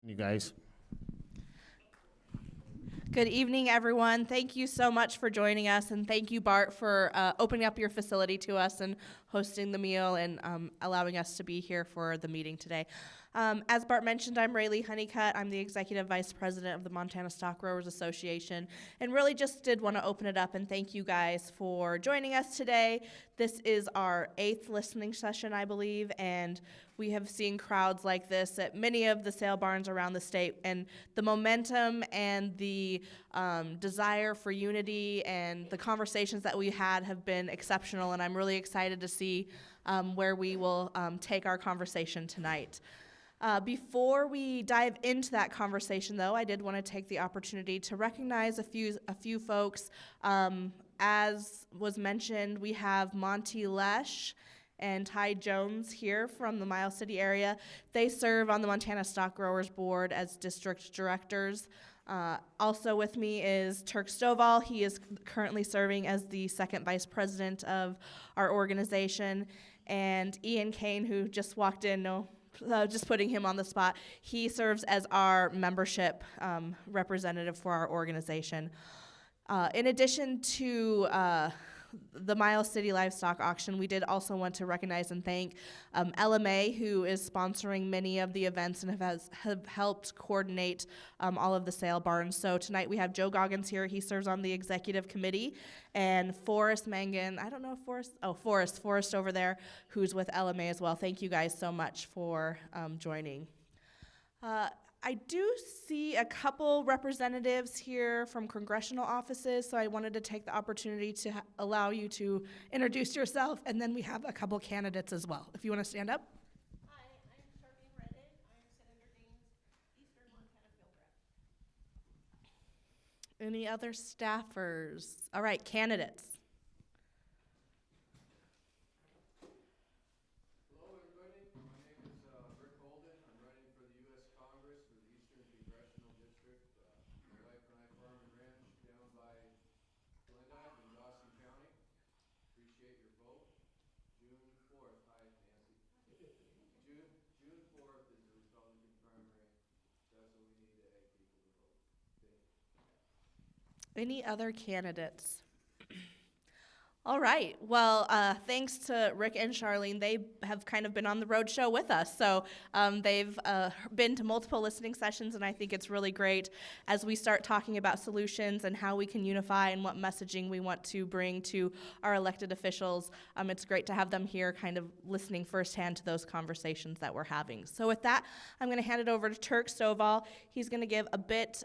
You guys. Good evening, everyone. Thank you so much for joining us, and thank you, Bart, for opening up your facility to us and hosting the meal and allowing us to be here for the meeting today. As Bart mentioned, I'm Rayleigh Honeycutt. I'm the Executive Vice President of the Montana Stock Growers Association, and really just did want to open it up and thank you guys for joining us today. This is our 8th listening session, I believe, and we have seen crowds like this at many of the sale barns around the state, and the momentum and the desire for unity and the conversations that we had have been exceptional, and I'm really excited to see where we will take our conversation tonight. Before we dive into that conversation, though, I did want to take the opportunity to recognize a few folks. As was mentioned, we have Monty Lesh and Ty Jones here from the Miles City area. They serve on the Montana Stock Growers Board as district directors. Also with me is Turk Stovall. He is currently serving as the second vice president of our organization. And Ian Kane, who just walked in, just putting him on the spot, he serves as our membership representative for our organization. In addition to the Miles City Livestock Auction, we did also want to recognize and thank LMA, who is sponsoring many of the events and have helped coordinate all of the sale barns. So tonight we have Joe Goggins here. He serves on the executive committee, and Forrest Mangan, I don't know if Forrest over there, who's with LMA as well. Thank you guys so much for joining. I do see a couple representatives here from congressional offices, so I wanted to take the opportunity to allow you to introduce yourself, and then we have a couple candidates as well. If you want to stand up. Hi, I'm Charlene Reddick. I'm Senator Dean's Eastern Montana Field Rep. Any other staffers? All right, candidates. Any other candidates? All right. Well, thanks to Rick and Charlene. They have kind of been on the road show with us. So they've been to multiple listening sessions, and I think it's really great as we start talking about solutions and how we can unify and what messaging we want to bring to our elected officials. It's great to have them here kind of listening firsthand to those conversations that we're having. So with that, I'm going to hand it over to Turk Stovall. He's going to give a bit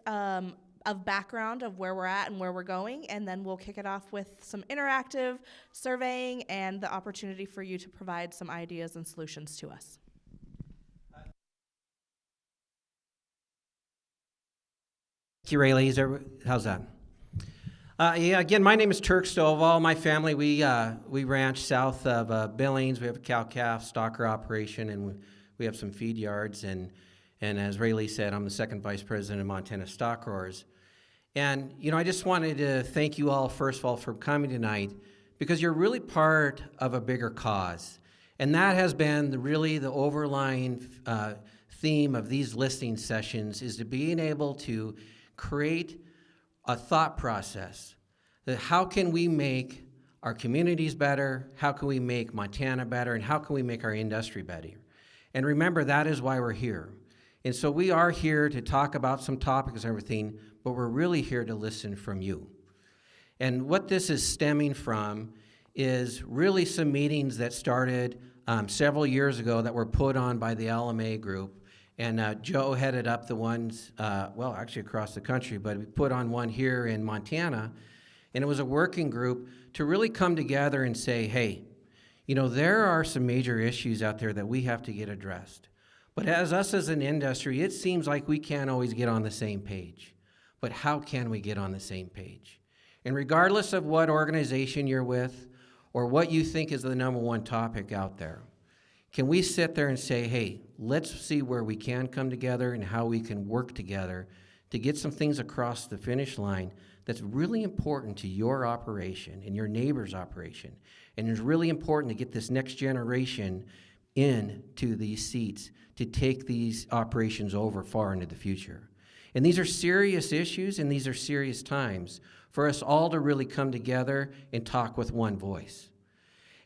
of background of where we're at and where we're going, and then we'll kick it off with some interactive surveying and the opportunity for you to provide some ideas and solutions to us. Thank you, Rayleigh. How's that? Again, my name is Turk Stovall. My family, we ranch south of Billings. We have a cow-calf stocker operation, and we have some feed yards. And as Rayleigh said, I'm the second vice president of Montana Stock Growers. And, I just wanted to thank you all, first of all, for coming tonight, because you're really part of a bigger cause. And that has been really the overlying theme of these listening sessions, is to being able to create a thought process that how can we make our communities better, how can we make Montana better, and how can we make our industry better. And remember, that is why we're here. And so we are here to talk about some topics and everything, but we're really here to listen from you. And what this is stemming from is really some meetings that started several years ago that were put on by the LMA group. And Joe headed up the ones, actually across the country, but we put on one here in Montana. And it was a working group to really come together and say, hey, there are some major issues out there that we have to get addressed. But as an industry, it seems like we can't always get on the same page. But how can we get on the same page? And regardless of what organization you're with or what you think is the number one topic out there, can we sit there and say, hey, let's see where we can come together and how we can work together to get some things across the finish line that's really important to your operation and your neighbor's operation. And it's really important to get this next generation into these seats to take these operations over far into the future. And these are serious issues, and these are serious times for us all to really come together and talk with one voice.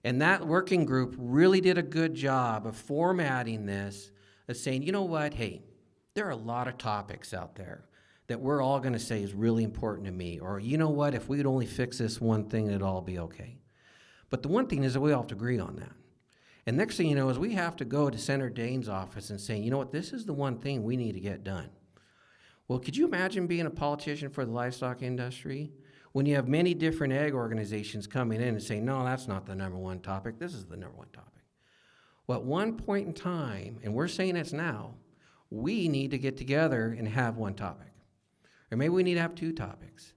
And that working group really did a good job of formatting this, of saying, you know what, hey, there are a lot of topics out there that we're all going to say is really important to me. Or, you know what, if we could only fix this one thing, it'd all be okay. But the one thing is that we all have to agree on that. And next thing you know is we have to go to Senator Dane's office and say, you know what, this is the one thing we need to get done. Well, could you imagine being a politician for the livestock industry when you have many different ag organizations coming in and saying, no, that's not the number one topic, this is the number one topic. Well, at one point in time, and we're saying it's now, we need to get together and have one topic. Or maybe we need to have two topics.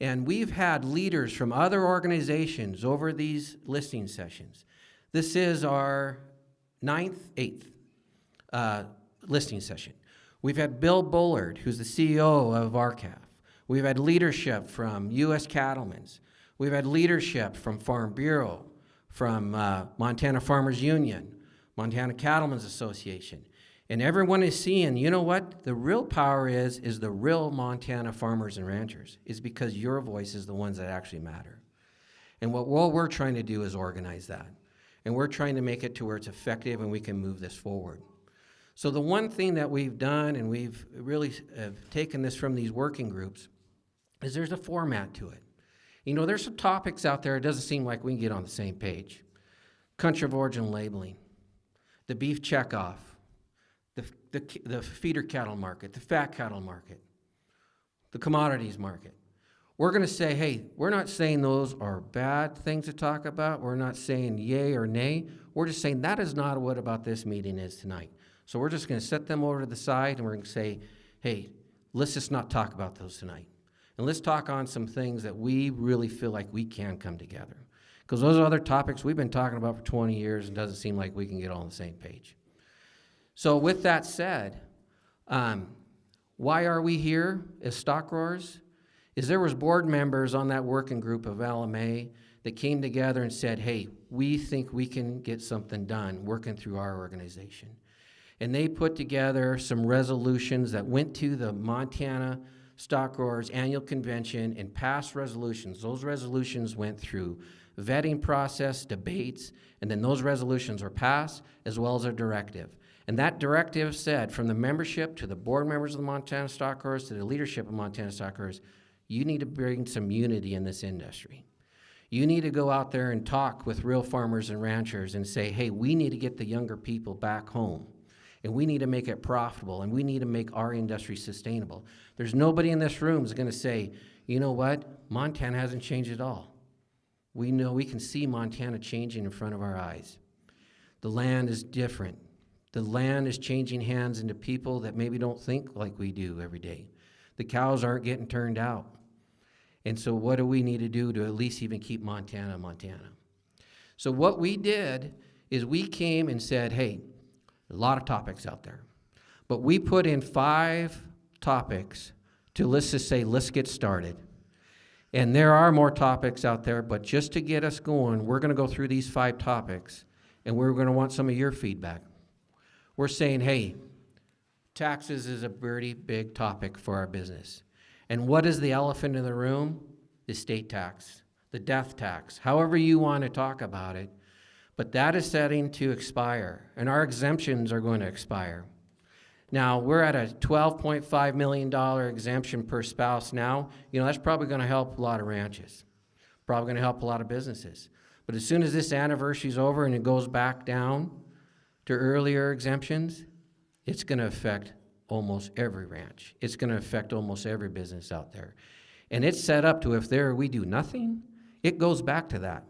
And we've had leaders from other organizations over these listening sessions. This is our eighth listening session. We've had Bill Bullard, who's the CEO of RCAF. We've had leadership from U.S. Cattlemen's. We've had leadership from Farm Bureau, from Montana Farmers Union, Montana Cattlemen's Association. And everyone is seeing, you know what? The real power is the real Montana farmers and ranchers. Is because your voice is the ones that actually matter. And what we're trying to do is organize that. And we're trying to make it to where it's effective and we can move this forward. So the one thing that we've done, and we've really taken this from these working groups, is there's a format to it. You know, there's some topics out there it doesn't seem like we can get on the same page. Country of origin labeling, the beef checkoff, the feeder cattle market, the fat cattle market, the commodities market. We're going to say, hey, we're not saying those are bad things to talk about. We're not saying yay or nay. We're just saying that is not what about this meeting is tonight. So we're just going to set them over to the side and we're going to say, hey, let's just not talk about those tonight. And let's talk on some things that we really feel like we can come together. Because those are other topics we've been talking about for 20 years and doesn't seem like we can get all on the same page. So with that said, why are we here as stock growers? Is there was board members on that working group of LMA that came together and said, hey, we think we can get something done working through our organization. And they put together some resolutions that went to the Montana Stock Growers Annual Convention and passed resolutions. Those resolutions went through vetting process, debates, and then those resolutions were passed as well as a directive. And that directive said from the membership to the board members of the Montana Stock Growers to the leadership of Montana Stock Growers, you need to bring some unity in this industry. You need to go out there and talk with real farmers and ranchers and say, hey, we need to get the younger people back home. And we need to make it profitable, and we need to make our industry sustainable. There's nobody in this room who's going to say, you know what, Montana hasn't changed at all. We know we can see Montana changing in front of our eyes. The land is different. The land is changing hands into people that maybe don't think like we do every day. The cows aren't getting turned out. And so what do we need to do to at least even keep Montana, Montana? So what we did is we came and said, hey, a lot of topics out there. But we put in 5 topics to, let's just say, let's get started. And there are more topics out there, but just to get us going, we're going to go through these 5 topics, and we're going to want some of your feedback. We're saying, hey, taxes is a pretty big topic for our business. And what is the elephant in the room? The state tax, the death tax, however you want to talk about it. But that is setting to expire, and our exemptions are going to expire. Now, we're at a $12.5 million exemption per spouse now. You know, that's probably going to help a lot of ranches, probably going to help a lot of businesses. But as soon as this anniversary is over and it goes back down to earlier exemptions, it's going to affect almost every ranch. It's going to affect almost every business out there. And it's set up to if we do nothing, it goes back to that.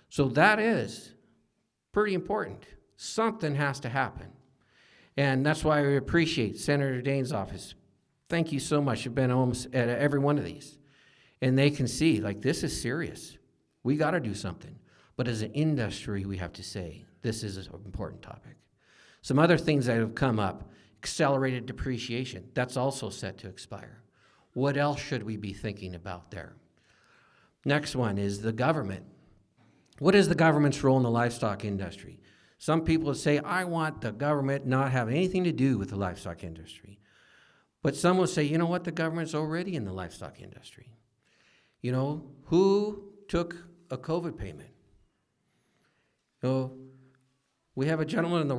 So that is pretty important. Something has to happen. And that's why we appreciate Senator Dane's office. Thank you so much. You've been almost at every one of these. And they can see, like, this is serious. We got to do something. But as an industry, we have to say, this is an important topic. Some other things that have come up, accelerated depreciation, that's also set to expire. What else should we be thinking about there? Next one is the government. What is the government's role in the livestock industry? Some people would say, I want the government not have anything to do with the livestock industry. But some will say, you know what, the government's already in the livestock industry. You know, who took a COVID payment? You know, we have a gentleman in the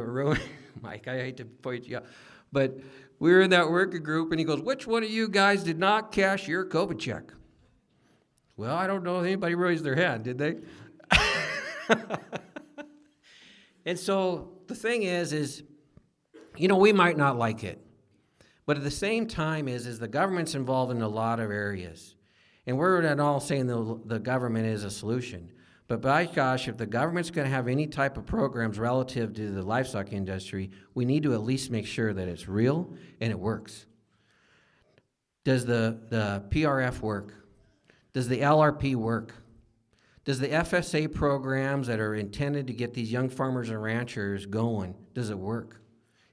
room, Mike, I hate to point you out, but we were in that working group, and he goes, which one of you guys did not cash your COVID check? Well, I don't know if anybody raised their hand, did they? And so the thing is, you know, we might not like it, but at the same time is the government's involved in a lot of areas. And we're not all saying the government is a solution. But by gosh, if the government's going to have any type of programs relative to the livestock industry, we need to at least make sure that it's real and it works. Does the PRF work? Does the LRP work? Does the FSA programs that are intended to get these young farmers and ranchers going, does it work?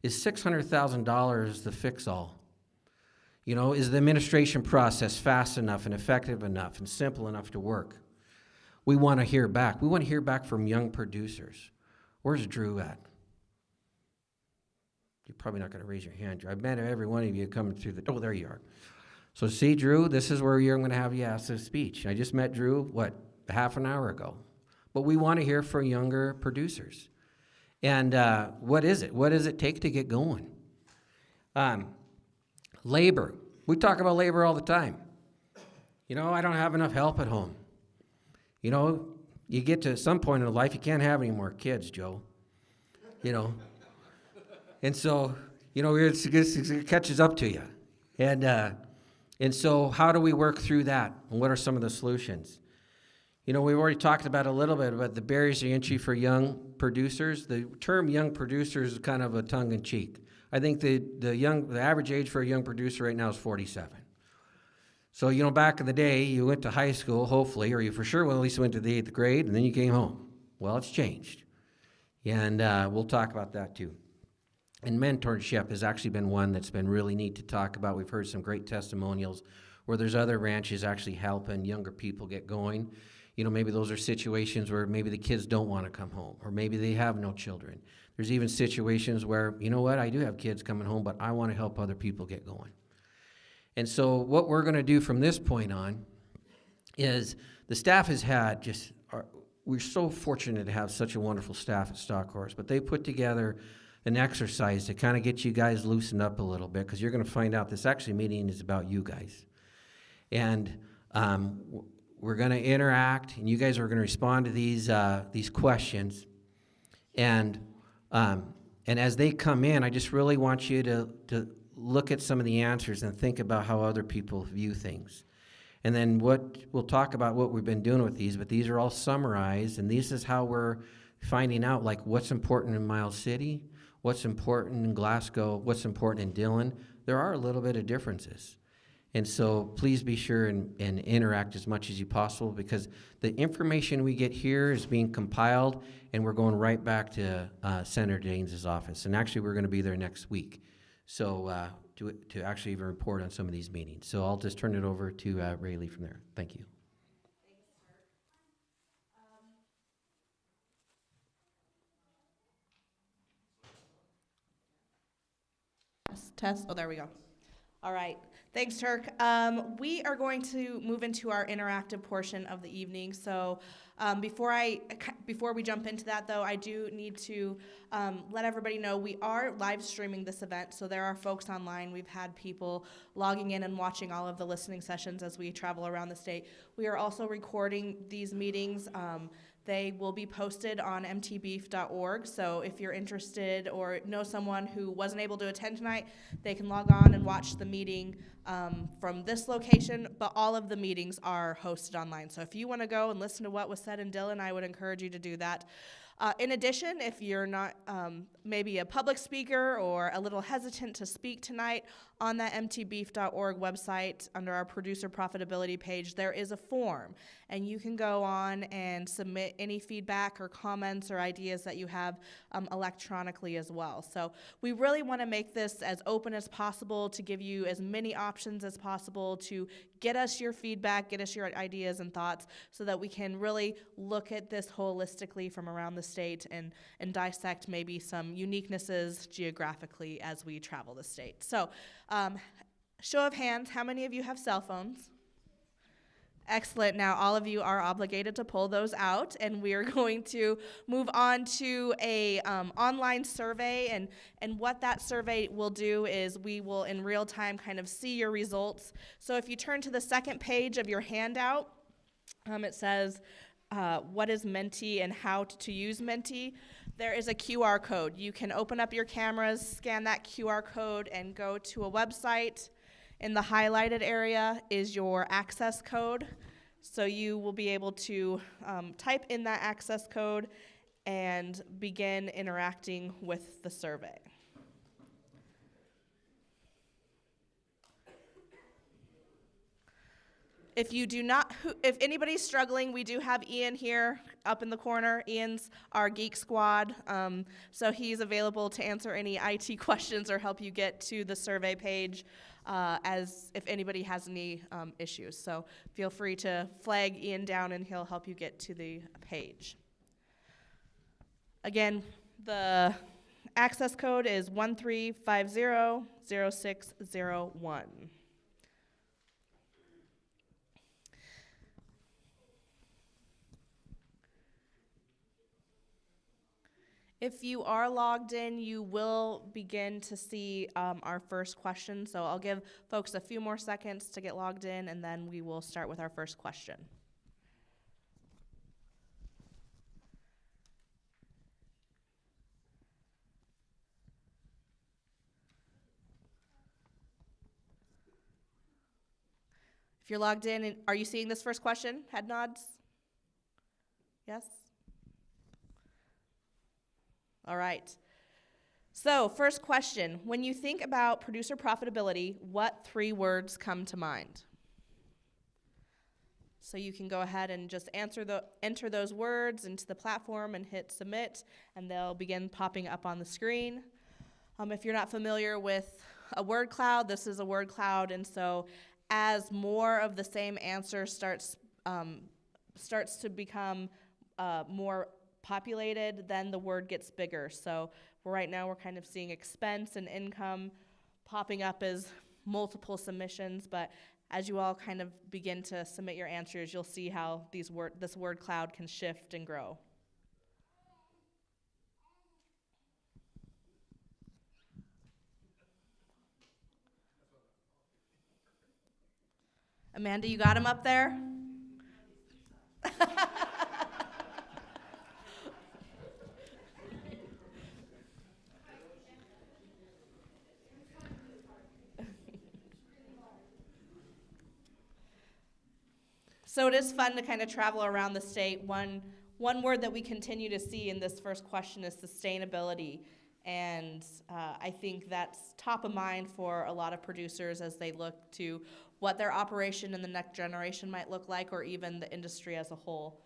Is $600,000 the fix-all? You know, is the administration process fast enough and effective enough and simple enough to work? We want to hear back. We want to hear back from young producers. Where's Drew at? You're probably not going to raise your hand, Drew. I've met every one of you coming through the... Oh, there you are. So see, Drew, this is where I'm going to have you ask a speech. I just met Drew, half an hour ago. But we want to hear from younger producers. And what is it? What does it take to get going? Labor. We talk about labor all the time. You know, I don't have enough help at home. You know, you get to some point in life, you can't have any more kids, Joe. You know. And so, you know, it catches up to you. And so how do we work through that? And what are some of the solutions? You know, we've already talked about a little bit about the barriers to entry for young producers. The term young producers is kind of a tongue-in-cheek. I think the average age for a young producer right now is 47. So, you know, back in the day, you went to high school, hopefully, or you for sure at least went to the 8th grade, and then you came home. Well, it's changed. And we'll talk about that too. And mentorship has actually been one that's been really neat to talk about. We've heard some great testimonials where there's other ranches actually helping younger people get going. You know, maybe those are situations where maybe the kids don't want to come home, or maybe they have no children. There's even situations where, you know what, I do have kids coming home, but I want to help other people get going. And so what we're going to do from this point on is the staff has had we're so fortunate to have such a wonderful staff at Stock Horse, but they put together an exercise to kind of get you guys loosened up a little bit, because you're going to find out this actually meeting is about you guys. And we're going to interact, and you guys are going to respond to these questions. And as they come in, I just really want you to look at some of the answers and think about how other people view things. And then we'll talk about what we've been doing with these, but these are all summarized, and this is how we're finding out, like, what's important in Miles City, what's important in Glasgow, what's important in Dillon. There are a little bit of differences. And so please be sure and interact as much as you possible, because the information we get here is being compiled, and we're going right back to Senator Daines' office. And actually, we're going to be there next week, so to actually even report on some of these meetings. So I'll just turn it over to Rayleigh from there. Thank you. Test. Oh, there we go. All right. Thanks, Turk. We are going to move into our interactive portion of the evening. So before we jump into that, though, I do need to let everybody know we are live streaming this event. So there are folks online. We've had people logging in and watching all of the listening sessions as we travel around the state. We are also recording these meetings. They will be posted on mtbeef.org, so if you're interested or know someone who wasn't able to attend tonight, they can log on and watch the meeting from this location, but all of the meetings are hosted online. So if you want to go and listen to what was said in Dillon, I would encourage you to do that. In addition, if you're not maybe a public speaker or a little hesitant to speak tonight, on that mtbeef.org website, under our producer profitability page, there is a form, and you can go on and submit any feedback or comments or ideas that you have electronically as well. So we really want to make this as open as possible, to give you as many options as possible, to get us your feedback, get us your ideas and thoughts, so that we can really look at this holistically from around the state and dissect maybe some uniquenesses geographically as we travel the state. So, show of hands, how many of you have cell phones? Excellent. Now, all of you are obligated to pull those out, and we are going to move on to a online survey. And what that survey will do is we will, in real time, kind of see your results. So if you turn to the second page of your handout, it says, what is Menti and how to use Menti. There is a QR code. You can open up your cameras, scan that QR code, and go to a website. In the highlighted area is your access code. So you will be able to type in that access code and begin interacting with the survey. If anybody's struggling, we do have Ian here up in the corner. Ian's our geek squad, so he's available to answer any IT questions or help you get to the survey page as if anybody has any issues. So feel free to flag Ian down and he'll help you get to the page. Again, the access code is 13500601. If you are logged in, you will begin to see our first question. So I'll give folks a few more seconds to get logged in, and then we will start with our first question. If you're logged in, are you seeing this first question? Head nods? Yes? All right. So, first question. When you think about producer profitability, what 3 words come to mind? So you can go ahead and just enter those words into the platform and hit submit, and they'll begin popping up on the screen. If you're not familiar with a word cloud, this is a word cloud, and so as more of the same answer starts to become more populated, then the word gets bigger. So right now we're kind of seeing expense and income popping up as multiple submissions, but as you all kind of begin to submit your answers, you'll see how this word cloud can shift and grow. Amanda, you got him up there? So it is fun to kind of travel around the state. One word that we continue to see in this first question is sustainability. And I think that's top of mind for a lot of producers as they look to what their operation in the next generation might look like, or even the industry as a whole.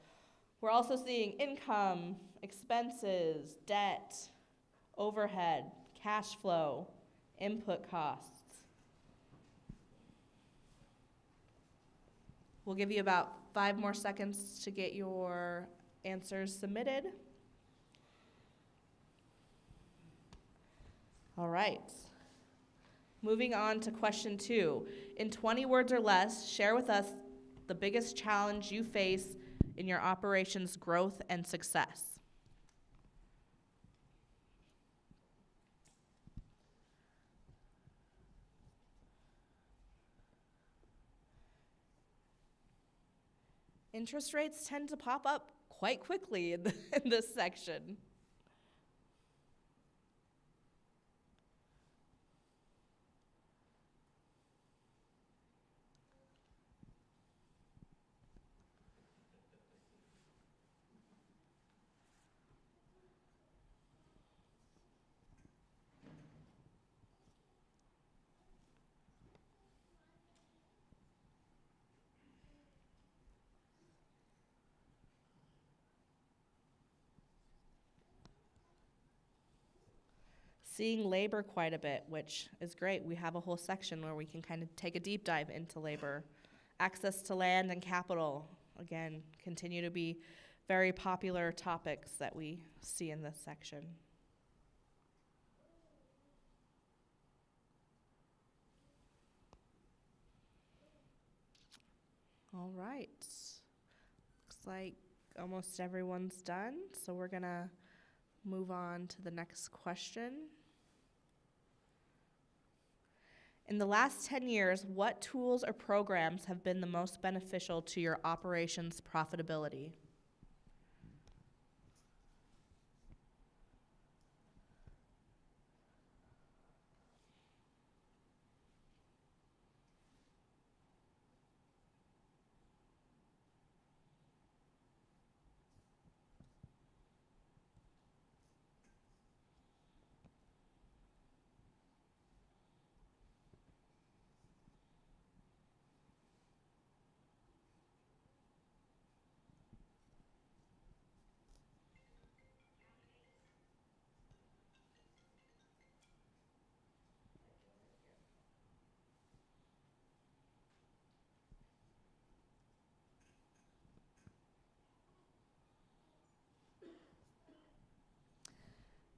We're also seeing income, expenses, debt, overhead, cash flow, input costs. We'll give you about 5 more seconds to get your answers submitted. All right. Moving on to question 2. In 20 words or less, share with us the biggest challenge you face in your operations' growth and success. Interest rates tend to pop up quite quickly in this section. Seeing labor quite a bit, which is great. We have a whole section where we can kind of take a deep dive into labor. Access to land and capital, again, continue to be very popular topics that we see in this section. All right. Looks like almost everyone's done, so we're going to move on to the next question. In the last 10 years, what tools or programs have been the most beneficial to your operations profitability?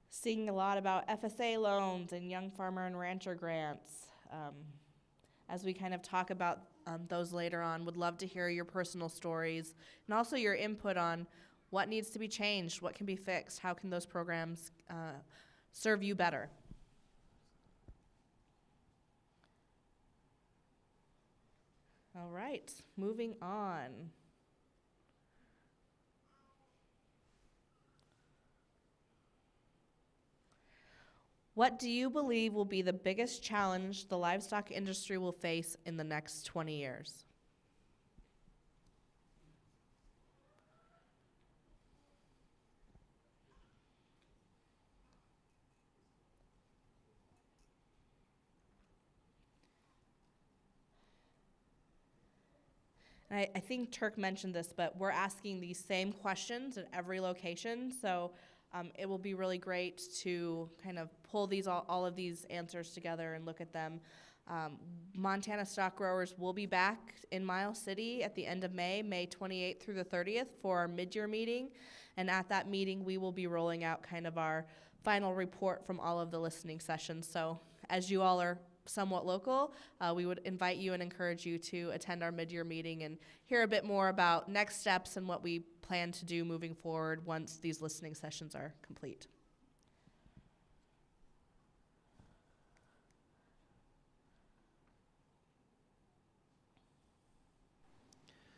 Seeing a lot about FSA loans and young farmer and rancher grants. As we kind of talk about those later on, would love to hear your personal stories and also your input on what needs to be changed, what can be fixed, how can those programs serve you better. All right, moving on. What do you believe will be the biggest challenge the livestock industry will face in the next 20 years? And I think Turk mentioned this, but we're asking these same questions at every location, so it will be really great to kind of pull all of these answers together and look at them. Montana stock growers will be back in Miles City at the end of May, May 28th through the 30th for our mid-year meeting, and at that meeting we will be rolling out kind of our final report from all of the listening sessions. So as you all are somewhat local, we would invite you and encourage you to attend our mid-year meeting and hear a bit more about next steps and what we plan to do moving forward once these listening sessions are complete.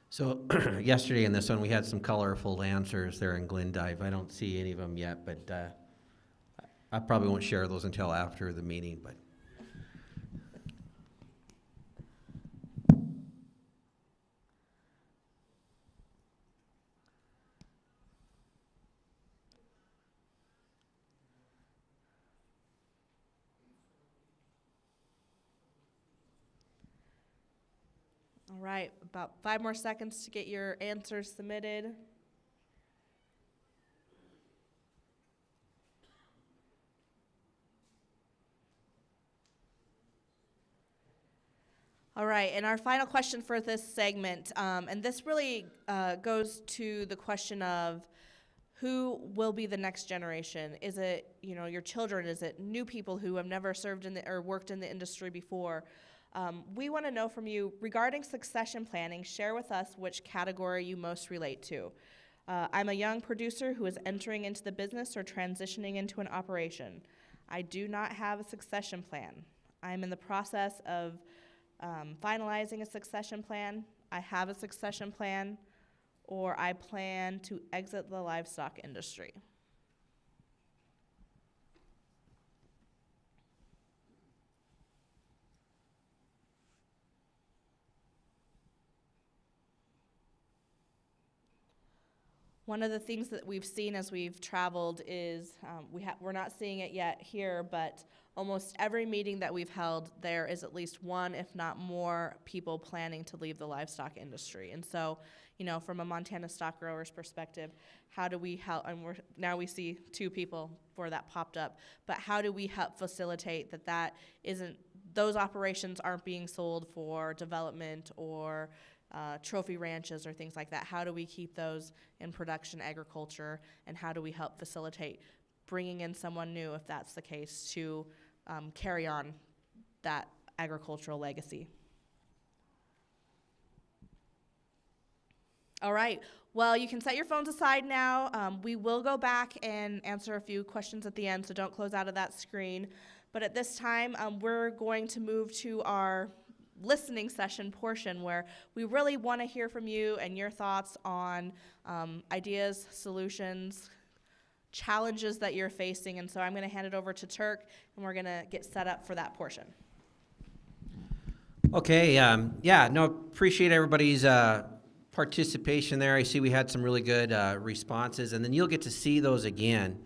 So yesterday in this one, we had some colorful answers there in Glendive. I don't see any of them yet, but I probably won't share those until after the meeting. But All right, about 5 more seconds to get your answers submitted. All right, and our final question for this segment, and this really goes to the question of who will be the next generation? Is it, your children? Is it new people who have never served or worked in the industry before? We want to know from you, regarding succession planning, share with us which category you most relate to. I'm a young producer who is entering into the business or transitioning into an operation. I do not have a succession plan. I'm in the process of finalizing a succession plan. I have a succession plan, or I plan to exit the livestock industry. One of the things that we've seen as we've traveled is, we're not seeing it yet here, but almost every meeting that we've held, there is at least one, if not more, people planning to leave the livestock industry. And so, from a Montana stock grower's perspective, how do we help? And now we see 2 people for that popped up, but how do we help facilitate those operations aren't being sold for development or trophy ranches or things like that. How do we keep those in production agriculture, and how do we help facilitate bringing in someone new, if that's the case, to carry on that agricultural legacy? All right. Well, you can set your phones aside now. We will go back and answer a few questions at the end, so don't close out of that screen. But at this time, we're going to move to our listening session portion, where we really want to hear from you and your thoughts on ideas, solutions, challenges that you're facing. And so I'm going to hand it over to Turk, and we're going to get set up for that portion. Okay, appreciate everybody's participation there. I see we had some really good responses, and then you'll get to see those again.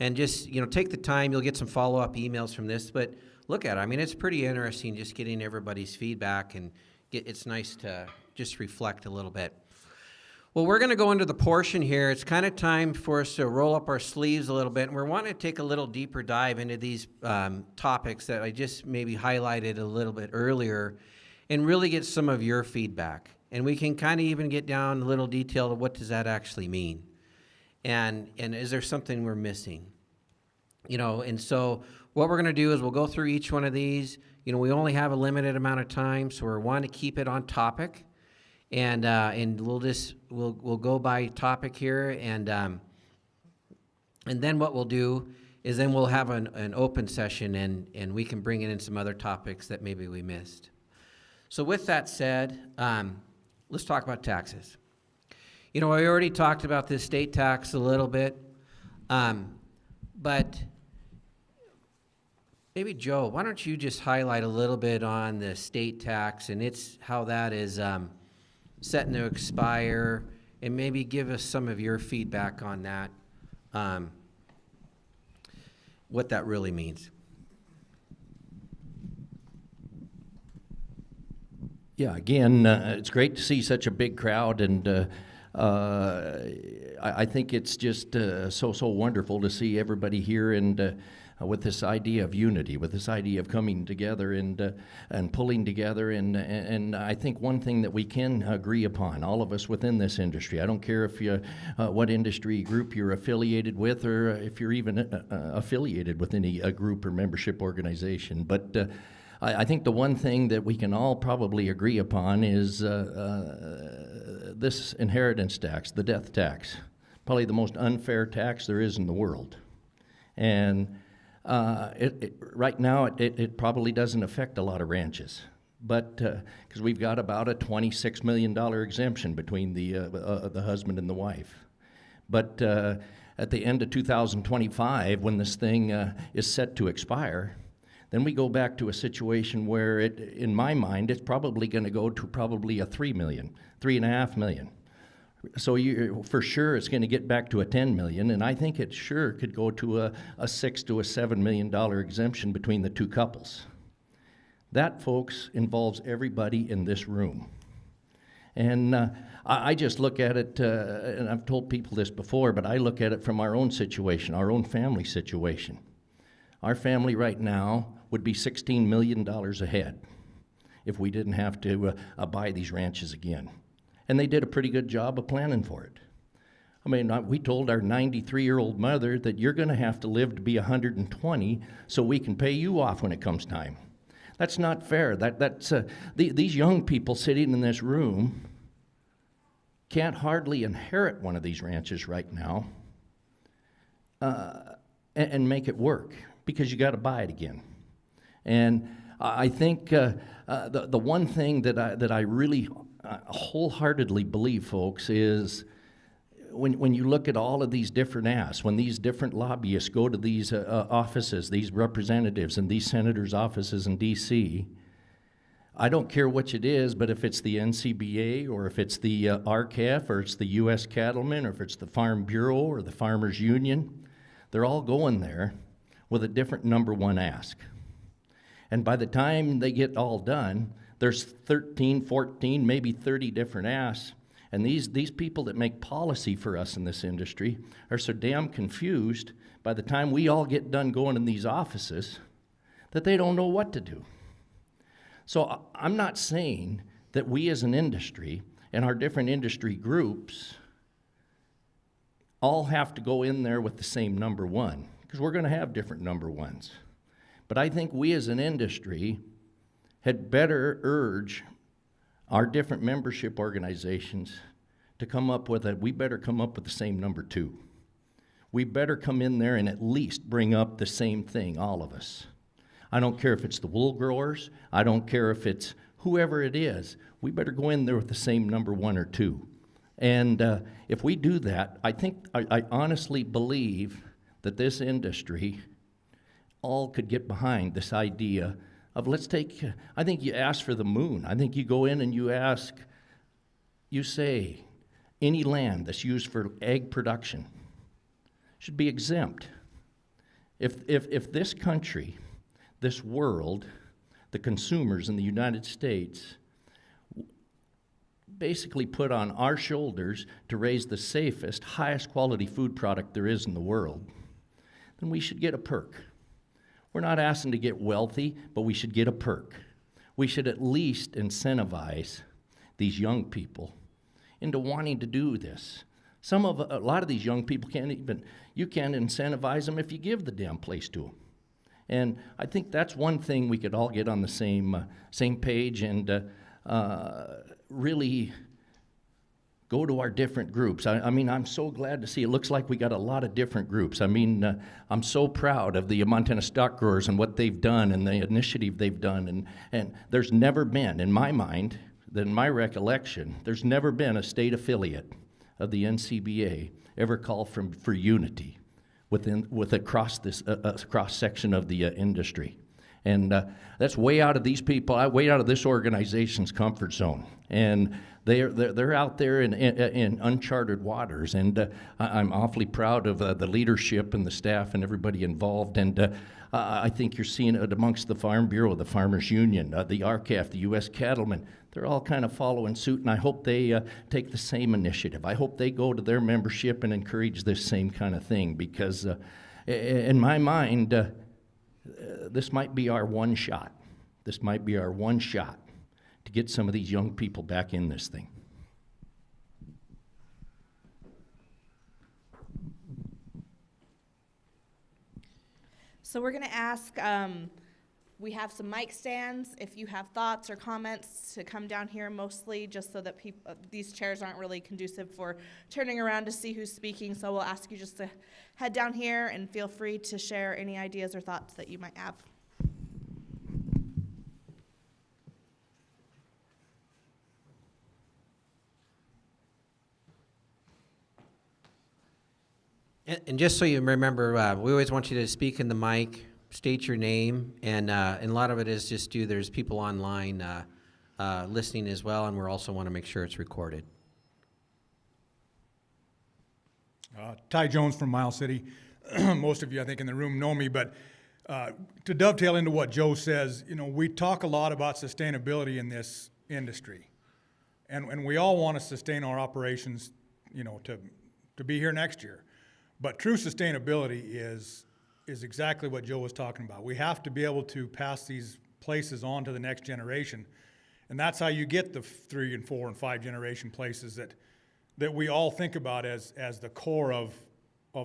And just, take the time. You'll get some follow-up emails from this, but look at it. I mean, it's pretty interesting just getting everybody's feedback, and it's nice to just reflect a little bit. Well, we're going to go into the portion here. It's kind of time for us to roll up our sleeves a little bit, and we're wanting to take a little deeper dive into these topics that I just maybe highlighted a little bit earlier, and really get some of your feedback. And we can kind of even get down a little detail of what does that actually mean, and is there something we're missing? And so what we're going to do is we'll go through each one of these. We only have a limited amount of time, so we're wanting to keep it on topic. And we'll go by topic here, and then what we'll do is then we'll have an open session, and we can bring in some other topics that maybe we missed. So with that said, let's talk about taxes. We already talked about this state tax a little bit, but maybe Joe, why don't you just highlight a little bit on the state tax and how that is set to expire, and maybe give us some of your feedback on that, what that really means. Yeah, again, it's great to see such a big crowd, and I think it's just so wonderful to see everybody here, and with this idea of unity, with this idea of coming together and pulling together, and I think one thing that we can agree upon, all of us within this industry, I don't care if you what industry group you're affiliated with, or if you're even affiliated with any group or membership organization, but I think the one thing that we can all probably agree upon is this inheritance tax, the death tax, probably the most unfair tax there is in the world. And right now it probably doesn't affect a lot of ranches, but because we've got about a $26 million exemption between the husband and the wife. But at the end of 2025, when this thing is set to expire, then we go back to a situation where in my mind, it's probably going to go to probably a $3.5 million. So for sure it's going to get back to a $10 million, and I think it sure could go to a $6 to a $7 million exemption between the two couples. That, folks, involves everybody in this room. And I just look at it, and I've told people this before, but I look at it from our own situation, our own family situation. Our family right now would be $16 million ahead if we didn't have to buy these ranches again. And they did a pretty good job of planning for it. I mean, we told our 93-year-old mother that you're going to have to live to be 120 so we can pay you off when it comes time. That's not fair. These young people sitting in this room can't hardly inherit one of these ranches right now and make it work, because you got to buy it again. And I think the one thing that I really wholeheartedly believe, folks, is when you look at all of these different asks, when these different lobbyists go to these offices, these representatives and these senators' offices in D.C., I don't care which it is, but if it's the NCBA or if it's the RCAF or it's the U.S. Cattlemen or if it's the Farm Bureau or the Farmers Union, they're all going there with a different number one ask. And by the time they get all done, there's 13, 14, maybe 30 different asks. And these people that make policy for us in this industry are so damn confused by the time we all get done going in these offices that they don't know what to do. So I'm not saying that we as an industry and our different industry groups all have to go in there with the same number one, because we're going to have different number ones. But I think we as an industry had better urge our different membership organizations to come up with we better come up with the same number two. We better come in there and at least bring up the same thing, all of us. I don't care if it's the wool growers, I don't care if it's whoever it is, we better go in there with the same number one or two. And if we do that, I honestly believe that this industry all could get behind this idea of I think you ask for the moon. I think you go in and you say, any land that's used for egg production should be exempt. If this country, this world, the consumers in the United States basically put on our shoulders to raise the safest, highest quality food product there is in the world, then we should get a perk. We're not asking to get wealthy, but we should get a perk. We should at least incentivize these young people into wanting to do this. A lot of these young people you can't incentivize them if you give the damn place to them. And I think that's one thing we could all get on the same page and really go to our different groups. I mean, I'm so glad to see. It looks like we got a lot of different groups. I mean, I'm so proud of the Montana stock growers and what they've done and the initiative they've done. And there's never been, in my mind, in my recollection, there's never been a state affiliate of the NCBA ever call for unity across this cross section of the industry. And that's way out of these people, way out of this organization's comfort zone. And they're out there in uncharted waters. And I'm awfully proud of the leadership and the staff and everybody involved. And I think you're seeing it amongst the Farm Bureau, the Farmers Union, the RCAF, the U.S. Cattlemen. They're all kind of following suit, and I hope they take the same initiative. I hope they go to their membership and encourage this same kind of thing, because in my mind, this might be our one shot. This might be our one shot to get some of these young people back in this thing. So we're going to ask, we have some mic stands. If you have thoughts or comments, to come down here, mostly just so that these chairs aren't really conducive for turning around to see who's speaking. So we'll ask you just to head down here and feel free to share any ideas or thoughts that you might have. And just so you remember, we always want you to speak in the mic, state your name, and a lot of it is just there's people online listening as well, and we also want to make sure it's recorded. Ty Jones from Miles City. Most of you, I think, in the room know me, but to dovetail into what Joe says, we talk a lot about sustainability in this industry, and we all want to sustain our operations, to be here next year. But true sustainability is exactly what Joe was talking about. We have to be able to pass these places on to the next generation, and that's how you get the 3 and 4 and 5 generation places that we all think about as the core of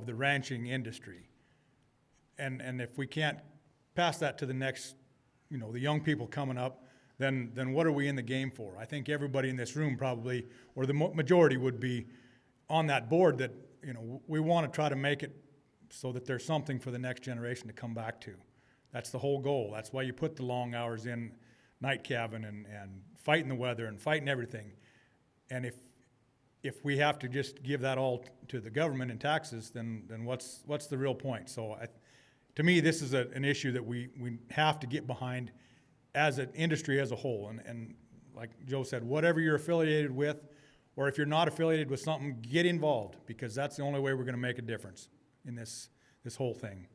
the ranching industry. And if we can't pass that to the next, the young people coming up, then what are we in the game for? I think everybody in this room probably, or the majority, would be on that board that we want to try to make it so that there's something for the next generation to come back to. That's the whole goal. That's why you put the long hours in, night calving and fighting the weather and fighting everything. And if we have to just give that all to the government in taxes, then what's the real point? So to me, this is an issue that we have to get behind as an industry as a whole. And like Joe said, whatever you're affiliated with, or if you're not affiliated with something, get involved, because that's the only way we're going to make a difference in this whole thing.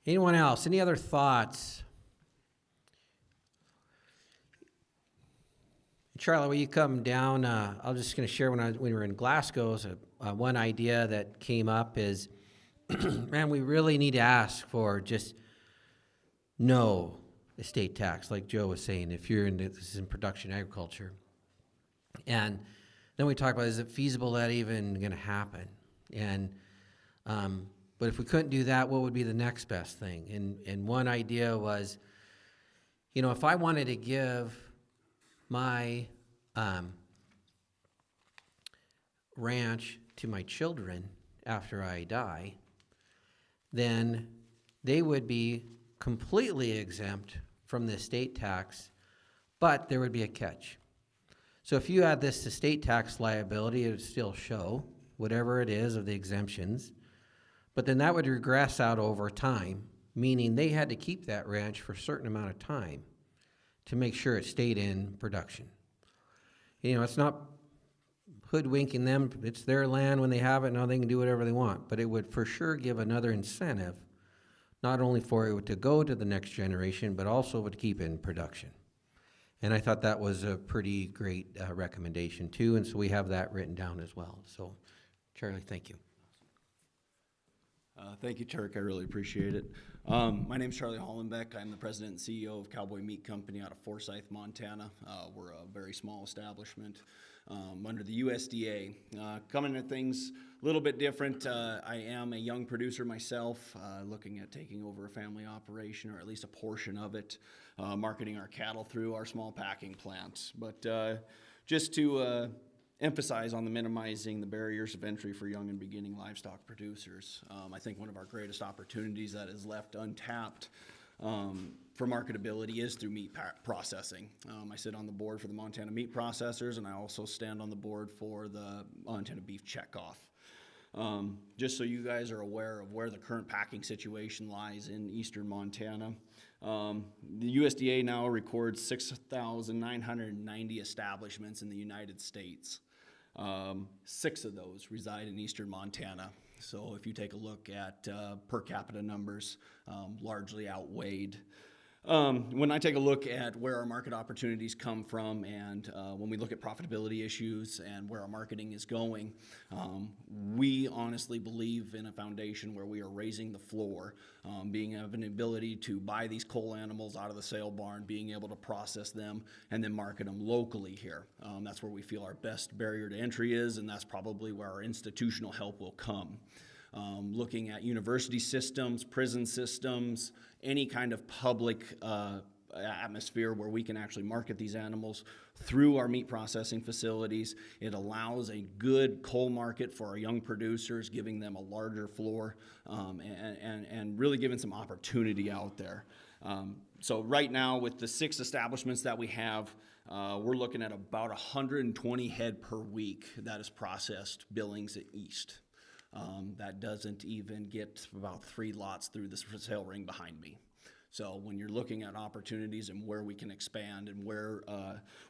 Anyone else? Any other thoughts? Charlotte, will you come down? I'm just going to share when we were in Glasgow, one idea that came up is and we really need to ask for just no estate tax, like Joe was saying, if you're this is in production agriculture. And then we talk about, is it feasible that even going to happen? And but if we couldn't do that, what would be the next best thing? And one idea was, you know, if I wanted to give my ranch to my children after I die, then they would be completely exempt from the estate tax, but there would be a catch. So if you add this estate tax liability, it would still show whatever it is of the exemptions, but then that would regress out over time, meaning they had to keep that ranch for a certain amount of time to make sure it stayed in production. You know, it's not hoodwinking them. It's their land when they have it. Now they can do whatever they want. But it would for sure give another incentive, not only for it to go to the next generation, but also to keep it in production. And I thought that was a pretty great recommendation too. And so we have that written down as well. So, Charlie, thank you. Thank you, Turk. I really appreciate it. My name is Charlie Hollenbeck. I'm the president and CEO of Cowboy Meat Company out of Forsyth, Montana. We're a very small establishment under the USDA. Coming at things a little bit different. I am a young producer myself, looking at taking over a family operation, or at least a portion of it, marketing our cattle through our small packing plants. But just to emphasize on the minimizing the barriers of entry for young and beginning livestock producers. I think one of our greatest opportunities that is left untapped for marketability is through meat processing. I sit on the board for the Montana Meat Processors, and I also stand on the board for the Montana Beef Checkoff. Just so you guys are aware of where the current packing situation lies in eastern Montana. The USDA now records 6,990 establishments in the United States. 6 of those reside in eastern Montana. So if you take a look at per capita numbers, largely outweighed. When I take a look at where our market opportunities come from, and when we look at profitability issues and where our marketing is going, we honestly believe in a foundation where we are raising the floor, being able an ability to buy these coal animals out of the sale barn, being able to process them, and then market them locally here. That's where we feel our best barrier to entry is, and that's probably where our institutional help will come. Looking at university systems, prison systems, any kind of public atmosphere where we can actually market these animals through our meat processing facilities. It allows a good coal market for our young producers, giving them a larger floor and really giving some opportunity out there. So right now with the 6 establishments that we have, we're looking at about 120 head per week that is processed Billings East. That doesn't even get about 3 lots through this sale ring behind me. So when you're looking at opportunities and where we can expand and where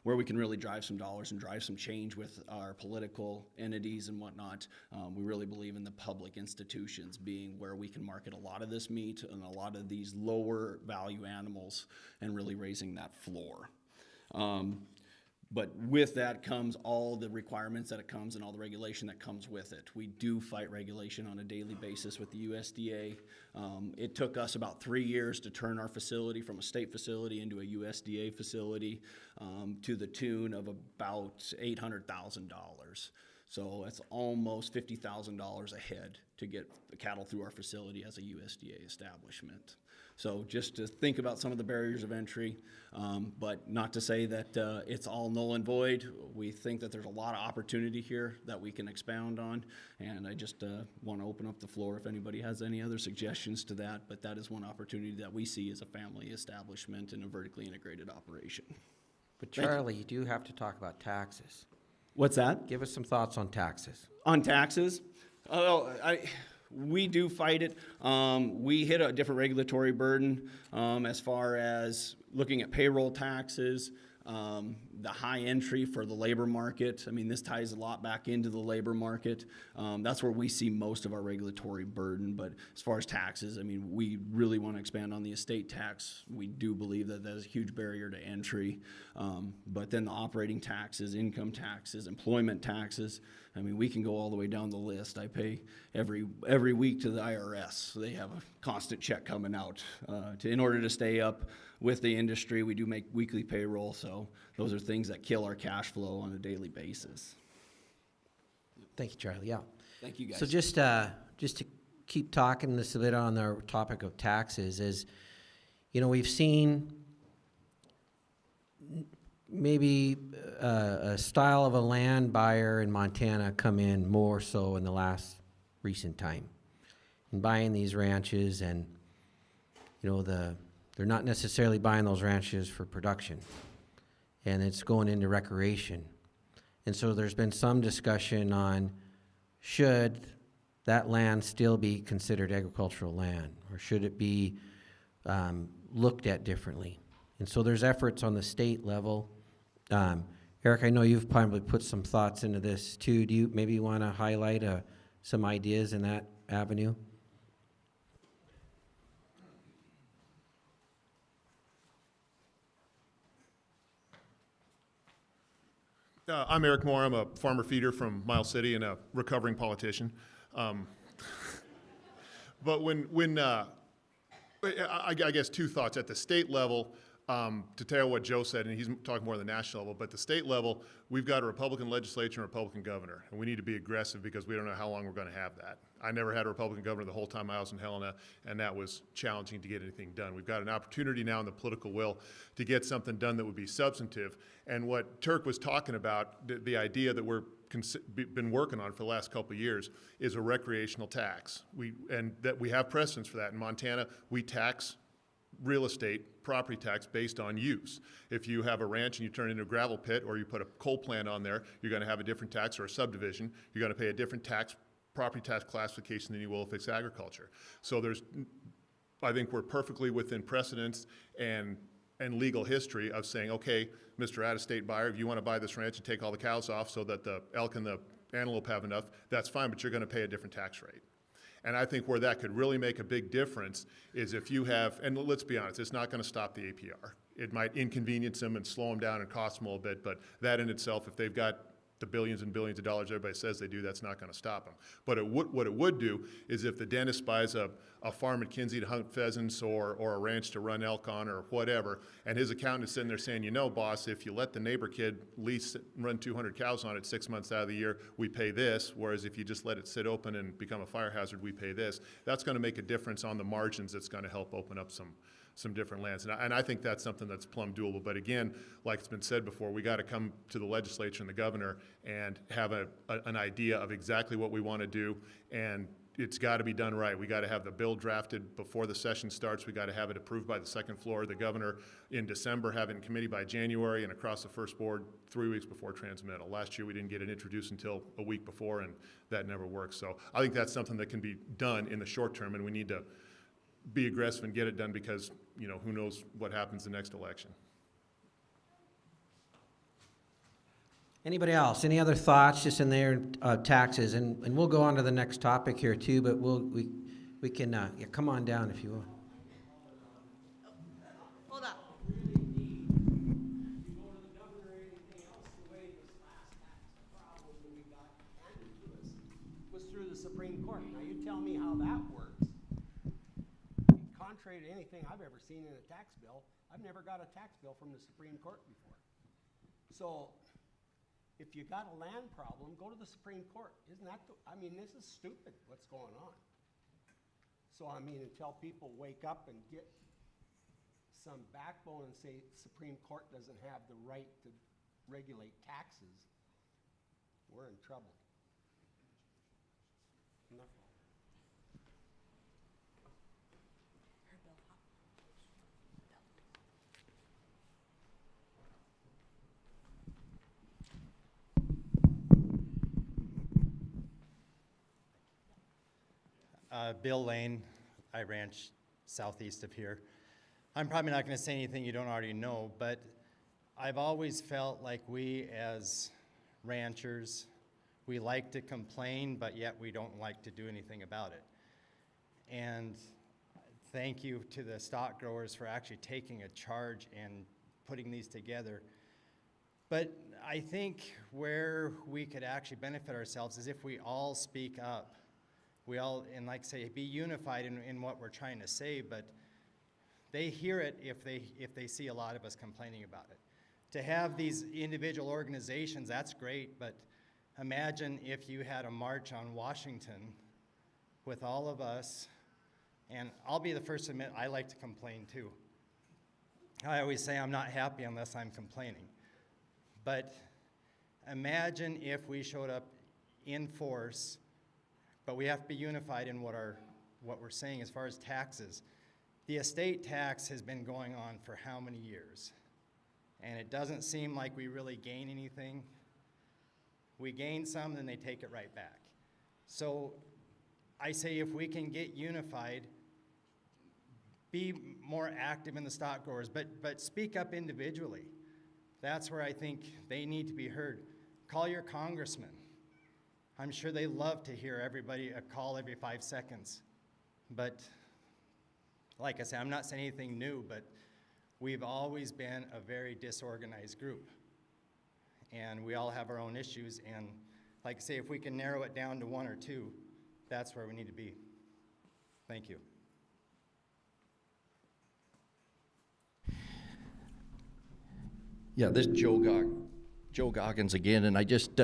we can really drive some dollars and drive some change with our political entities and whatnot, we really believe in the public institutions being where we can market a lot of this meat and a lot of these lower value animals and really raising that floor. But with that comes all the requirements that it comes and all the regulation that comes with it. We do fight regulation on a daily basis with the USDA. It took us about 3 years to turn our facility from a state facility into a USDA facility to the tune of about $800,000. So that's almost $50,000 a head to get the cattle through our facility as a USDA establishment. So just to think about some of the barriers of entry, but not to say that it's all null and void. We think that there's a lot of opportunity here that we can expound on, and I just want to open up the floor if anybody has any other suggestions to that, but that is one opportunity that we see as a family establishment and a vertically integrated operation. But Charlie, you do have to talk about taxes. What's that? Give us some thoughts on taxes. On taxes? We do fight it. We hit a different regulatory burden as far as looking at payroll taxes, the high entry for the labor market. I mean, this ties a lot back into the labor market. That's where we see most of our regulatory burden. But as far as taxes, I mean, we really want to expand on the estate tax. We do believe that that is a huge barrier to entry. But then the operating taxes, income taxes, employment taxes, I mean, we can go all the way down the list. I pay every week to the IRS. So they have a constant check coming out. In order to stay up with the industry, we do make weekly payroll, so those are things that kill our cash flow on a daily basis. Thank you, Charlie. Yeah. Thank you, guys. So just to keep talking this a bit on the topic of taxes is, we've seen maybe a style of a land buyer in Montana come in more so in the last recent time in buying these ranches, and they're not necessarily buying those ranches for production, and it's going into recreation. And so there's been some discussion on should that land still be considered agricultural land, or should it be looked at differently? And so there's efforts on the state level. Eric, I know you've probably put some thoughts into this too. Do you maybe want to highlight some ideas in that avenue? I'm Eric Moore. I'm a farmer feeder from Miles City and a recovering politician. But I guess two thoughts. At the state level, to tell what Joe said, and he's talking more on the national level, but at the state level, we've got a Republican legislature and a Republican governor, and we need to be aggressive because we don't know how long we're going to have that. I never had a Republican governor the whole time I was in Helena, and that was challenging to get anything done. We've got an opportunity now in the political will to get something done that would be substantive. And what Turk was talking about, the idea that we're been working on for the last couple of years, is a recreational tax. And that we have precedence for that. In Montana, we tax real estate property tax based on use. If you have a ranch and you turn it into a gravel pit, or you put a coal plant on there, you're going to have a different tax, or a subdivision. You're going to pay a different property tax classification than you will if it's agriculture. So I think we're perfectly within precedence and legal history of saying, okay, Mr. Out-of-State buyer, if you want to buy this ranch and take all the cows off so that the elk and the antelope have enough, that's fine, but you're going to pay a different tax rate. And I think where that could really make a big difference is if you have, and let's be honest, it's not going to stop the APR. It might inconvenience them and slow them down and cost them a little bit, but that in itself, if they've got the billions and billions of dollars everybody says they do, that's not going to stop them. But what it would do is if the dentist buys a farm at Kinsey to hunt pheasants, or a ranch to run elk on, or whatever, and his accountant is sitting there saying, boss, if you let the neighbor kid run 200 cows on it 6 months out of the year, we pay this, whereas if you just let it sit open and become a fire hazard, we pay this. That's going to make a difference on the margins. That's going to help open up some different lands. And I think that's something that's plumb doable. But again, like it's been said before, we got to come to the legislature and the governor and have an idea of exactly what we want to do. And it's got to be done right. We got to have the bill drafted before the session starts. We got to have it approved by the second floor, the governor in December, have it in committee by January, and across the first board 3 weeks before transmittal. Last year we didn't get it introduced until a week before, and that never worked. So I think that's something that can be done in the short term, and we need to be aggressive and get it done because, who knows what happens the next election. Anybody else? Any other thoughts just in there, taxes? And we'll go on to the next topic here too, but we can, come on down if you will. Hold up. Was through the Supreme Court. Now you tell me how that works. Contrary to anything I've ever seen in a tax bill, I've never got a tax bill from the Supreme Court before. So if you got a land problem, go to the Supreme Court. Isn't that this is stupid what's going on. So until people wake up and get some backbone and say Supreme Court doesn't have the right to regulate taxes, we're in trouble. Enough. Bill Lane, I ranch southeast of here. I'm probably not going to say anything you don't already know, but I've always felt like we as ranchers, we like to complain, but yet we don't like to do anything about it. And thank you to the stock growers for actually taking a charge and putting these together. But I think where we could actually benefit ourselves is if we all speak up. We all, and like say, be unified in what we're trying to say, but they hear it if they see a lot of us complaining about it. To have these individual organizations, that's great, but imagine if you had a march on Washington with all of us, and I'll be the first to admit I like to complain too. I always say I'm not happy unless I'm complaining. But imagine if we showed up in force, but we have to be unified in what we're saying as far as taxes. The estate tax has been going on for how many years? And it doesn't seem like we really gain anything. We gain some, then they take it right back. So I say if we can get unified, be more active in the stock growers, but speak up individually. That's where I think they need to be heard. Call your congressman. I'm sure they love to hear everybody a call every 5 seconds. But like I said, I'm not saying anything new, but we've always been a very disorganized group. And we all have our own issues. And like I say, if we can narrow it down to one or two, that's where we need to be. Thank you. Yeah, this Joe Goggins again, and I just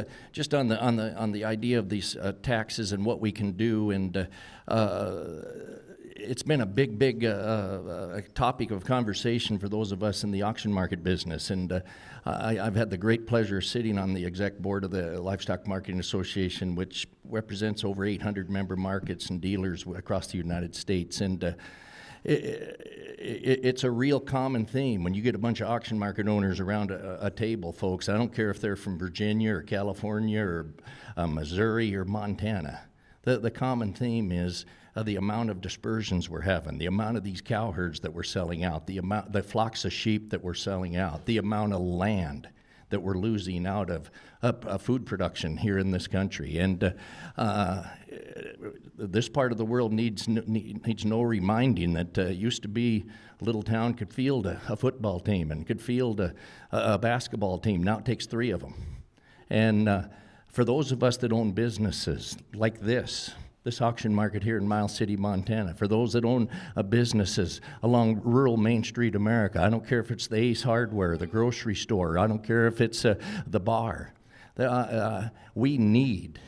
on the idea of these taxes and what we can do, and it's been a big topic of conversation for those of us in the auction market business, and I've had the great pleasure of sitting on the exec board of the Livestock Marketing Association, which represents over 800 member markets and dealers across the United States, and it's a real common theme when you get a bunch of auction market owners around a table, folks. I don't care if they're from Virginia or California or Missouri or Montana. The common theme is the amount of dispersions we're having, the amount of these cow herds that we're selling out, the flocks of sheep that we're selling out, the amount of land that we're losing out of food production here in this country. And this part of the world needs no reminding that it used to be a little town could field a football team and could field a basketball team. Now it takes 3 of them. And for those of us that own businesses like this auction market here in Miles City, Montana, for those that own businesses along rural Main Street America, I don't care if it's the Ace Hardware, the grocery store, I don't care if it's the bar. We need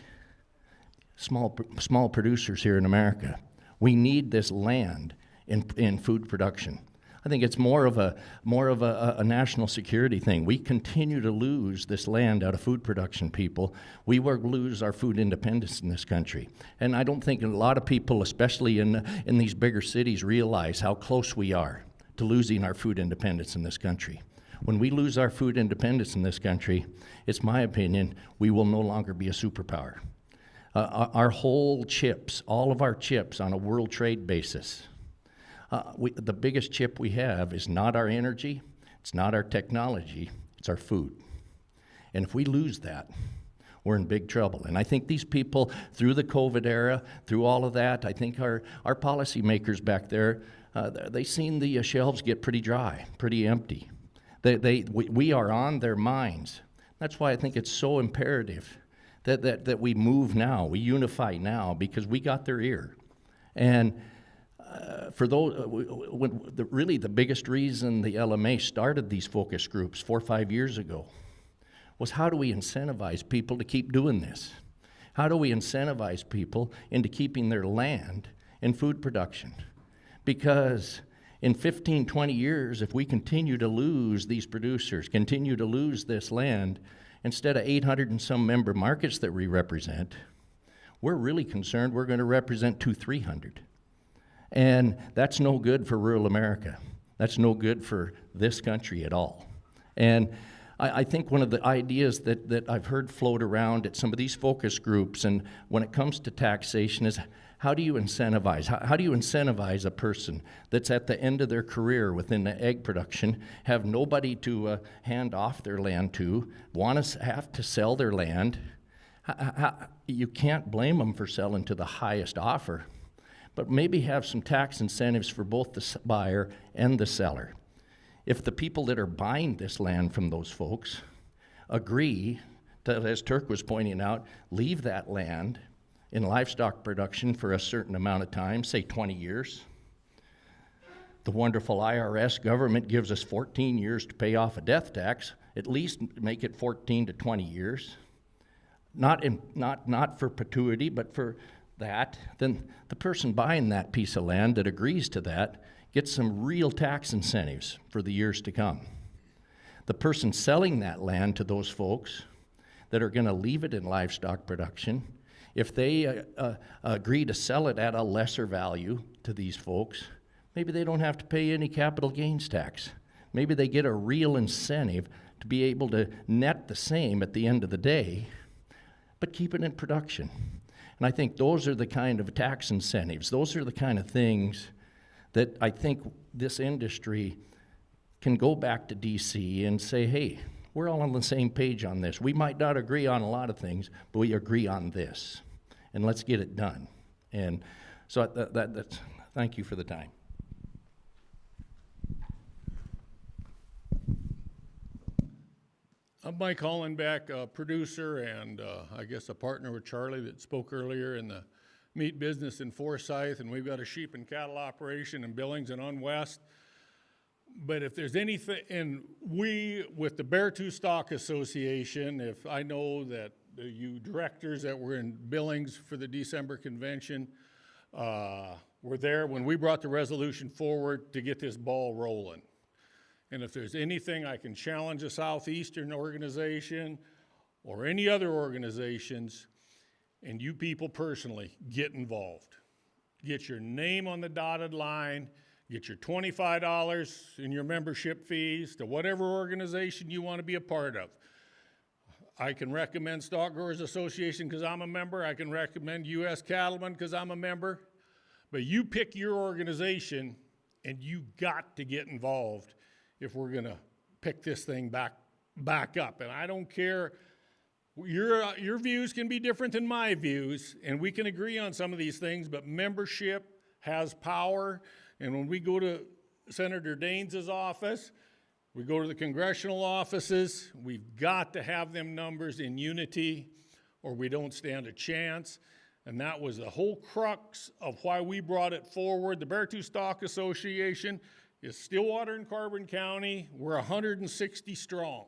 small producers here in America. We need this land in food production. I think it's more of a national security thing. We continue to lose this land out of food production, people. We will lose our food independence in this country. And I don't think a lot of people, especially in these bigger cities, realize how close we are to losing our food independence in this country. When we lose our food independence in this country, it's my opinion, we will no longer be a superpower. Our whole chips, all of our chips on a world trade basis, the biggest chip we have is not our energy, it's not our technology, it's our food. And if we lose that, we're in big trouble. And I think these people, through the COVID era, through all of that, I think our policymakers back there, they seen the shelves get pretty dry, pretty empty. We are on their minds. That's why I think it's so imperative that we move now, we unify now, because we got their ear. And for those, really the biggest reason the LMA started these focus groups 4 or 5 years ago was how do we incentivize people to keep doing this? How do we incentivize people into keeping their land in food production? Because in 15, 20 years, if we continue to lose these producers, continue to lose this land, instead of 800 and some member markets that we represent, we're really concerned we're going to represent 200-300. And that's no good for rural America. That's no good for this country at all. And I think one of the ideas that I've heard float around at some of these focus groups, and when it comes to taxation, is how do you incentivize? How do you incentivize a person that's at the end of their career within the egg production, have nobody to hand off their land to, have to sell their land? You can't blame them for selling to the highest offer, but maybe have some tax incentives for both the buyer and the seller. If the people that are buying this land from those folks agree to, as Turk was pointing out, leave that land in livestock production for a certain amount of time, say 20 years. The wonderful IRS government gives us 14 years to pay off a death tax, at least make it 14 to 20 years. Not for perpetuity, but for that. Then the person buying that piece of land that agrees to that gets some real tax incentives for the years to come. The person selling that land to those folks that are going to leave it in livestock production, if they agree to sell it at a lesser value to these folks, maybe they don't have to pay any capital gains tax. Maybe they get a real incentive to be able to net the same at the end of the day, but keep it in production. And I think those are the kind of tax incentives. Those are the kind of things that I think this industry can go back to DC and say, hey, we're all on the same page on this. We might not agree on a lot of things, but we agree on this. And let's get it done. And so that's thank you for the time. I'm Mike Hollenbeck, a producer and I guess a partner with Charlie that spoke earlier in the meat business in Forsyth, and we've got a sheep and cattle operation in Billings and on West. But if there's anything, and we, with the Beartooth Stock Association, if I know that you directors that were in Billings for the December convention were there when we brought the resolution forward to get this ball rolling. And if there's anything I can challenge a Southeastern organization or any other organizations, and you people personally, get involved. Get your name on the dotted line, get your $25 in your membership fees to whatever organization you want to be a part of. I can recommend Stock Growers Association because I'm a member. I can recommend U.S. Cattlemen because I'm a member. But you pick your organization, and you got to get involved if we're going to pick this thing back up. And I don't care, your views can be different than my views, and we can agree on some of these things, but membership has power. And when we go to Senator Daines's office, we go to the congressional offices, we've got to have them numbers in unity or we don't stand a chance. And that was the whole crux of why we brought it forward. The Beartooth Stock Association is Stillwater and Carbon County. We're 160 strong.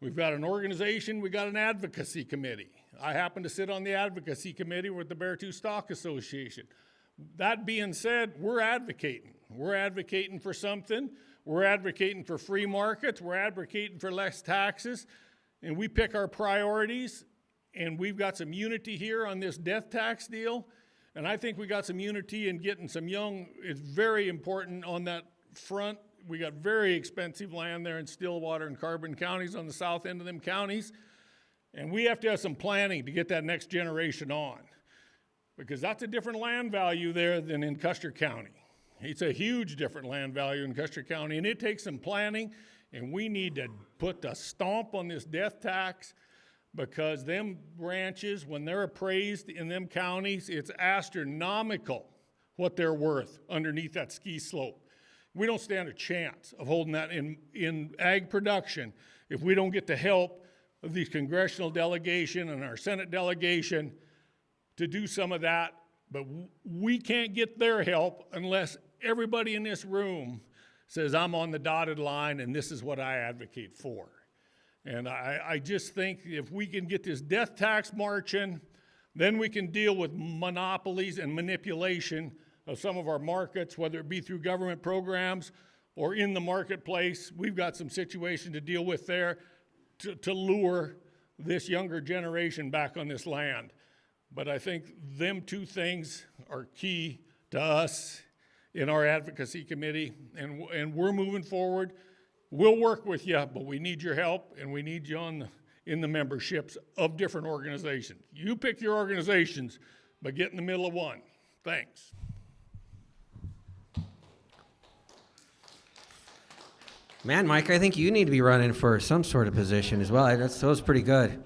We've got an organization, we've got an advocacy committee. I happen to sit on the advocacy committee with the Beartooth Stock Association. That being said, we're advocating. We're advocating for something. We're advocating for free markets. We're advocating for less taxes. And we pick our priorities, and we've got some unity here on this death tax deal. And I think we got some unity in getting some young, it's very important on that front. We got very expensive land there in Stillwater and Carbon counties on the south end of them counties. And we have to have some planning to get that next generation on. Because that's a different land value there than in Custer County. It's a huge different land value in Custer County, and it takes some planning, and we need to put the stomp on this death tax, because them ranches, when they're appraised in them counties, it's astronomical what they're worth underneath that ski slope. We don't stand a chance of holding that in ag production if we don't get the help of the congressional delegation and our Senate delegation to do some of that. But we can't get their help unless everybody in this room says, I'm on the dotted line and this is what I advocate for. And I just think if we can get this death tax marching, then we can deal with monopolies and manipulation of some of our markets, whether it be through government programs or in the marketplace. We've got some situation to deal with there to lure this younger generation back on this land. But I think them two things are key to us in our advocacy committee, and we're moving forward. We'll work with you, but we need your help, and we need you in the memberships of different organizations. You pick your organizations, but get in the middle of one. Thanks. Man, Mike, I think you need to be running for some sort of position as well. That was pretty good.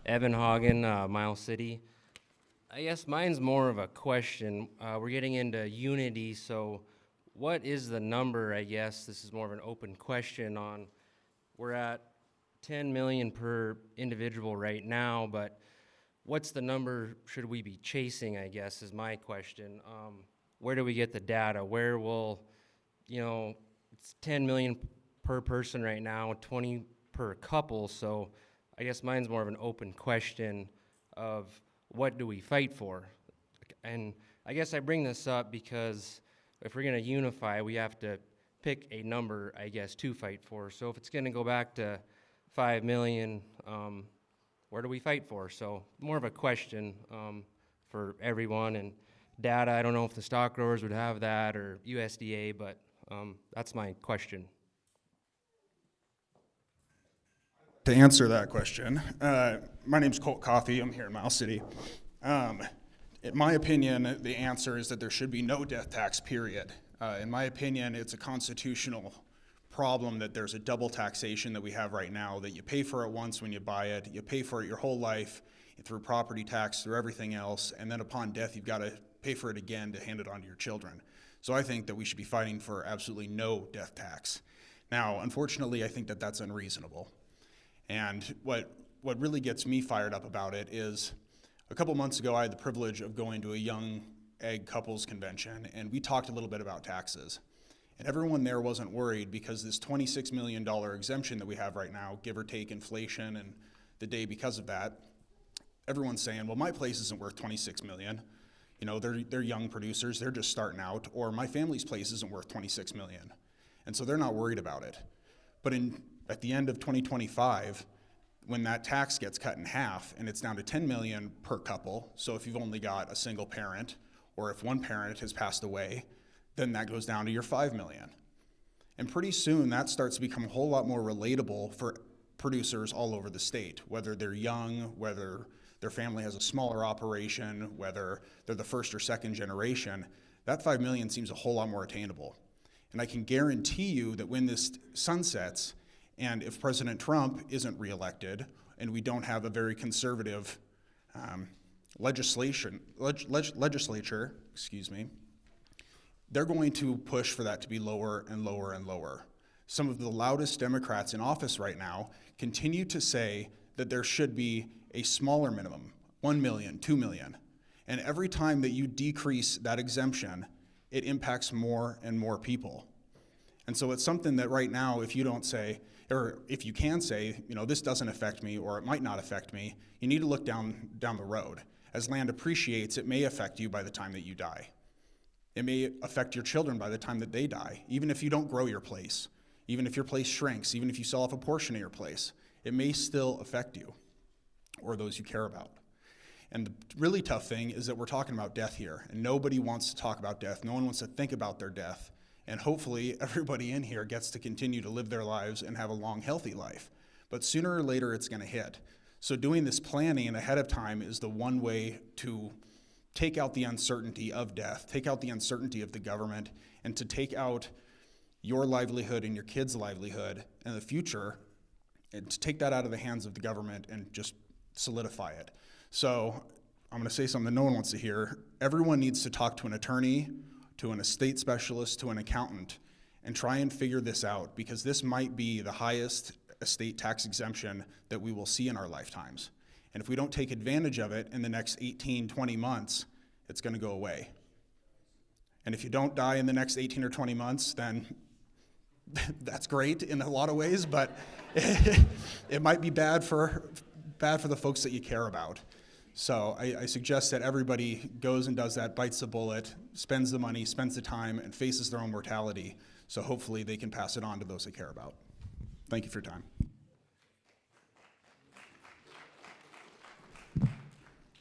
Evan Hagen, Miles City. I guess mine's more of a question. We're getting into unity, so what is the number, I guess? This is more of an open question on, we're at 10 million per individual right now, but what's the number should we be chasing, I guess, is my question. Where do we get the data? Where will, it's 10 million per person right now, 20 per couple, so I guess mine's more of an open question of what do we fight for? And I guess I bring this up because if we're gonna unify, we have to pick a number, I guess, to fight for. So if it's gonna go back to 5 million, where do we fight for? So more of a question for everyone, and data, I don't know if the stock growers would have that or USDA, but that's my question. To answer that question, my name's Colt Coffey. I'm here in Miles City. In my opinion, the answer is that there should be no death tax, period. In my opinion, it's a constitutional problem that there's a double taxation that we have right now, that you pay for it once when you buy it, you pay for it your whole life through property tax, through everything else, and then upon death, you've got to pay for it again to hand it on to your children. So I think that we should be fighting for absolutely no death tax. Now, unfortunately, I think that that's unreasonable. And what really gets me fired up about it is a couple months ago, I had the privilege of going to a young ag couples convention, and we talked a little bit about taxes. And everyone there wasn't worried because this $26 million exemption that we have right now, give or take inflation and the day because of that, everyone's saying, well, my place isn't worth $26 million. They're young producers, they're just starting out, or my family's place isn't worth $26 million. And so they're not worried about it. But at the end of 2025, when that tax gets cut in half and it's down to 10 million per couple, so if you've only got a single parent, or if one parent has passed away, then that goes down to your 5 million. And pretty soon that starts to become a whole lot more relatable for producers all over the state, whether they're young, whether their family has a smaller operation, whether they're the first or second generation, that 5 million seems a whole lot more attainable. And I can guarantee you that when this sunsets, and if President Trump isn't reelected, and we don't have a very conservative legislature, they're going to push for that to be lower and lower and lower. Some of the loudest Democrats in office right now continue to say that there should be a smaller minimum, 1 million, 2 million. And every time that you decrease that exemption, it impacts more and more people. And so it's something that right now, if you don't say, or if you can say, this doesn't affect me, or it might not affect me, you need to look down the road. As land appreciates, it may affect you by the time that you die. It may affect your children by the time that they die, even if you don't grow your place, even if your place shrinks, even if you sell off a portion of your place, it may still affect you or those you care about. And the really tough thing is that we're talking about death here, and nobody wants to talk about death. No one wants to think about their death. And hopefully everybody in here gets to continue to live their lives and have a long, healthy life. But sooner or later, it's going to hit. So doing this planning ahead of time is the one way to take out the uncertainty of death, take out the uncertainty of the government, and to take out your livelihood and your kids' livelihood in the future, and to take that out of the hands of the government and just solidify it. So I'm going to say something no one wants to hear. Everyone needs to talk to an attorney, to an estate specialist, to an accountant, and try and figure this out, because this might be the highest estate tax exemption that we will see in our lifetimes. And if we don't take advantage of it in the next 18, 20 months, it's going to go away. And if you don't die in the next 18 or 20 months, then that's great in a lot of ways, but it might be bad for the folks that you care about. So I suggest that everybody goes and does that, bites the bullet, spends the money, spends the time, and faces their own mortality. So hopefully they can pass it on to those they care about. Thank you for your time.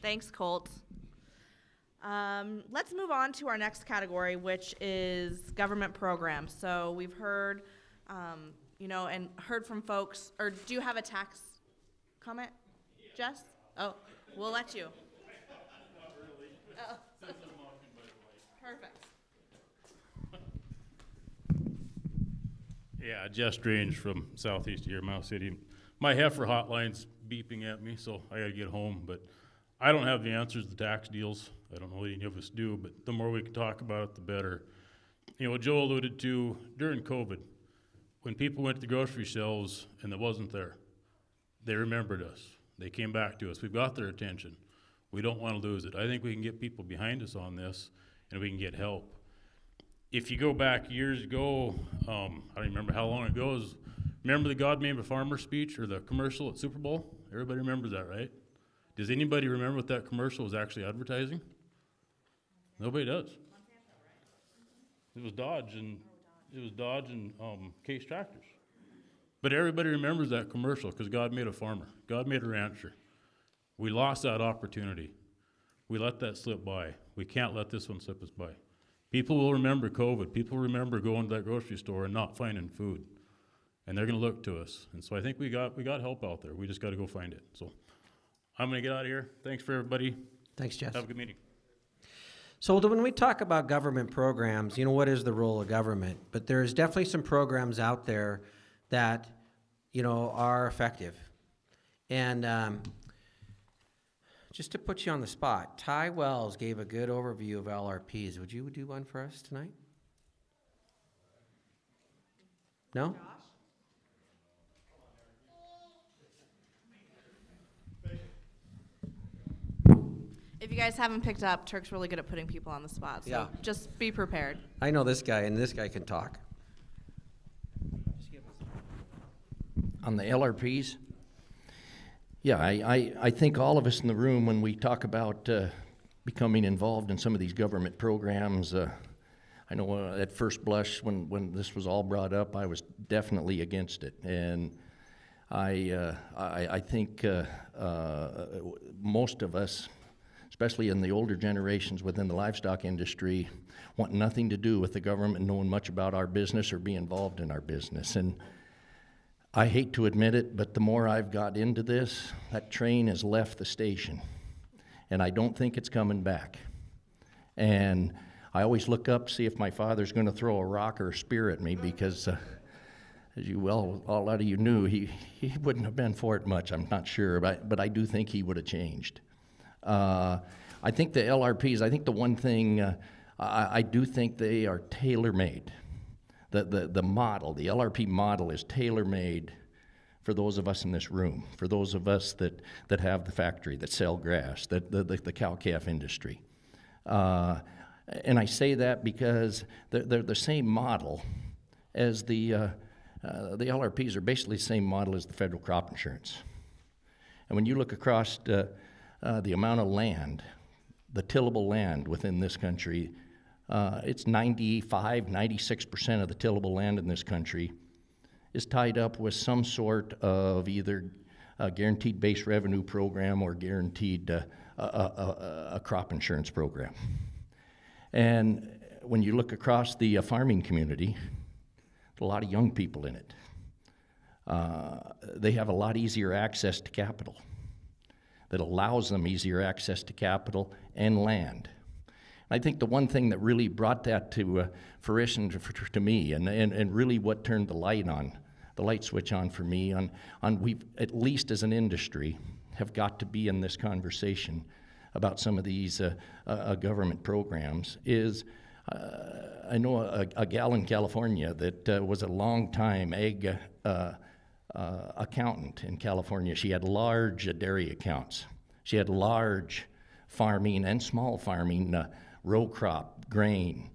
Thanks, Colt. Let's move on to our next category, which is government programs. So we've heard, and heard from folks, or do you have a tax comment, Jess? Oh, we'll let you. Not really. Oh. Since I'm walking, by the way. Perfect. Yeah, Jess Strange from southeast here, Miles City. My heifer hotline's beeping at me, so I gotta get home, but I don't have the answers to tax deals. I don't know any of us do, but the more we can talk about it, the better. You know, what Joe alluded to during COVID, when people went to the grocery shelves and it wasn't there, they remembered us. They came back to us. We've got their attention. We don't want to lose it. I think we can get people behind us on this, and we can get help. If you go back years ago, I don't remember how long ago it was. Remember the God Made a Farmer speech or the commercial at Super Bowl? Everybody remembers that, right? Does anybody remember what that commercial was actually advertising? Nobody does. It was Dodge and Case tractors. But everybody remembers that commercial because God made a farmer. God made a rancher. We lost that opportunity. We let that slip by. We can't let this one slip us by. People will remember COVID. People remember going to that grocery store and not finding food. And they're going to look to us. And so I think we got help out there. We just got to go find it. So I'm going to get out of here. Thanks for everybody. Thanks, Jess. Have a good meeting. So when we talk about government programs, you know, what is the role of government? But there's definitely some programs out there that, you know, are effective. And just to put you on the spot, Ty Wells gave a good overview of LRPs. Would you do one for us tonight? No? If you guys haven't picked up, Turk's really good at putting people on the spot, so Yeah. just be prepared. I know this guy, and this guy can talk. On the LRPs, yeah, I think all of us in the room, when we talk about becoming involved in some of these government programs, I know at first blush when this was all brought up, I was definitely against it. And I think most of us, especially in the older generations within the livestock industry, want nothing to do with the government knowing much about our business or be involved in our business. And I hate to admit it, but the more I've got into this, that train has left the station. And I don't think it's coming back. And I always look up, see if my father's going to throw a rock or a spear at me, because as you well, a lot of you knew, he wouldn't have been for it much, I'm not sure, but I do think he would have changed. I think the LRPs, I think the one thing, I do think they are tailor-made. The model, the LRP model is tailor-made for those of us in this room, for those of us that have the factory, that sell grass, the cow-calf industry. And I say that because they're the same model as the LRPs are basically the same model as the federal crop insurance. And when you look across the amount of land, the tillable land within this country, it's 96% of the tillable land in this country is tied up with some sort of either a guaranteed base revenue program or guaranteed a crop insurance program. And when you look across the farming community, there's a lot of young people in it. They have a lot easier access to capital that allows them easier access to capital and land. I think the one thing that really brought that to fruition to me, and really what turned the light switch on for me, on we, at least as an industry, have got to be in this conversation about some of these government programs, is I know a gal in California that was a long-time ag accountant in California. She had large dairy accounts. She had large farming and small farming, row crop, grain,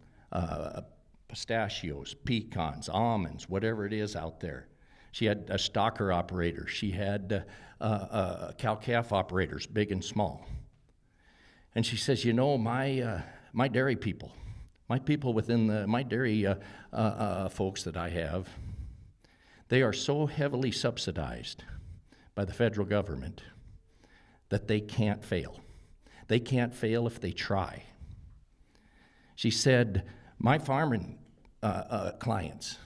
pistachios, pecans, almonds, whatever it is out there. She had a stocker operator. She had cow-calf operators, big and small. And she says, you know, my dairy people, my people within my dairy folks that I have, they are so heavily subsidized by the federal government that they can't fail. They can't fail if they try. She said, my farming clients,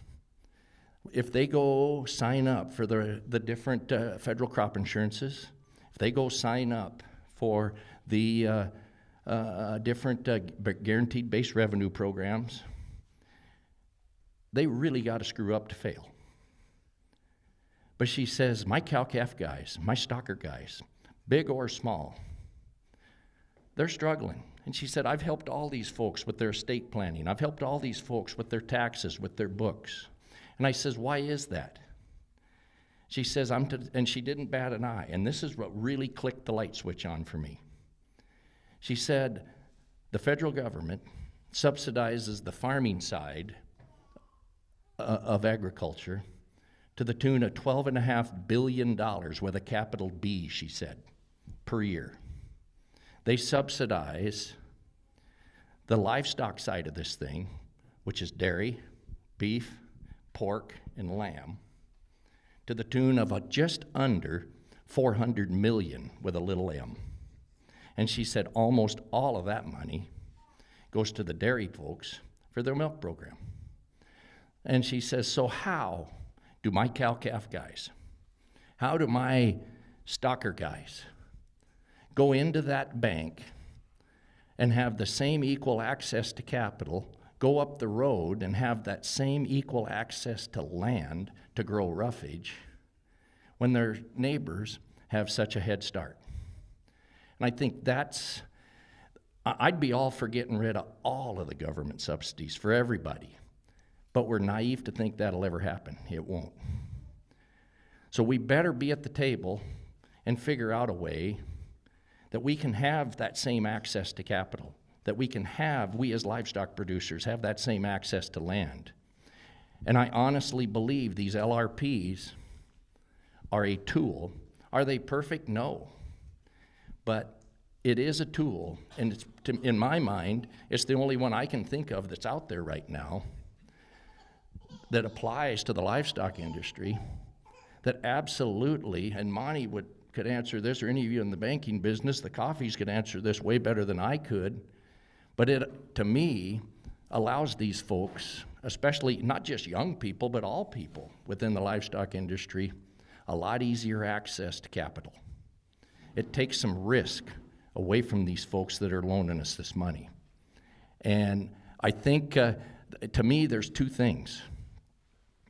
if they go sign up for the different federal crop insurances, if they go sign up for the different guaranteed base revenue programs, they really got to screw up to fail. But she says, my cow-calf guys, my stocker guys, big or small, They're struggling. And she said, I've helped all these folks with their estate planning. I've helped all these folks with their taxes, with their books. And I says, why is that? She says, and she didn't bat an eye. And this is what really clicked the light switch on for me. She said, the federal government subsidizes the farming side of agriculture to the tune of $12.5 billion with a capital B, she said, per year. They subsidize the livestock side of this thing, which is dairy, beef, pork, and lamb, to the tune of just under $400 million with a little m. And she said almost all of that money goes to the dairy folks for their milk program. And she says, so how do my cow-calf guys, how do my stocker guys go into that bank and have the same equal access to capital, go up the road and have that same equal access to land to grow roughage when their neighbors have such a head start? And I think I'd be all for getting rid of all of the government subsidies for everybody, but we're naive to think that'll ever happen. It won't. So we better be at the table and figure out a way that we can have that same access to capital, that we as livestock producers have that same access to land. And I honestly believe these LRPs are a tool. Are they perfect? No. But it is a tool, and in my mind, it's the only one I can think of that's out there right now that applies to the livestock industry, that absolutely, and Monty could answer this, or any of you in the banking business, the coffees could answer this way better than I could, but it, to me, allows these folks, especially not just young people, but all people within the livestock industry, a lot easier access to capital. It takes some risk away from these folks that are loaning us this money. And I think, to me, there's two things.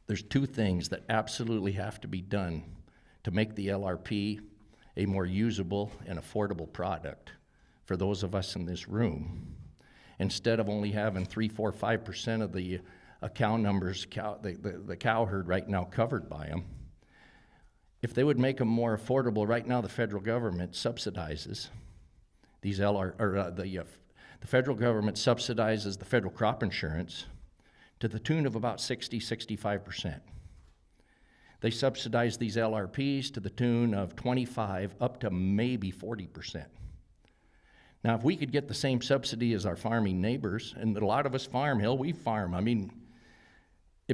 There's two things that absolutely have to be done to make the LRP a more usable and affordable product for those of us in this room, instead of only having 3, 4, 5% of the cow numbers, the cow herd right now covered by them. If they would make them more affordable, right now the federal government subsidizes these the federal government subsidizes the federal crop insurance to the tune of about 65%. They subsidize these LRPs to the tune of 25 up to maybe 40%. Now, if we could get the same subsidy as our farming neighbors, and a lot of us farm, hell, we farm. I mean,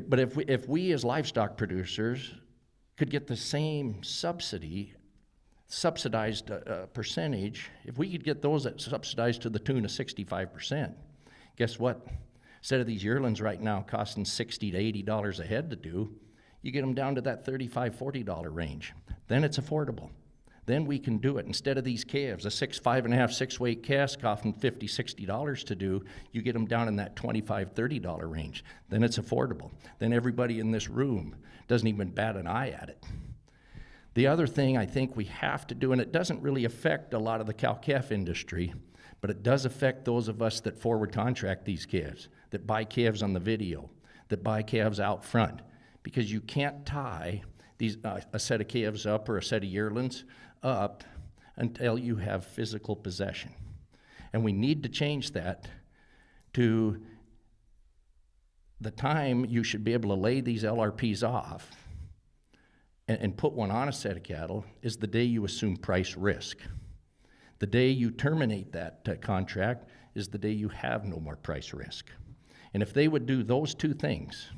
but if we as livestock producers could get the same subsidized percentage, if we could get those that subsidized to the tune of 65%, guess what? Instead of these yearlings right now costing $60 to $80 a head to do, you get them down to that $35, $40 range. Then it's affordable. Then we can do it. Instead of these calves, a 5.5, 6-weight calf costing $50, $60 to do, you get them down in that $25, $30 range. Then it's affordable. Then everybody in this room doesn't even bat an eye at it. The other thing I think we have to do, and it doesn't really affect a lot of the cow-calf industry, but it does affect those of us that forward contract these calves, that buy calves on the video, that buy calves out front, because you can't tie these a set of calves up or a set of yearlings up until you have physical possession. And we need to change that to the time you should be able to lay these LRPs off and put one on a set of cattle is the day you assume price risk. The day you terminate that contract is the day you have no more price risk. And if they would do those two things,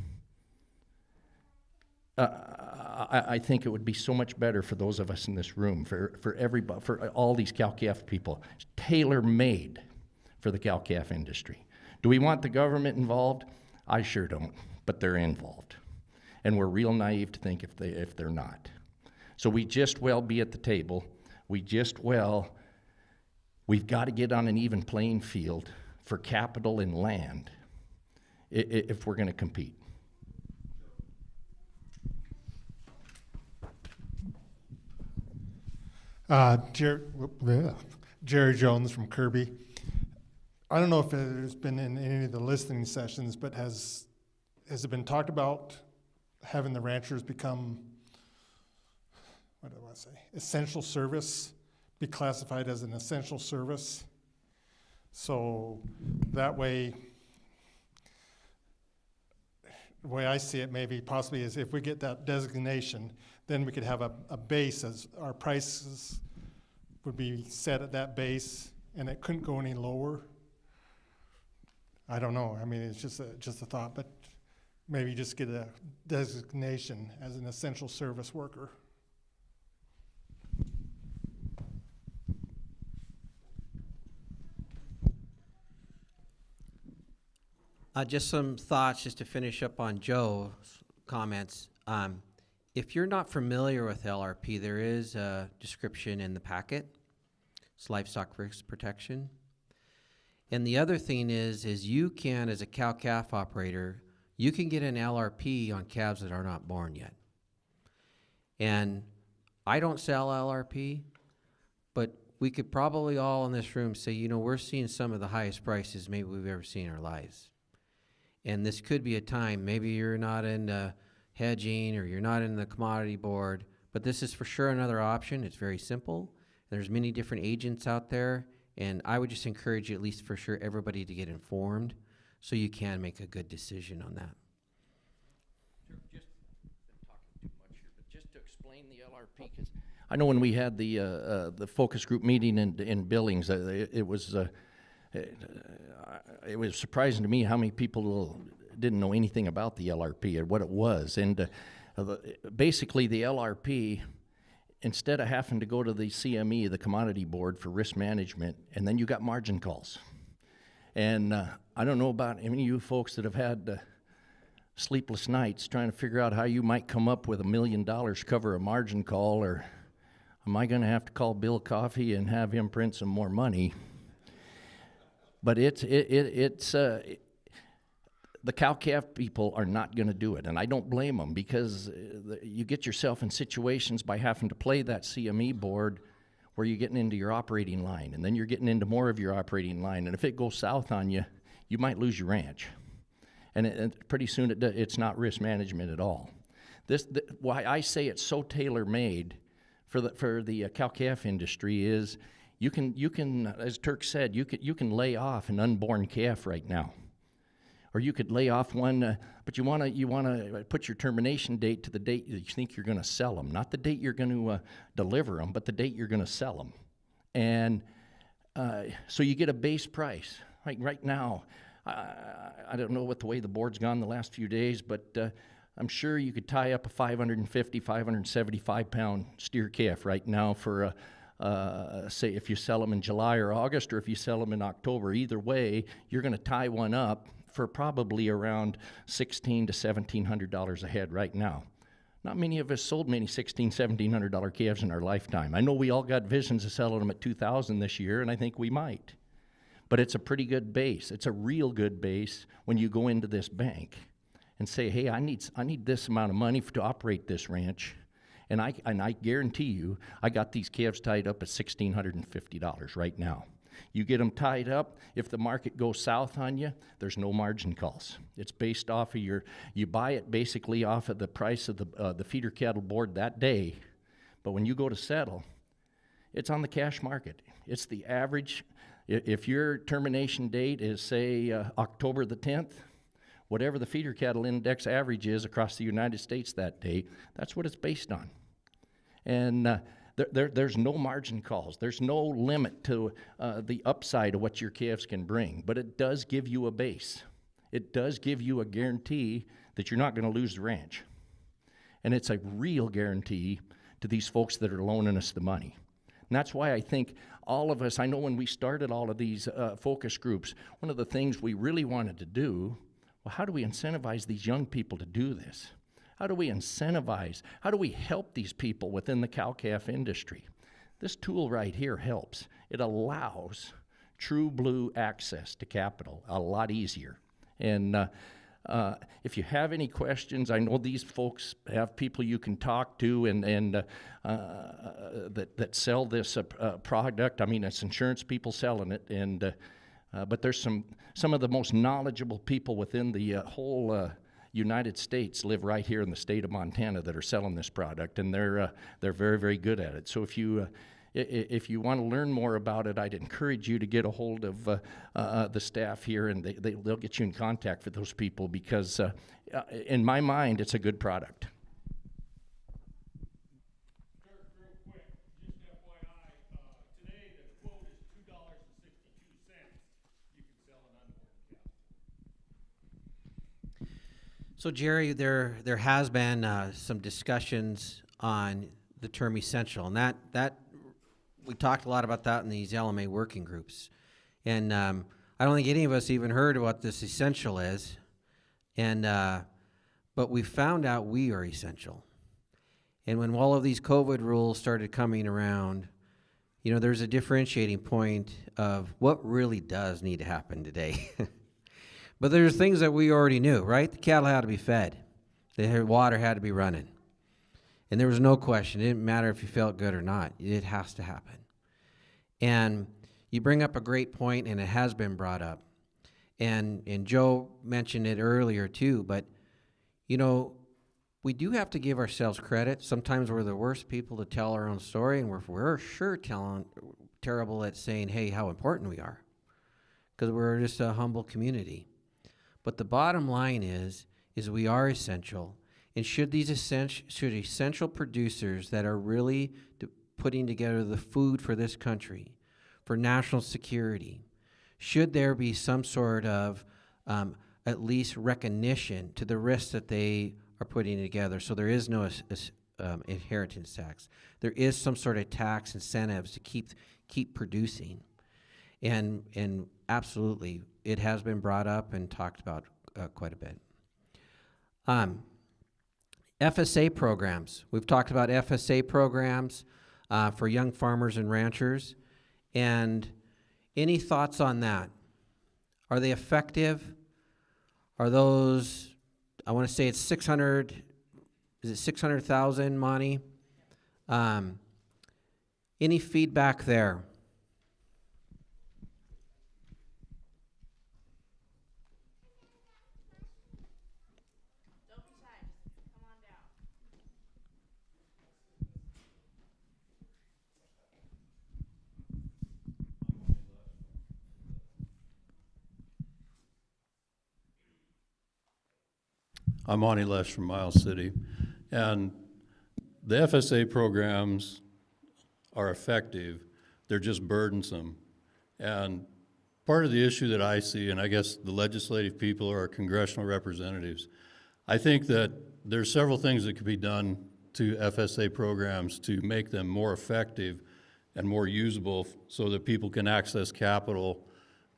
I think it would be so much better for those of us in this room, for everybody, for all these cow-calf people. It's tailor-made for the cow-calf industry. Do we want the government involved? I sure don't, but they're involved. And we're real naive to think if they're not. So we just well be at the table. We've got to get on an even playing field for capital and land if we're going to compete. Dear Jerry Jones from Kirby. I don't know if it's been in any of the listening sessions, but has it been talked about having the ranchers become, what do I want to say, essential service, be classified as an essential service? So that way, the way I see it maybe possibly is if we get that designation, then we could have a base as our prices would be set at that base and it couldn't go any lower. I don't know. I mean, it's just a thought, but maybe just get a designation as an essential service worker. Just some thoughts just to finish up on Joe's comments. If you're not familiar with LRP, there is a description in the packet. It's livestock risk protection. And the other thing is you can, as a cow-calf operator, you can get an LRP on calves that are not born yet. And I don't sell LRP, but we could probably all in this room say, you know, we're seeing some of the highest prices maybe we've ever seen in our lives. And this could be a time, maybe you're not into hedging or you're not in the commodity board, but this is for sure another option. It's very simple. There's many different agents out there, and I would just encourage you, at least for sure, everybody to get informed so you can make a good decision on that. Just been talking too much here, but just to explain the LRP, because I know when we had the focus group meeting in Billings, it was surprising to me how many people didn't know anything about the LRP or what it was. And basically the LRP, instead of having to go to the CME, the Commodity Board for risk management, and then you got margin calls. And I don't know about any of you folks that have had sleepless nights trying to figure out how you might come up with $1 million cover a margin call, or am I going to have to call Bill Coffey and have him print some more money? But the cow-calf people are not going to do it, and I don't blame them, because you get yourself in situations by having to play that CME board where you're getting into your operating line, and then you're getting into more of your operating line, and if it goes south on you, you might lose your ranch. And pretty soon it's not risk management at all. Why I say it's so tailor-made for the cow-calf industry is you can, as Turk said, you can lay off an unborn calf right now. Or you could lay off one, but you want to put your termination date to the date that you think you're going to sell them, not the date you're going to deliver them, but the date you're going to sell them. And so you get a base price. Like right now, I don't know what the way the board's gone the last few days, but I'm sure you could tie up a 550, 575 pound steer calf right now for say if you sell them in July or August, or if you sell them in October. Either way, you're going to tie one up for probably around $1,600 to $1,700 a head right now. Not many of us sold many $1,600, $1,700 calves in our lifetime. I know we all got visions of selling them at $2,000 this year, and I think we might. But it's a pretty good base. It's a real good base when you go into this bank and say, hey, I need this amount of money to operate this ranch. And I guarantee you, I got these calves tied up at $1,650 right now. You get them tied up, if the market goes south on you, there's no margin calls. It's based off of you buy it basically off of the price of the feeder cattle board that day. But when you go to settle, it's on the cash market. It's the average. If your termination date is, say, October the 10th, whatever the feeder cattle index average is across the United States that day, that's what it's based on. And there's no margin calls. There's no limit to the upside of what your calves can bring, but it does give you a base. It does give you a guarantee that you're not going to lose the ranch. And it's a real guarantee to these folks that are loaning us the money. And that's why I think all of us, I know when we started all of these focus groups, one of the things we really wanted to do, well, how do we incentivize these young people to do this? How do we incentivize? How do we help these people within the cow-calf industry? This tool right here helps. It allows true blue access to capital a lot easier. And if you have any questions, I know these folks have people you can talk to and that sell this product. I mean, it's insurance people selling it, and but there's some of the most knowledgeable people within the whole United States live right here in the state of Montana that are selling this product, and they're very, very good at it. So if you want to learn more about it, I'd encourage you to get a hold of the staff here, and they'll get you in contact with those people, because in my mind, it's a good product. Real quick, just FYI, today the quote is $2.62. You can sell an unborn cow. So Jerry, there has been some discussions on the term essential, and that we talked a lot about that in these LMA working groups, and I don't think any of us even heard what this essential is, and but we found out we are essential. And when all of these COVID rules started coming around, you know, there's a differentiating point of what really does need to happen today. But there's things that we already knew, right? The cattle had to be fed. The water had to be running. And there was no question. It didn't matter if you felt good or not. It has to happen. And you bring up a great point, and it has been brought up. And Joe mentioned it earlier too, but, you know, we do have to give ourselves credit. Sometimes we're the worst people to tell our own story, and we're sure terrible at saying, hey, how important we are, because we're just a humble community. But the bottom line is we are essential, and should essential producers that are really putting together the food for this country, for national security, should there be some sort of at least recognition to the risks that they are putting together? So there is no inheritance tax. There is some sort of tax incentives to keep producing, and absolutely, it has been brought up and talked about quite a bit. FSA programs. We've talked about FSA programs for young farmers and ranchers. And any thoughts on that? Are they effective? Are those, I want to say it's 600, is it 600,000, Monty? Any feedback there? I'm Monty Lesh from Miles City, and the FSA programs are effective. They're just burdensome. And part of the issue that I see, and I guess the legislative people or our congressional representatives, I think that there's several things that could be done to FSA programs to make them more effective and more usable so that people can access capital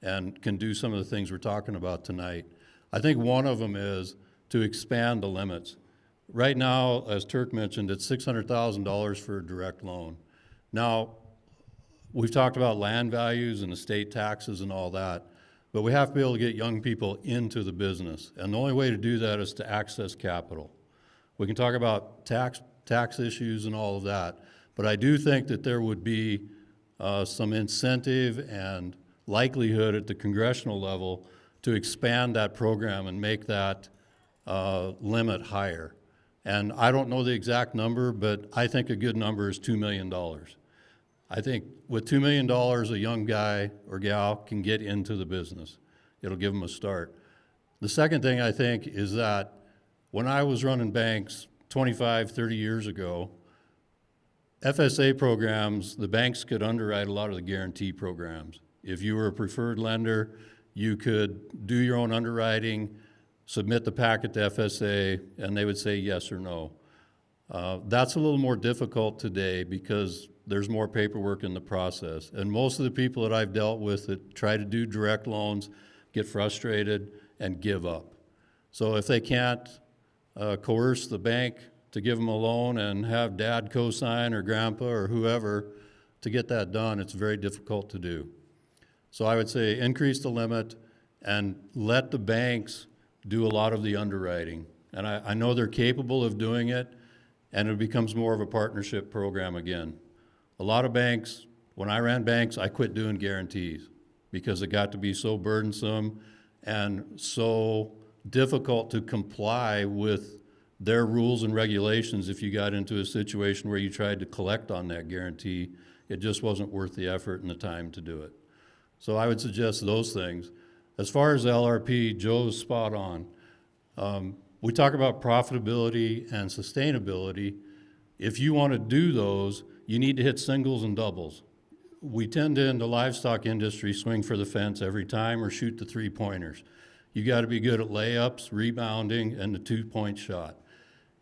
and can do some of the things we're talking about tonight. I think one of them is to expand the limits. Right now, as Turk mentioned, it's $600,000 for a direct loan. Now, we've talked about land values and estate taxes and all that, but we have to be able to get young people into the business. And the only way to do that is to access capital. We can talk about tax issues and all of that, but I do think that there would be some incentive and likelihood at the congressional level to expand that program and make that limit higher. And I don't know the exact number, but I think a good number is $2 million. I think with $2 million, a young guy or gal can get into the business. It'll give them a start. The second thing I think is that when I was running banks 25, 30 years ago, FSA programs, the banks could underwrite a lot of the guarantee programs. If you were a preferred lender, you could do your own underwriting, submit the packet to FSA, and they would say yes or no. That's a little more difficult today because there's more paperwork in the process. And most of the people that I've dealt with that try to do direct loans get frustrated and give up. So if they can't coerce the bank to give them a loan and have dad co-sign or grandpa or whoever to get that done, it's very difficult to do. So I would say increase the limit and let the banks do a lot of the underwriting. And I know they're capable of doing it, and it becomes more of a partnership program again. A lot of banks, when I ran banks, I quit doing guarantees because it got to be so burdensome and so difficult to comply with their rules and regulations. If you got into a situation where you tried to collect on that guarantee, it just wasn't worth the effort and the time to do it. So I would suggest those things. As far as LRP, Joe's spot on. We talk about profitability and sustainability. If you want to do those, you need to hit singles and doubles. We tend to, in the livestock industry, swing for the fence every time or shoot the three-pointers. You got to be good at layups, rebounding, and the two-point shot.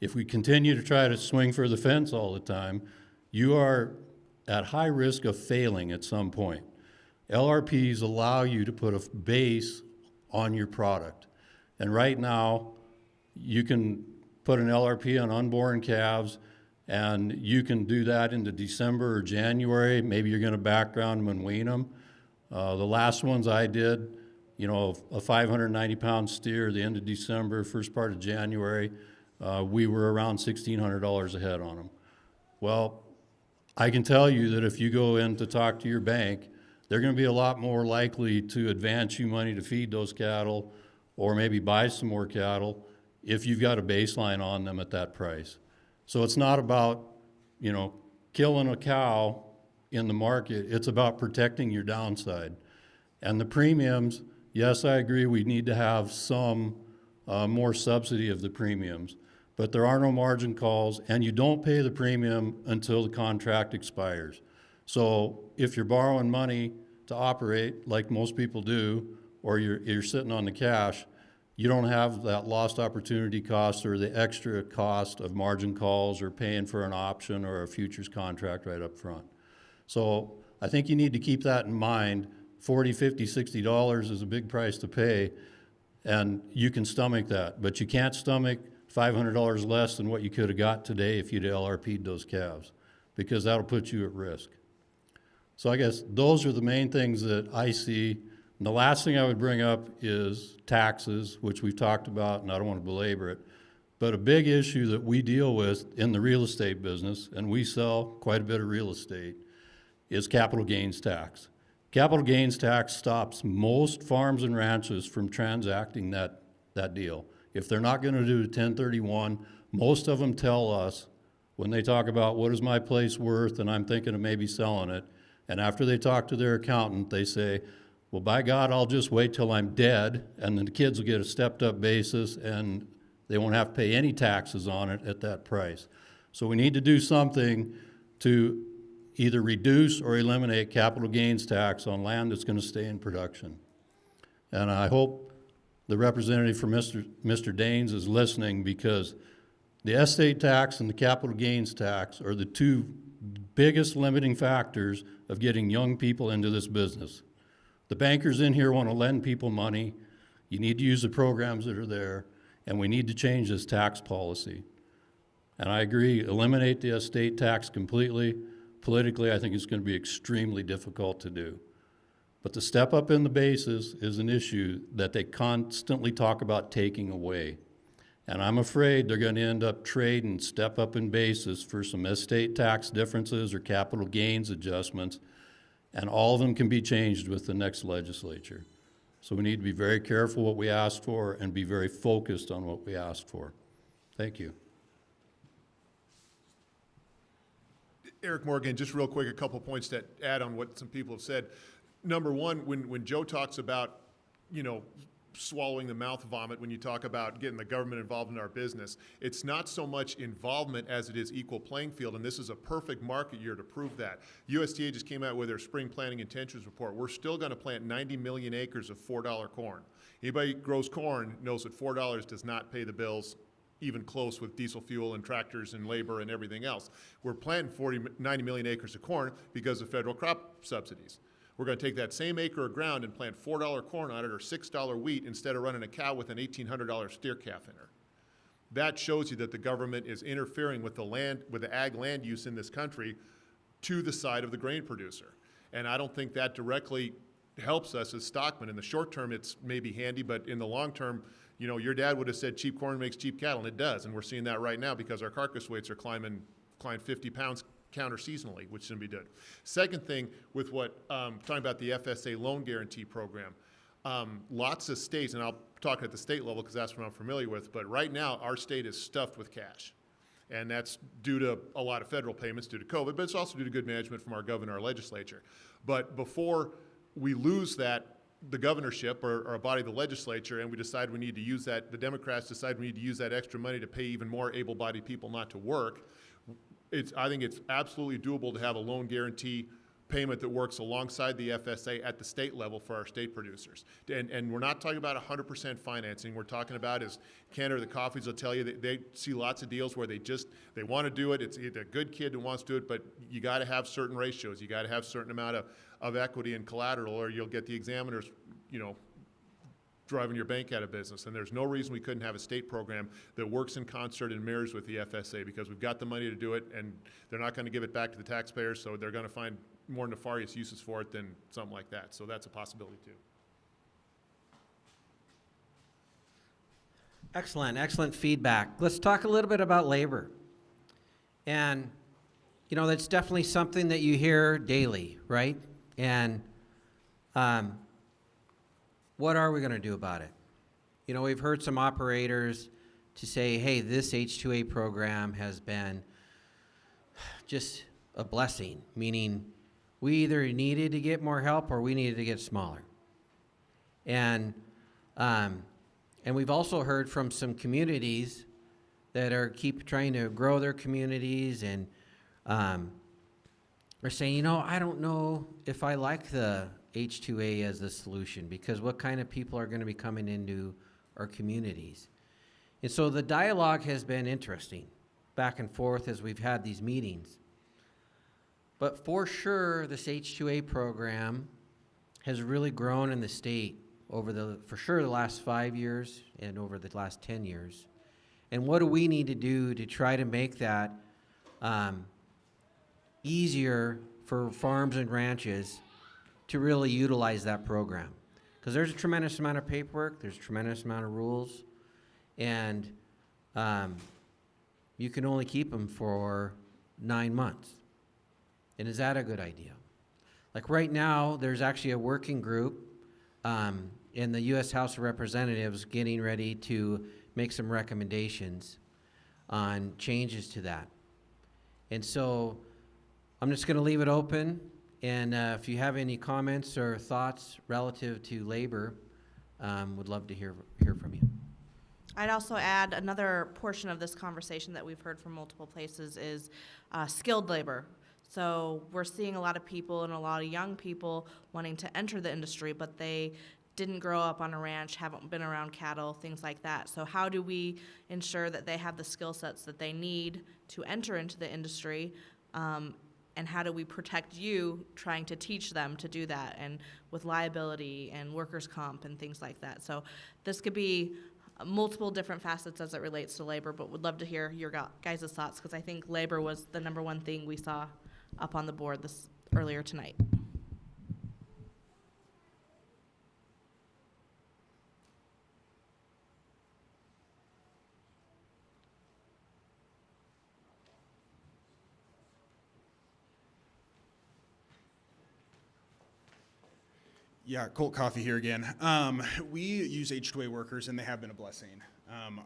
If we continue to try to swing for the fence all the time, you are at high risk of failing at some point. LRPs allow you to put a base on your product. And right now, you can put an LRP on unborn calves, and you can do that into December or January. Maybe you're gonna background them and wean them. The last ones I did, you know, a 590-pound steer, the end of December, first part of January, we were around $1,600 a head on them. Well, I can tell you that if you go in to talk to your bank, they're gonna be a lot more likely to advance you money to feed those cattle or maybe buy some more cattle if you've got a baseline on them at that price. So it's not about, you know, killing a cow in the market. It's about protecting your downside. And the premiums, yes, I agree, we need to have some more subsidy of the premiums, but there are no margin calls, and you don't pay the premium until the contract expires. So if you're borrowing money to operate, like most people do, or you're sitting on the cash, you don't have that lost opportunity cost or the extra cost of margin calls or paying for an option or a futures contract right up front. So I think you need to keep that in mind. $40, $50, $60 is a big price to pay, and you can stomach that, but you can't stomach $500 less than what you could have got today if you'd LRP'd those calves, because that'll put you at risk. So I guess those are the main things that I see. And the last thing I would bring up is taxes, which we've talked about, and I don't want to belabor it. But a big issue that we deal with in the real estate business, and we sell quite a bit of real estate, is capital gains tax. Capital gains tax stops most farms and ranches from transacting that deal. If they're not going to do a 1031, most of them tell us when they talk about what is my place worth and I'm thinking of maybe selling it, and after they talk to their accountant, they say, well, by God, I'll just wait till I'm dead, and then the kids will get a stepped-up basis, and they won't have to pay any taxes on it at that price. So we need to do something to either reduce or eliminate capital gains tax on land that's going to stay in production. And I hope the representative from Mr. Daines is listening, because the estate tax and the capital gains tax are the two biggest limiting factors of getting young people into this business. The bankers in here want to lend people money. You need to use the programs that are there, and we need to change this tax policy. And I agree, eliminate the estate tax completely. Politically, I think it's going to be extremely difficult to do. But the step up in the basis is an issue that they constantly talk about taking away. And I'm afraid they're going to end up trading step up in basis for some estate tax differences or capital gains adjustments, and all of them can be changed with the next legislature. So we need to be very careful what we ask for and be very focused on what we ask for. Thank you. Eric Morgan, just real quick, a couple points to add on what some people have said. Number one, when Joe talks about, you know, swallowing the mouth vomit when you talk about getting the government involved in our business, it's not so much involvement as it is equal playing field, and this is a perfect market year to prove that. USDA just came out with their spring planting intentions report. We're still going to plant 90 million acres of $4 corn. Anybody who grows corn knows that $4 does not pay the bills even close with diesel fuel and tractors and labor and everything else. We're planting 90 million acres of corn because of federal crop subsidies. We're going to take that same acre of ground and plant $4 corn on it or $6 wheat instead of running a cow with an $1,800 steer calf in her. That shows you that the government is interfering with the land, with the ag land use in this country to the side of the grain producer. And I don't think that directly helps us as stockmen. In the short term, it's maybe handy, but in the long term, You know, your dad would have said cheap corn makes cheap cattle, and it does, and we're seeing that right now because our carcass weights are climbing 50 pounds counter seasonally, which shouldn't be good. Second thing with what, talking about the FSA loan guarantee program, lots of states, and I'll talk at the state level because that's what I'm familiar with, but right now our state is stuffed with cash. And that's due to a lot of federal payments due to COVID, but it's also due to good management from our governor, our legislature. But before we lose that, the governorship or a body of the legislature, and we decide we need to use that, the Democrats decide we need to use that extra money to pay even more able-bodied people not to work, I think it's absolutely doable to have a loan guarantee payment that works alongside the FSA at the state level for our state producers. And we're not talking about 100% financing. We're talking about, as Canada the Coffees will tell you, that they see lots of deals where they want to do it. It's a good kid who wants to do it, but you got to have certain ratios. You got to have a certain amount of equity and collateral, or you'll get the examiners, you know, driving your bank out of business. And there's no reason we couldn't have a state program that works in concert and mirrors with the FSA, because we've got the money to do it, and they're not going to give it back to the taxpayers, so they're going to find more nefarious uses for it than something like that. So that's a possibility too. Excellent feedback. Let's talk a little bit about labor. And, you know, that's definitely something that you hear daily, right? And what are we going to do about it? You know, we've heard some operators to say, hey, this H-2A program has been just a blessing, meaning we either needed to get more help or we needed to get smaller. And we've also heard from some communities that keep trying to grow their communities, and are saying, you know, I don't know if I like the H-2A as the solution, because what kind of people are going to be coming into our communities? And so the dialogue has been interesting, back and forth as we've had these meetings. But for sure, this H-2A program has really grown in the state over for sure the last 5 years and over the last 10 years. And what do we need to do to try to make that easier for farms and ranches to really utilize that program? Because there's a tremendous amount of paperwork, there's a tremendous amount of rules, and you can only keep them for 9 months. And is that a good idea? Like right now, there's actually a working group in the U.S. House of Representatives getting ready to make some recommendations on changes to that. And so I'm just going to leave it open. And if you have any comments or thoughts relative to labor, would love to hear from you. I'd also add another portion of this conversation that we've heard from multiple places is skilled labor. So we're seeing a lot of people and a lot of young people wanting to enter the industry, but they didn't grow up on a ranch, haven't been around cattle, things like that. So how do we ensure that they have the skill sets that they need to enter into the industry? And how do we protect you trying to teach them to do that, and with liability and workers' comp and things like that? So this could be multiple different facets as it relates to labor, but would love to hear your guys' thoughts, because I think labor was the #1 thing we saw up on the board earlier tonight. Yeah, Colt Coffee here again. We use H-2A workers, and they have been a blessing.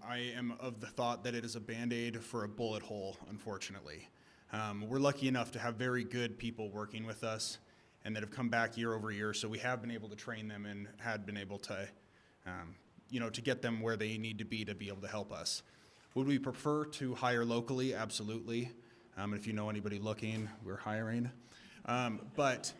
I am of the thought that it is a Band-Aid for a bullet hole, unfortunately. We're lucky enough to have very good people working with us and that have come back year over year, so we have been able to train them and had been able to, to get them where they need to be able to help us. Would we prefer to hire locally? Absolutely. If you know anybody looking, we're hiring. But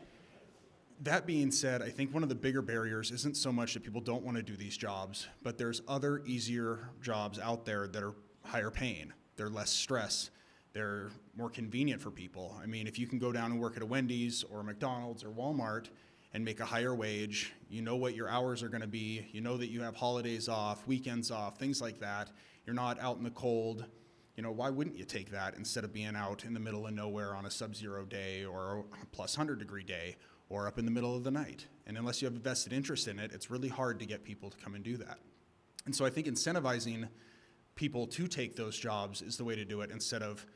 that being said, I think one of the bigger barriers isn't so much that people don't want to do these jobs, but there's other easier jobs out there that are higher paying. They're less stress. They're more convenient for people. I mean, if you can go down and work at a Wendy's or a McDonald's or Walmart and make a higher wage, you know what your hours are going to be, you know that you have holidays off, weekends off, things like that. You're not out in the cold. You know, why wouldn't you take that instead of being out in the middle of nowhere on a sub-zero day or a plus 100-degree day, or up in the middle of the night? And unless you have a vested interest in it, it's really hard to get people to come and do that. And so I think incentivizing people to take those jobs is the way to do it instead of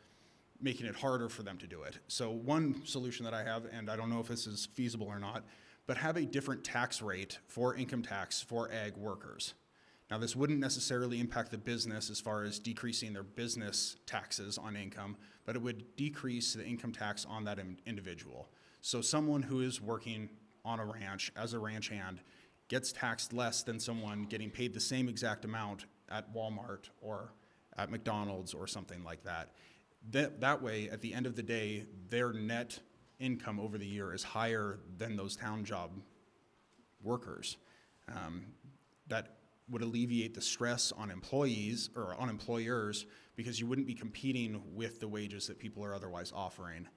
making it harder for them to do it. So one solution that I have, and I don't know if this is feasible or not, but have a different tax rate for income tax for ag workers. Now, this wouldn't necessarily impact the business as far as decreasing their business taxes on income, but it would decrease the income tax on that individual. So someone who is working on a ranch as a ranch hand gets taxed less than someone getting paid the same exact amount at Walmart or at McDonald's or something like that. That way, at the end of the day, their net income over the year is higher than those town job workers. That would alleviate the stress on employees or on employers, because you wouldn't be competing with the wages that people are otherwise offering.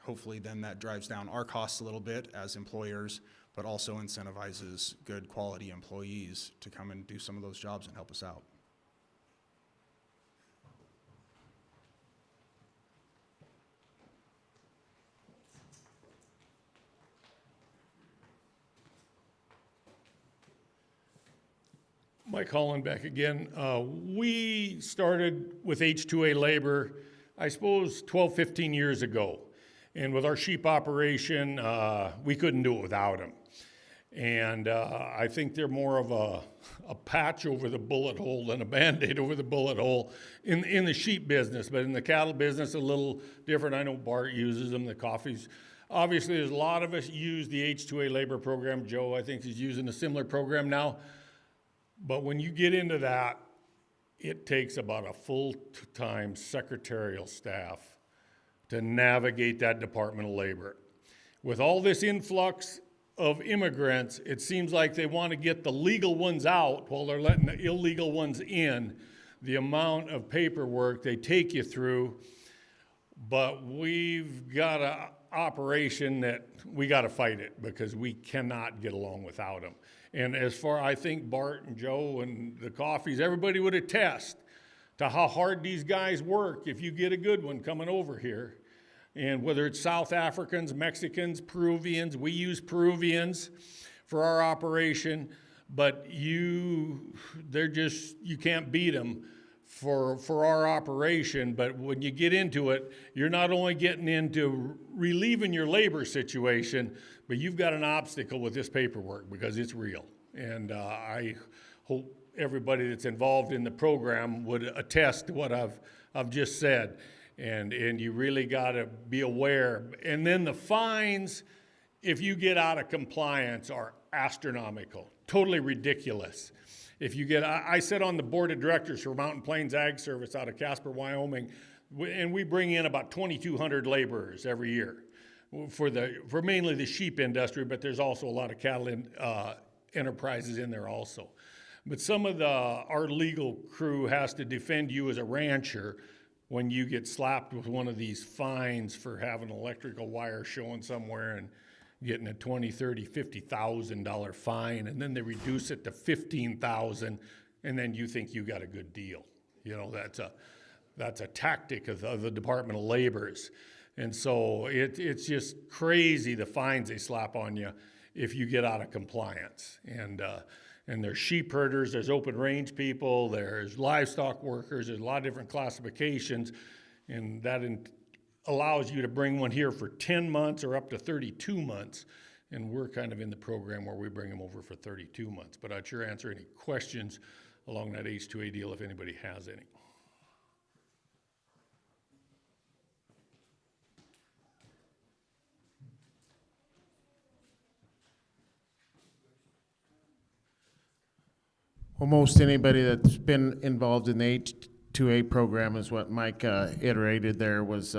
Hopefully then that drives down our costs a little bit as employers, but also incentivizes good quality employees to come and do some of those jobs and help us out. Mike Hollenbeck again. We started with H2A labor, I suppose, 12, 15 years ago. And with our sheep operation, we couldn't do it without them. And I think they're more of a patch over the bullet hole than a Band-Aid over the bullet hole in the sheep business. But in the cattle business, a little different. I know Bart uses them, the coffees. Obviously, there's a lot of us use the H2A labor program. Joe, I think, is using a similar program now. But when you get into that, it takes about a full-time secretarial staff to navigate that Department of Labor. With all this influx of immigrants, it seems like they want to get the legal ones out while they're letting the illegal ones in. The amount of paperwork they take you through, but we've got an operation that we got to fight it because we cannot get along without them. And as far, I think Bart and Joe and the coffees, everybody would attest to how hard these guys work if you get a good one coming over here. And whether it's South Africans, Mexicans, Peruvians, we use Peruvians for our operation, but you can't beat them for our operation. But when you get into it, you're not only getting into relieving your labor situation, but you've got an obstacle with this paperwork because it's real. And I hope everybody that's involved in the program would attest to what I've just said. And you really got to be aware. And then the fines, if you get out of compliance, are astronomical, totally ridiculous. If you get, I sit on the board of directors for Mountain Plains Ag Service out of Casper, Wyoming, and we bring in about 2,200 laborers every year for mainly the sheep industry, but there's also a lot of cattle enterprises in there also. But some of our legal crew has to defend you as a rancher when you get slapped with one of these fines for having an electrical wire showing somewhere and getting a $20,000, $30,000, $50,000 fine, and then they reduce it to $15,000, and then you think you got a good deal. You know, that's a tactic of the Department of Labor's. And so it's just crazy the fines they slap on you if you get out of compliance. And there's sheep herders, there's open range people, there's livestock workers, there's a lot of different classifications, and that allows you to bring one here for 10 months or up to 32 months. And we're kind of in the program where we bring them over for 32 months. But I'd sure answer any questions along that H2A deal if anybody has any. Well, most anybody that's been involved in the H2A program is what Mike iterated there was,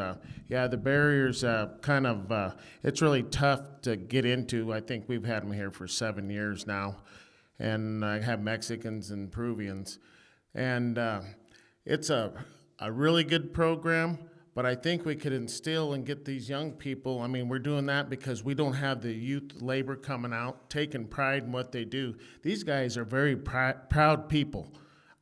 yeah, the barriers it's really tough to get into. I think we've had them here for 7 years now, and I have Mexicans and Peruvians. And it's a really good program, but I think we could instill and get these young people. I mean, we're doing that because we don't have the youth labor coming out, taking pride in what they do. These guys are very proud people.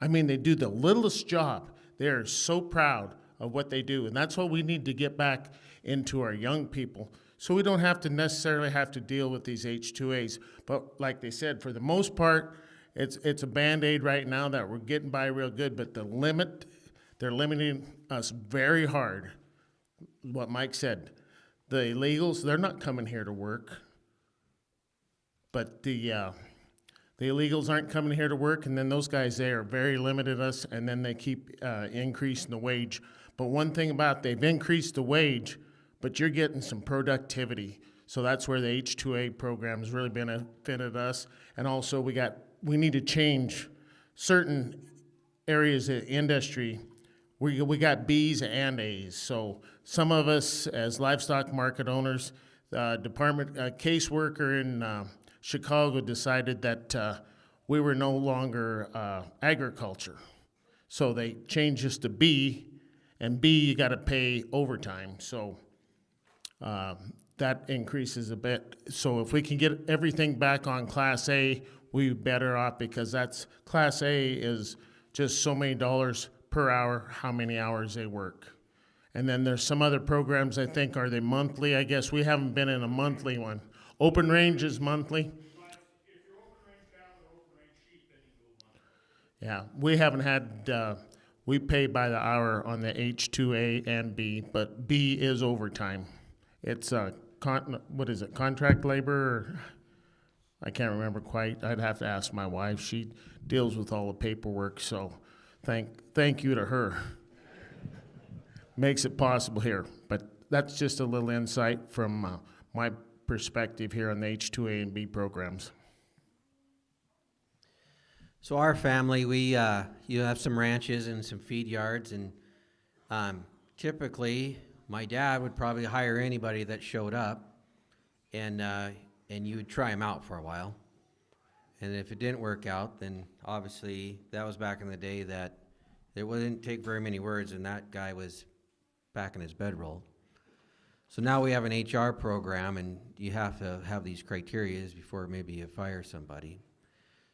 I mean, they do the littlest job. They are so proud of what they do, and that's what we need to get back into our young people, so we don't have to necessarily have to deal with these H2As. But like they said, for the most part, it's a Band-Aid right now that we're getting by real good, but they're limiting us very hard. What Mike said, the illegals, they're not coming here to work. But the illegals aren't coming here to work, and then those guys, they are very limited us, and then they keep increasing the wage. But one thing about, they've increased the wage, but you're getting some productivity. So that's where the H-2A program has really benefited us. And also we need to change certain areas of industry. We got Bs and As. So some of us as livestock market owners, caseworker in Chicago decided that we were no longer agriculture. So they changed us to B, and B, you gotta pay overtime. So that increases a bit. So if we can get everything back on Class A, we're better off, because Class A is just so many dollars per hour, how many hours they work. And then there's some other programs, I think, are they monthly? I guess we haven't been in a monthly one. Open range is monthly. Yeah, we haven't had, we pay by the hour on the H2A and B, but B is overtime. It's what is it, contract labor? Or, I can't remember quite. I'd have to ask my wife. She deals with all the paperwork, so thank you to her. Makes it possible here. But that's just a little insight from my perspective here on the H2A and B programs. So our family, we you have some ranches and some feed yards, and typically my dad would probably hire anybody that showed up, and you would try them out for a while, and if it didn't work out, then obviously that was back in the day that it wouldn't take very many words, and that guy was back in his bedroll. So now we have an HR program, and you have to have these criteria before maybe you fire somebody.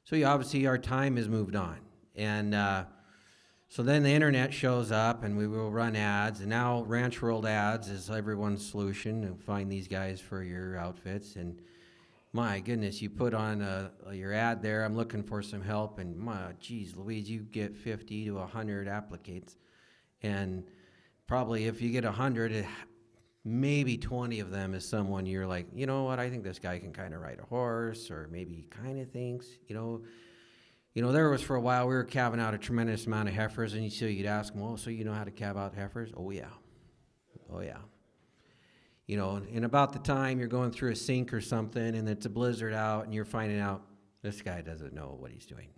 So obviously our time has moved on. And so then the internet shows up, and we will run ads. And now Ranch World Ads is everyone's solution to find these guys for your outfits. And my goodness, you put on your ad there, I'm looking for some help. And geez Louise, you get 50 to 100 applicants. And probably if you get 100, maybe 20 of them is someone you're like, you know what, I think this guy can kind of ride a horse, or maybe he kind of thinks, you know, there was for a while we were calving out a tremendous amount of heifers, and so you'd ask them, well, so you know how to calve out heifers? Oh yeah. You know, and about the time you're going through a sink or something, and it's a blizzard out, and you're finding out this guy doesn't know what he's doing.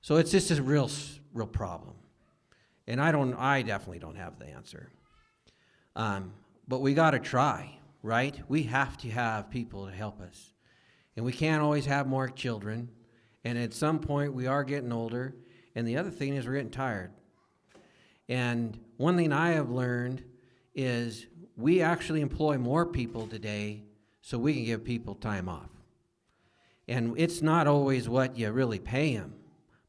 So it's just a real problem, and I definitely don't have the answer. But we got to try, right? We have to have people to help us. And we can't always have more children. And at some point, we are getting older. And the other thing is we're getting tired. And one thing I have learned is we actually employ more people today so we can give people time off. And it's not always what you really pay them,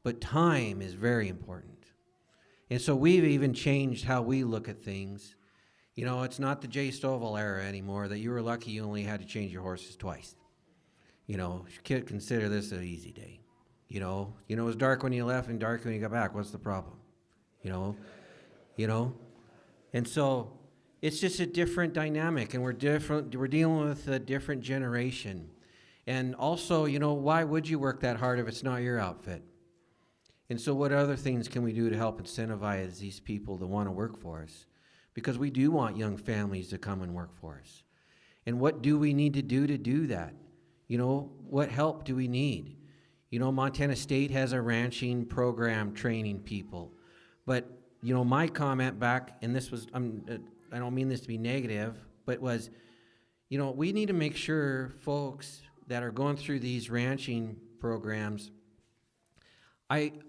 but time is very important. And so we've even changed how we look at things. You know, it's not the Jay Stovall era anymore that you were lucky you only had to change your horses twice. You know, consider this an easy day. You know, it was dark when you left and dark when you got back. What's the problem? You know? And so it's just a different dynamic, and we're dealing with a different generation. And also, you know, why would you work that hard if it's not your outfit? And so what other things can we do to help incentivize these people to want to work for us? Because we do want young families to come and work for us. And what do we need to do that? You know, what help do we need? You know, Montana State has a ranching program training people. But, you know, my comment back, and this was, I don't mean this to be negative, but was, you know, we need to make sure folks that are going through these ranching programs, and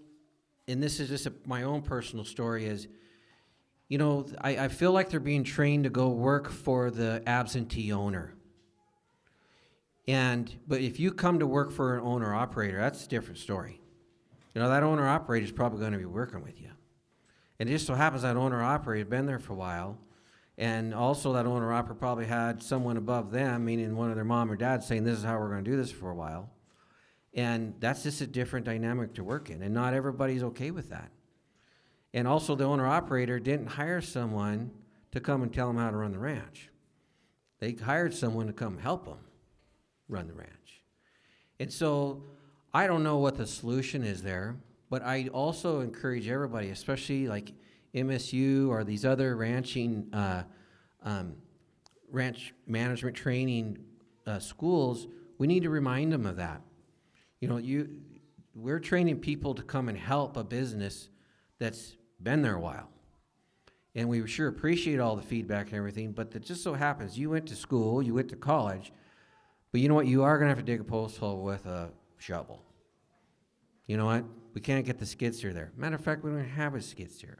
this is just my own personal story, is, you know, I feel like they're being trained to go work for the absentee owner. But if you come to work for an owner-operator, that's a different story. You know, that owner-operator is probably going to be working with you. And it just so happens that owner-operator had been there for a while, and also that owner-operator probably had someone above them, meaning one of their mom or dad, saying this is how we're going to do this for a while. And that's just a different dynamic to work in, and not everybody's okay with that. And also, the owner-operator didn't hire someone to come and tell them how to run the ranch. They hired someone to come help them run the ranch. And so, I don't know what the solution is there, but I also encourage everybody, especially like MSU or these other ranching, ranch management training schools, we need to remind them of that. You know, we're training people to come and help a business that's been there a while. And we sure appreciate all the feedback and everything, but it just so happens you went to school, you went to college, but you know what? You are going to have to dig a post hole with a shovel. You know what? We can't get the skid steer there. Matter of fact, we don't have a skid steer.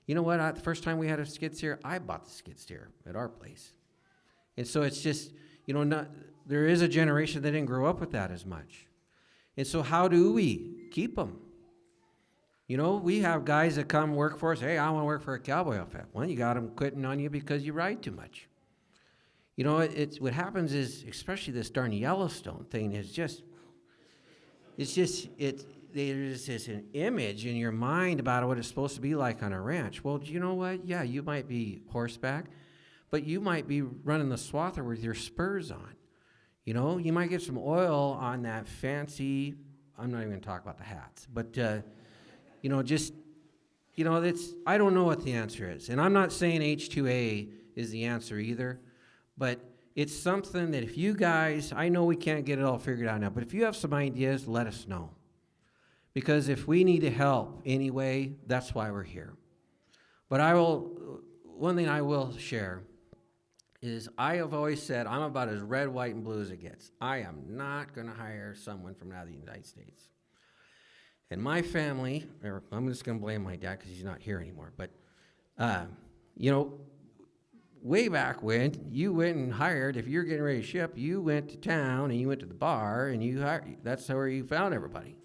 You know what? The first time we had a skid steer, I bought the skid steer at our place. And so it's just, you know, there is a generation that didn't grow up with that as much. And so how do we keep them? You know, we have guys that come work for us. Hey, I want to work for a cowboy outfit. Well, you got them quitting on you because you ride too much. You know, it's what happens is, especially this darn Yellowstone thing is just, there's this an image in your mind about what it's supposed to be like on a ranch. Well, you know what? Yeah, you might be horseback, but you might be running the swather with your spurs on. You know, you might get some oil on that fancy, I'm not even going to talk about the hats, but, you know, just, you know, I don't know what the answer is. And I'm not saying H2A is the answer either, but it's something that if you guys, I know we can't get it all figured out now, but if you have some ideas, let us know. Because if we need to help anyway, that's why we're here. But one thing I will share is I have always said I'm about as red, white, and blue as it gets. I am not going to hire someone from out of the United States. And my family, or I'm just going to blame my dad because he's not here anymore, but, you know, way back when, you went and hired, if you're getting ready to ship, you went to town and you went to the bar and you hired, that's where you found everybody.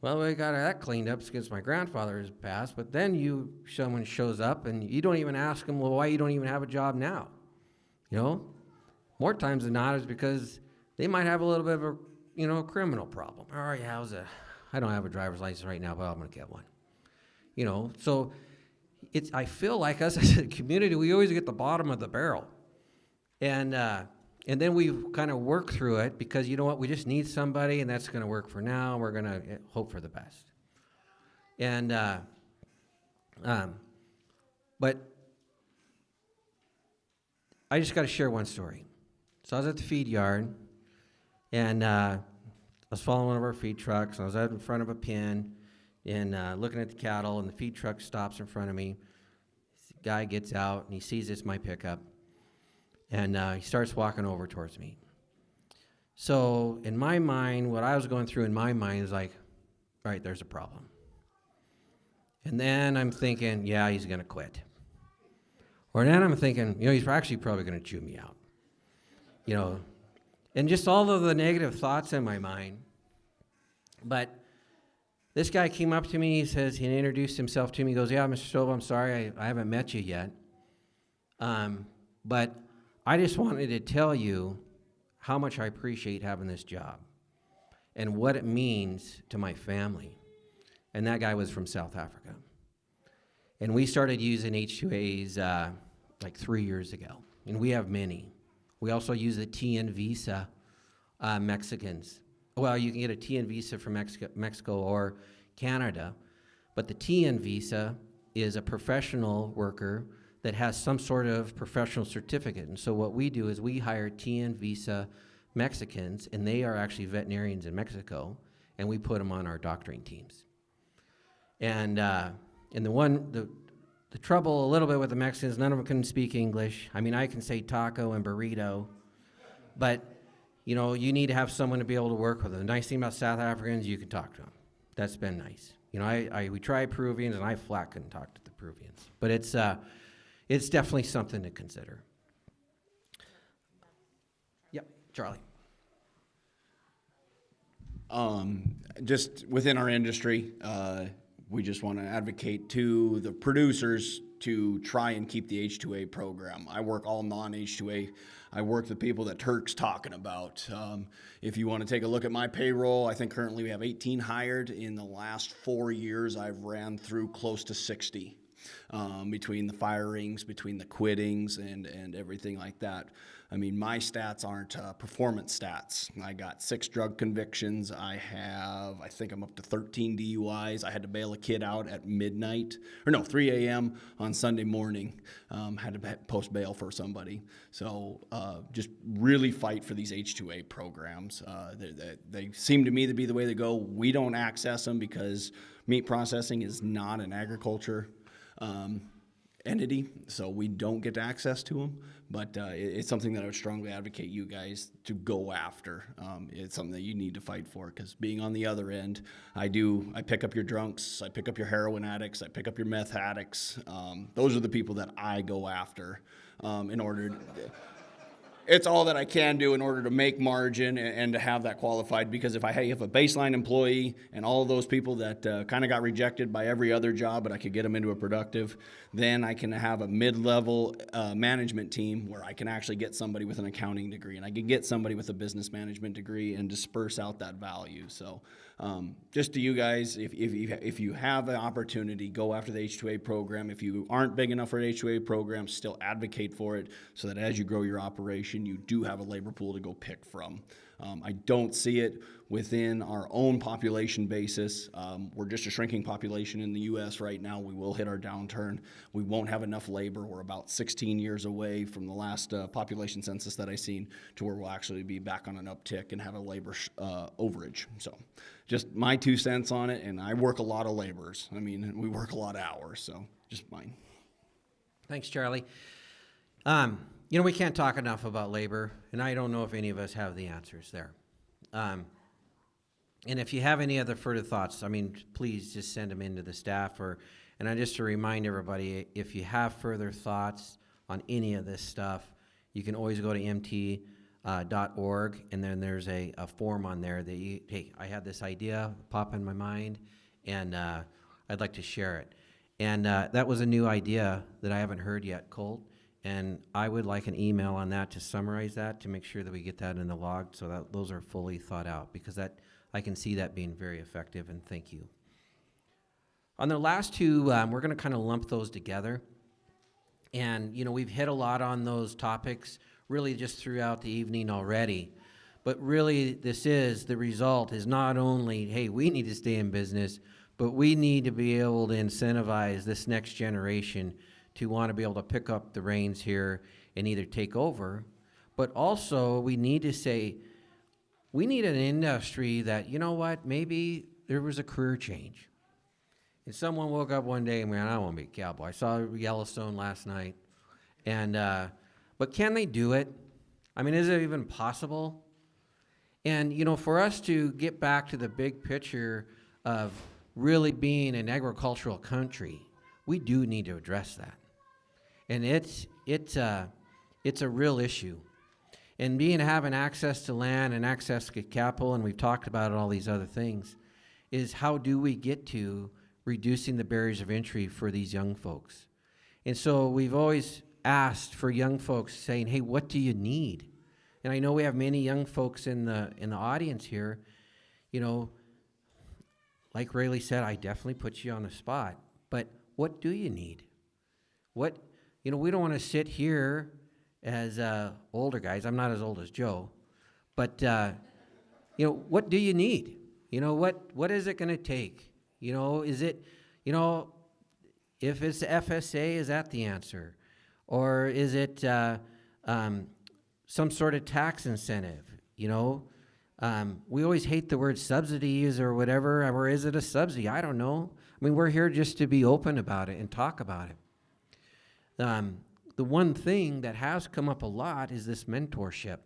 Well, we got that cleaned up because my grandfather has passed, but then someone shows up and you don't even ask them, well, why you don't even have a job now? You know, more times than not is because they might have a little bit of a, you know, criminal problem. Oh yeah, I don't have a driver's license right now, but I'm gonna get one. You know, so I feel like us as a community, we always get the bottom of the barrel. And then we kind of work through it because, you know what, we just need somebody and that's gonna work for now. We're gonna hope for the best. And, but I just got to share one story. So I was at the feed yard, and I was following one of our feed trucks, and I was out in front of a pen, and looking at the cattle, and the feed truck stops in front of me. This guy gets out, and he sees it's my pickup, and he starts walking over towards me. So in my mind, what I was going through in my mind is like, all right, there's a problem. And then I'm thinking, yeah, he's going to quit. Or then I'm thinking, you know, he's actually probably going to chew me out. You know, and just all of the negative thoughts in my mind. But this guy came up to me, he introduced himself to me, he goes, yeah, Mr. Stove, I'm sorry, I haven't met you yet. But I just wanted to tell you how much I appreciate having this job and what it means to my family. And that guy was from South Africa. And we started using H2As like 3 years ago, and we have many. We also use the TN visa Mexicans. Well, you can get a TN visa from Mexico or Canada, but the TN visa is a professional worker that has some sort of professional certificate. And so what we do is we hire TN visa Mexicans, and they are actually veterinarians in Mexico, and we put them on our doctoring teams. And the trouble a little bit with the Mexicans, none of them can speak English. I mean, I can say taco and burrito, but, you know, you need to have someone to be able to work with them. The nice thing about South Africans, you can talk to them. That's been nice. You know, we tried Peruvians, and I flat couldn't talk to the Peruvians. But it's definitely something to consider. Yep, Charlie. Just within our industry, we just want to advocate to the producers to try and keep the H-2A program. I work all non-H-2A. I work the people that Turk's talking about. If you want to take a look at my payroll, I think currently we have 18 hired. In the last 4 years, I've ran through close to 60. Between the firings, between the quittings, and everything like that. I mean, my stats aren't performance stats. I got 6 drug convictions. I think I'm up to 13 DUIs. I had to bail a kid out at 3 a.m. on Sunday morning. Had to post bail for somebody. So just really fight for these H-2A programs. They seem to me to be the way to go. We don't access them because meat processing is not an agriculture entity, so we don't get access to them, but it's something that I would strongly advocate you guys to go after. It's something that you need to fight for, because being on the other end, I pick up your drunks, I pick up your heroin addicts, I pick up your meth addicts. Those are the people that I go after in order to, it's all that I can do in order to make margin and to have that qualified, because if I have a baseline employee and all of those people that kind of got rejected by every other job, but I could get them into a productive, then I can have a mid-level management team where I can actually get somebody with an accounting degree, and I can get somebody with a business management degree and disperse out that value. So just to you guys, if you have an opportunity, go after the H-2A program. If you aren't big enough for an H-2A program, still advocate for it, so that as you grow your operation, you do have a labor pool to go pick from. I don't see it within our own population basis. We're just a shrinking population in the U.S. right now. We will hit our downturn. We won't have enough labor. We're about 16 years away from the last population census that I seen to where we'll actually be back on an uptick and have a labor overage. So just my 2 cents on it, and I work a lot of laborers. I mean, we work a lot of hours, so just mine. Thanks, Charlie. We can't talk enough about labor, and I don't know if any of us have the answers there. And if you have any other further thoughts, please just send them into the staff. And just to remind everybody, if you have further thoughts on any of this stuff, you can always go to mt.org, and then there's a form on there that hey, I had this idea pop in my mind, and I'd like to share it. And that was a new idea that I haven't heard yet, Colt. And I would like an email on that to summarize that, to make sure that we get that in the log, so that those are fully thought out, because I can see that being very effective, and thank you. On the last two, we're going to kind of lump those together. And, we've hit a lot on those topics really just throughout the evening already. But really, the result is not only, hey, we need to stay in business, but we need to be able to incentivize this next generation to want to be able to pick up the reins here and either take over, but also we need to say, we need an industry that, maybe there was a career change. And someone woke up one day and went, I want to be a cowboy. I saw Yellowstone last night. And, but can they do it? Is it even possible? And, for us to get back to the big picture of really being an agricultural country, we do need to address that. And it's a real issue. And having access to land and access to capital, and we've talked about all these other things, is how do we get to reducing the barriers of entry for these young folks? And so we've always asked for young folks saying, hey, what do you need? And I know we have many young folks in the audience here. Like Rayleigh said, I definitely put you on the spot. But what do you need? We don't want to sit here as older guys. I'm not as old as Joe. But, what do you need? What is it going to take? Is it, if it's the FSA, is that the answer? Or is it some sort of tax incentive? We always hate the word subsidies or whatever, or is it a subsidy? I don't know. We're here just to be open about it and talk about it. The one thing that has come up a lot is this mentorship.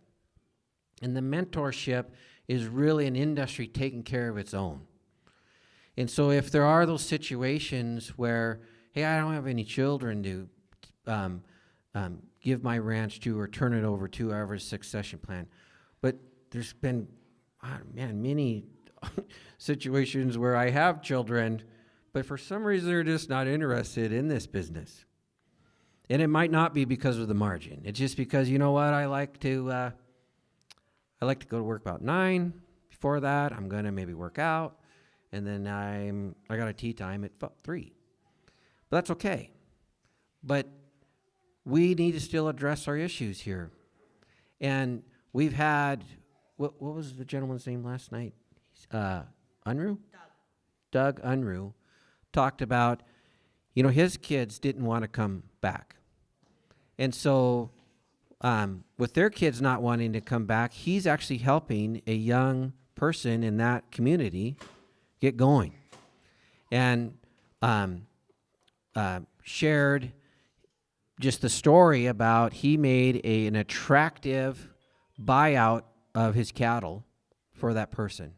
And the mentorship is really an industry taking care of its own. And so if there are those situations where, hey, I don't have any children to give my ranch to or turn it over to, however, succession plan. But there's been, many situations where I have children, but for some reason they're just not interested in this business. And it might not be because of the margin. It's just because, you know what, I like to go to work about 9. Before that, I'm gonna maybe work out, and then I got a tea time at 3. But that's okay. But we need to still address our issues here. And we've had, what was the gentleman's name last night? Unruh? Doug Unruh talked about, his kids didn't want to come back. And so with their kids not wanting to come back, he's actually helping a young person in that community get going. And shared just the story about he made an attractive buyout of his cattle for that person.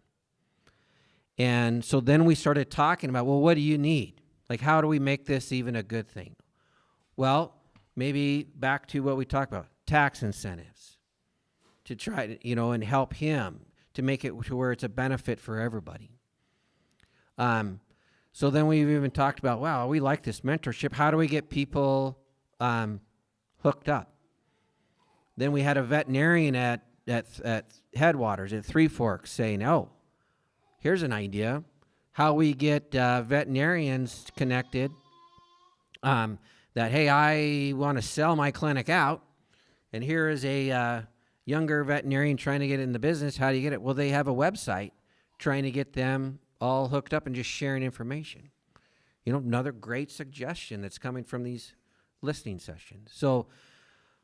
And so then we started talking about, well, what do you need? Like, how do we make this even a good thing? Well, maybe back to what we talked about, tax incentives to try to, and help him to make it to where it's a benefit for everybody. So then we've even talked about, wow, we like this mentorship. How do we get people hooked up? Then we had a veterinarian at Headwaters at Three Forks saying, oh, here's an idea how we get veterinarians connected that, hey, I want to sell my clinic out, and here is a younger veterinarian trying to get in the business. How do you get it? Well, they have a website trying to get them all hooked up and just sharing information. Another great suggestion that's coming from these listening sessions. So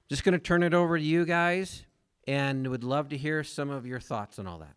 just going to turn it over to you guys, and would love to hear some of your thoughts on all that.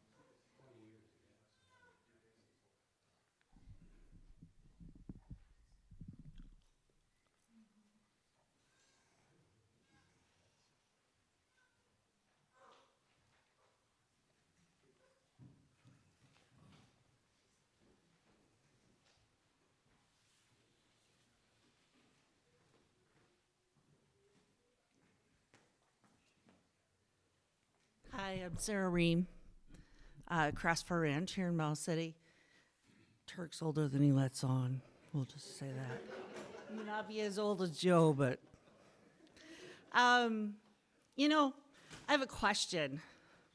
Hi, I'm Sarah Ream, Crossfire Ranch here in Miles City. Turk's older than he lets on. We'll just say that. He may not be as old as Joe, but I have a question.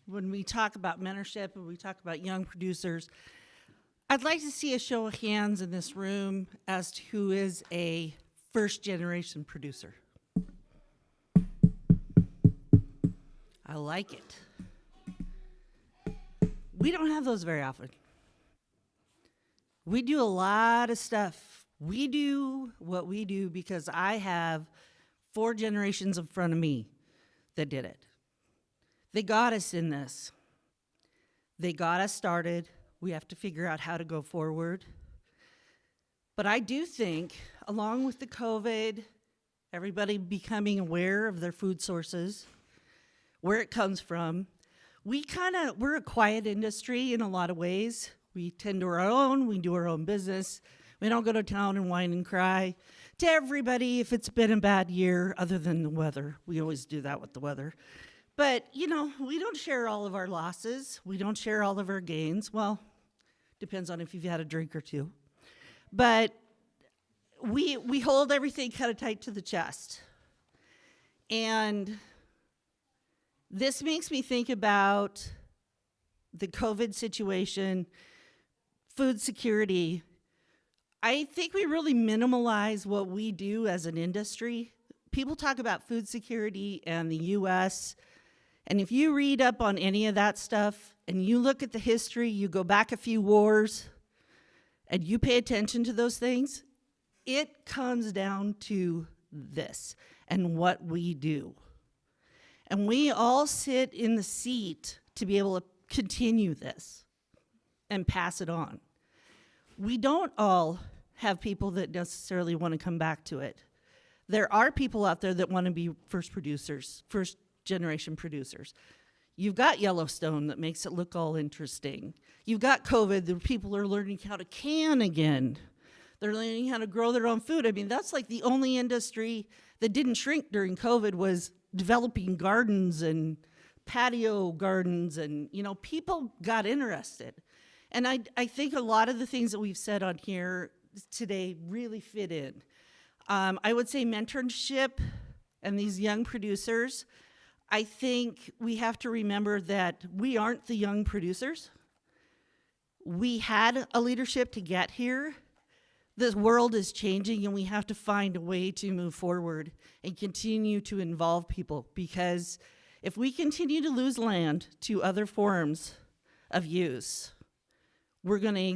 When we talk about mentorship and we talk about young producers, I'd like to see a show of hands in this room as to who is a first-generation producer. I like it. We don't have those very often. We do a lot of stuff. We do what we do because I have 4 generations in front of me that did it. They got us in this. They got us started. We have to figure out how to go forward. But I do think, along with the COVID, everybody becoming aware of their food sources, where it comes from, we're a quiet industry in a lot of ways. We tend to our own, we do our own business. We don't go to town and whine and cry to everybody if it's been a bad year, other than the weather. We always do that with the weather. But, we don't share all of our losses. We don't share all of our gains. Well, depends on if you've had a drink or two. But we hold everything kind of tight to the chest. And this makes me think about the COVID situation, food security. I think we really minimalize what we do as an industry. People talk about food security and the U.S., and if you read up on any of that stuff and you look at the history, you go back a few wars, and you pay attention to those things, it comes down to this and what we do. And we all sit in the seat to be able to continue this and pass it on. We don't all have people that necessarily want to come back to it. There are people out there that want to be first generation producers. You've got Yellowstone that makes it look all interesting. You've got COVID, the people are learning how to can again. They're learning how to grow their own food. I mean, that's like the only industry that didn't shrink during COVID was developing gardens and patio gardens, and people got interested. And I think a lot of the things that we've said on here today really fit in. I would say mentorship and these young producers. I think we have to remember that we aren't the young producers. We had a leadership to get here. The world is changing, and we have to find a way to move forward and continue to involve people, because if we continue to lose land to other forms of use, we're gonna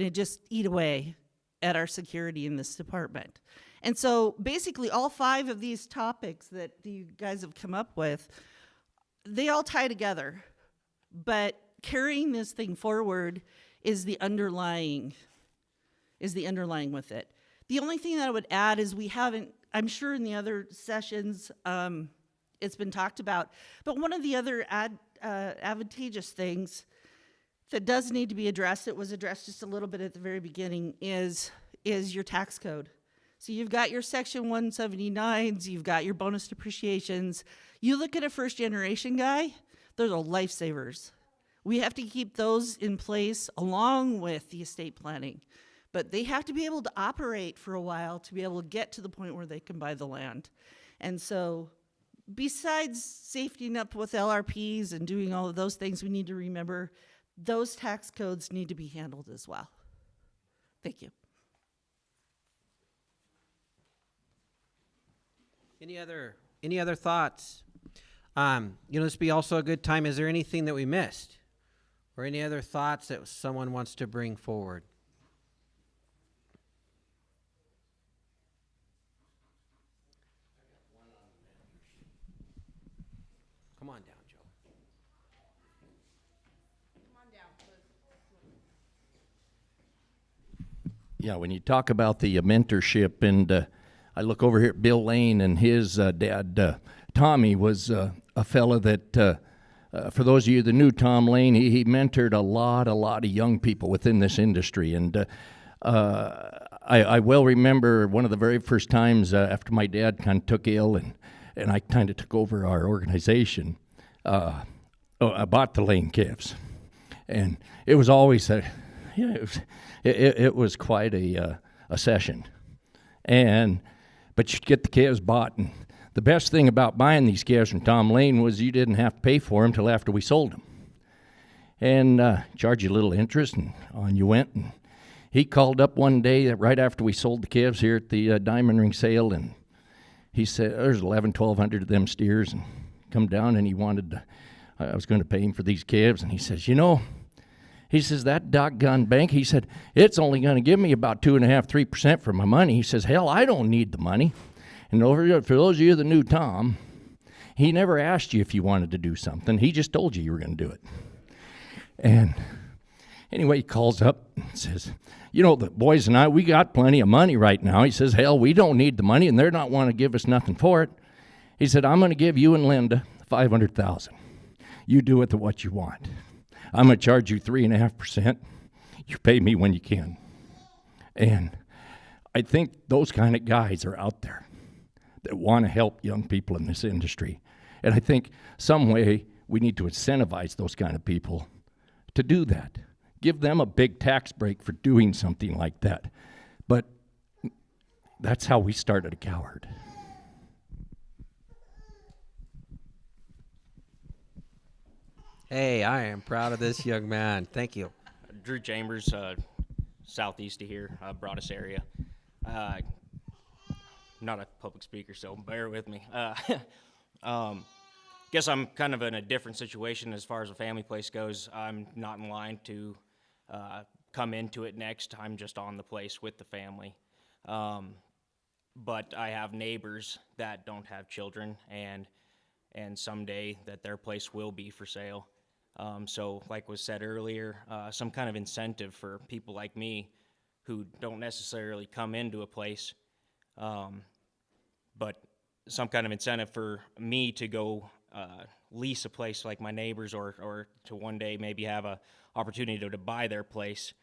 just eat away at our security in this department. And so basically all 5 of these topics that you guys have come up with, they all tie together. But carrying this thing forward is the underlying with it. The only thing that I would add is we haven't, I'm sure in the other sessions, it's been talked about, but one of the other advantageous things that does need to be addressed, it was addressed just a little bit at the very beginning, is your tax code. So you've got your Section 179s, you've got your bonus depreciations. You look at a first generation guy, those are lifesavers. We have to keep those in place along with the estate planning. But they have to be able to operate for a while to be able to get to the point where they can buy the land. And so besides safetying up with LRPs and doing all of those things, we need to remember those tax codes need to be handled as well. Thank you. Any other thoughts? This would be also a good time. Is there anything that we missed? Or any other thoughts that someone wants to bring forward? Come on down, Joe. Yeah, when you talk about the mentorship, and I look over here at Bill Lane, and his dad, Tommy, was a fella that, for those of you that knew Tom Lane, he mentored a lot of young people within this industry. And I well remember one of the very first times after my dad kind of took ill, and I kind of took over our organization. I bought the Lane calves, and it was always it was quite a session. But you'd get the calves bought, and the best thing about buying these calves from Tom Lane was you didn't have to pay for them till after we sold them, and charge you a little interest, and on you went. And he called up one day right after we sold the calves here at the diamond ring sale, and he said, "There's 1,100 of them steers," and come down, and he wanted I was going to pay him for these calves, and he says, he says, "That doggone bank," he said, "it's only going to give me about 2.5–3% for my money." He says, "Hell, I don't need the money." And for those of you that knew Tom, he never asked you if you wanted to do something. He just told you were going to do it. And anyway, he calls up and says, "The boys and I, we got plenty of money right now." He says, "Hell, we don't need the money, and they're not want to give us nothing for it." He said, "I'm going to give you and Linda $500,000. You do with it what you want. I'm going to charge you 3.5%. You pay me when you can." And I think those kind of guys are out there that want to help young people in this industry. And I think some way we need to incentivize those kind of people to do that. Give them a big tax break for doing something like that. But that's how we started a cowherd. Hey, I am proud of this young man. Thank you. Drew Chambers, southeast of here, Broadus area. Not a public speaker, so bear with me. Guess I'm kind of in a different situation as far as a family place goes. I'm not in line to come into it next. I'm just on the place with the family. But I have neighbors that don't have children, and someday that their place will be for sale. So like was said earlier, some kind of incentive for people like me who don't necessarily come into a place, but some kind of incentive for me to go lease a place like my neighbors, or to one day maybe have a opportunity to buy their place,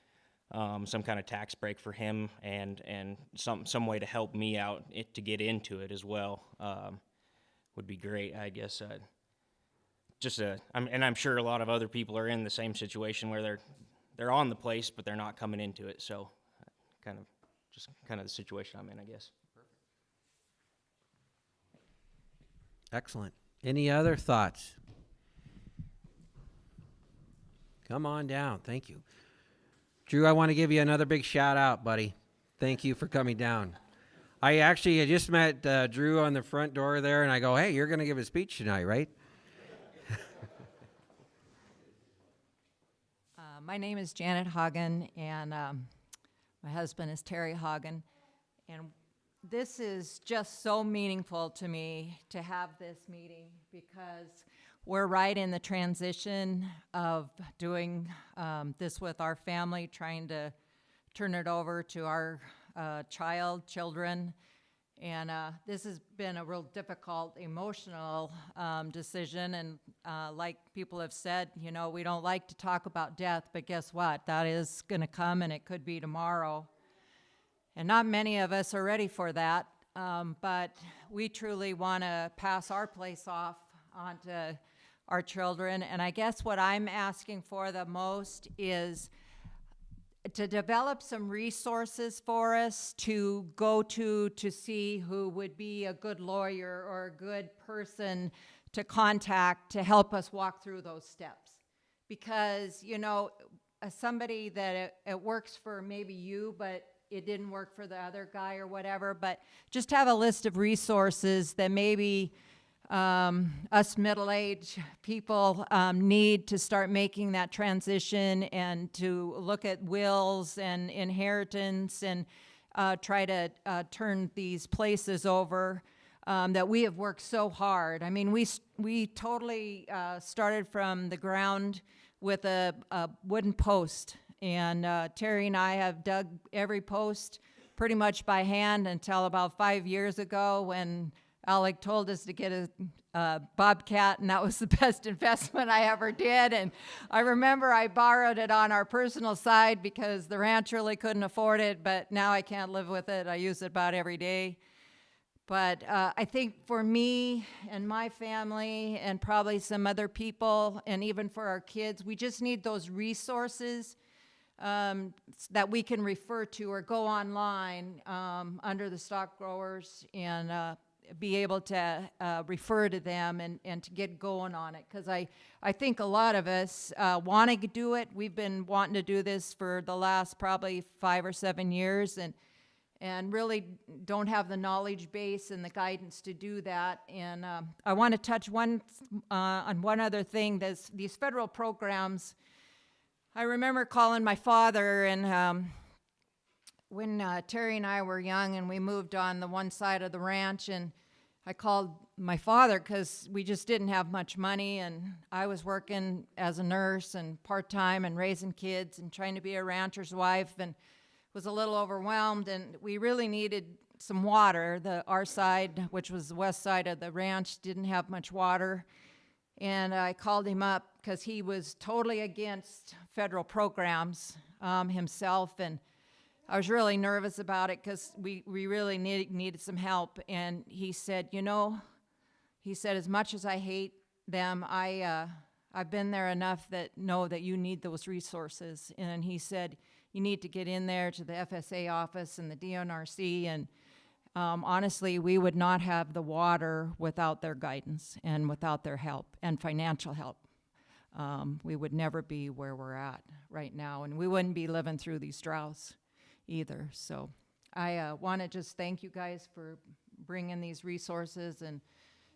some kind of tax break for him, and some way to help me out to get into it as well, would be great, I guess. And I'm sure a lot of other people are in the same situation where they're on the place, but they're not coming into it. So kind of the situation I'm in, I guess. Excellent. Any other thoughts? Come on down. Thank you. Drew, I want to give you another big shout out, buddy. Thank you for coming down. I just met Drew on the front door there, and I go, hey, you're going to give a speech tonight, right? My name is Janet Hagen, and my husband is Terry Hagen. And this is just so meaningful to me to have this meeting because we're right in the transition of doing this with our family, trying to turn it over to our children. And this has been a real difficult emotional decision. And like people have said, you know, we don't like to talk about death, but guess what? That is going to come, and it could be tomorrow. And not many of us are ready for that, but we truly want to pass our place off onto our children. And I guess what I'm asking for the most is to develop some resources for us to go to see who would be a good lawyer or a good person to contact to help us walk through those steps. Because, you know, somebody that it works for maybe you, but it didn't work for the other guy or whatever, but just have a list of resources that maybe us middle-aged people need to start making that transition and to look at wills and inheritance and try to turn these places over that we have worked so hard. I mean, we totally started from the ground with a wooden post, and Terry and I have dug every post pretty much by hand until about 5 years ago when Alec told us to get a bobcat, and that was the best investment I ever did. And I remember I borrowed it on our personal side because the ranch really couldn't afford it, but now I can't live with it. I use it about every day. But I think for me and my family and probably some other people, and even for our kids, we just need those resources that we can refer to or go online under the stock growers and be able to refer to them and to get going on it. Because I think a lot of us want to do it. We've been wanting to do this for the last probably 5 or 7 years and really don't have the knowledge base and the guidance to do that. And I want to touch on one other thing. These federal programs, I remember calling my father, and when Terry and I were young and we moved on the one side of the ranch, and I called my father because we just didn't have much money, and I was working as a nurse and part-time and raising kids and trying to be a rancher's wife, and was a little overwhelmed, and we really needed some water. Our side, which was the west side of the ranch, didn't have much water. And I called him up because he was totally against federal programs himself, and I was really nervous about it because we really needed some help. And he said, you know, he said, as much as I hate them, I've been there enough that know that you need those resources. And he said, you need to get in there to the FSA office and the DNRC, and honestly, we would not have the water without their guidance and without their help and financial help. We would never be where we're at right now, and we wouldn't be living through these droughts either. So I want to just thank you guys for bringing these resources and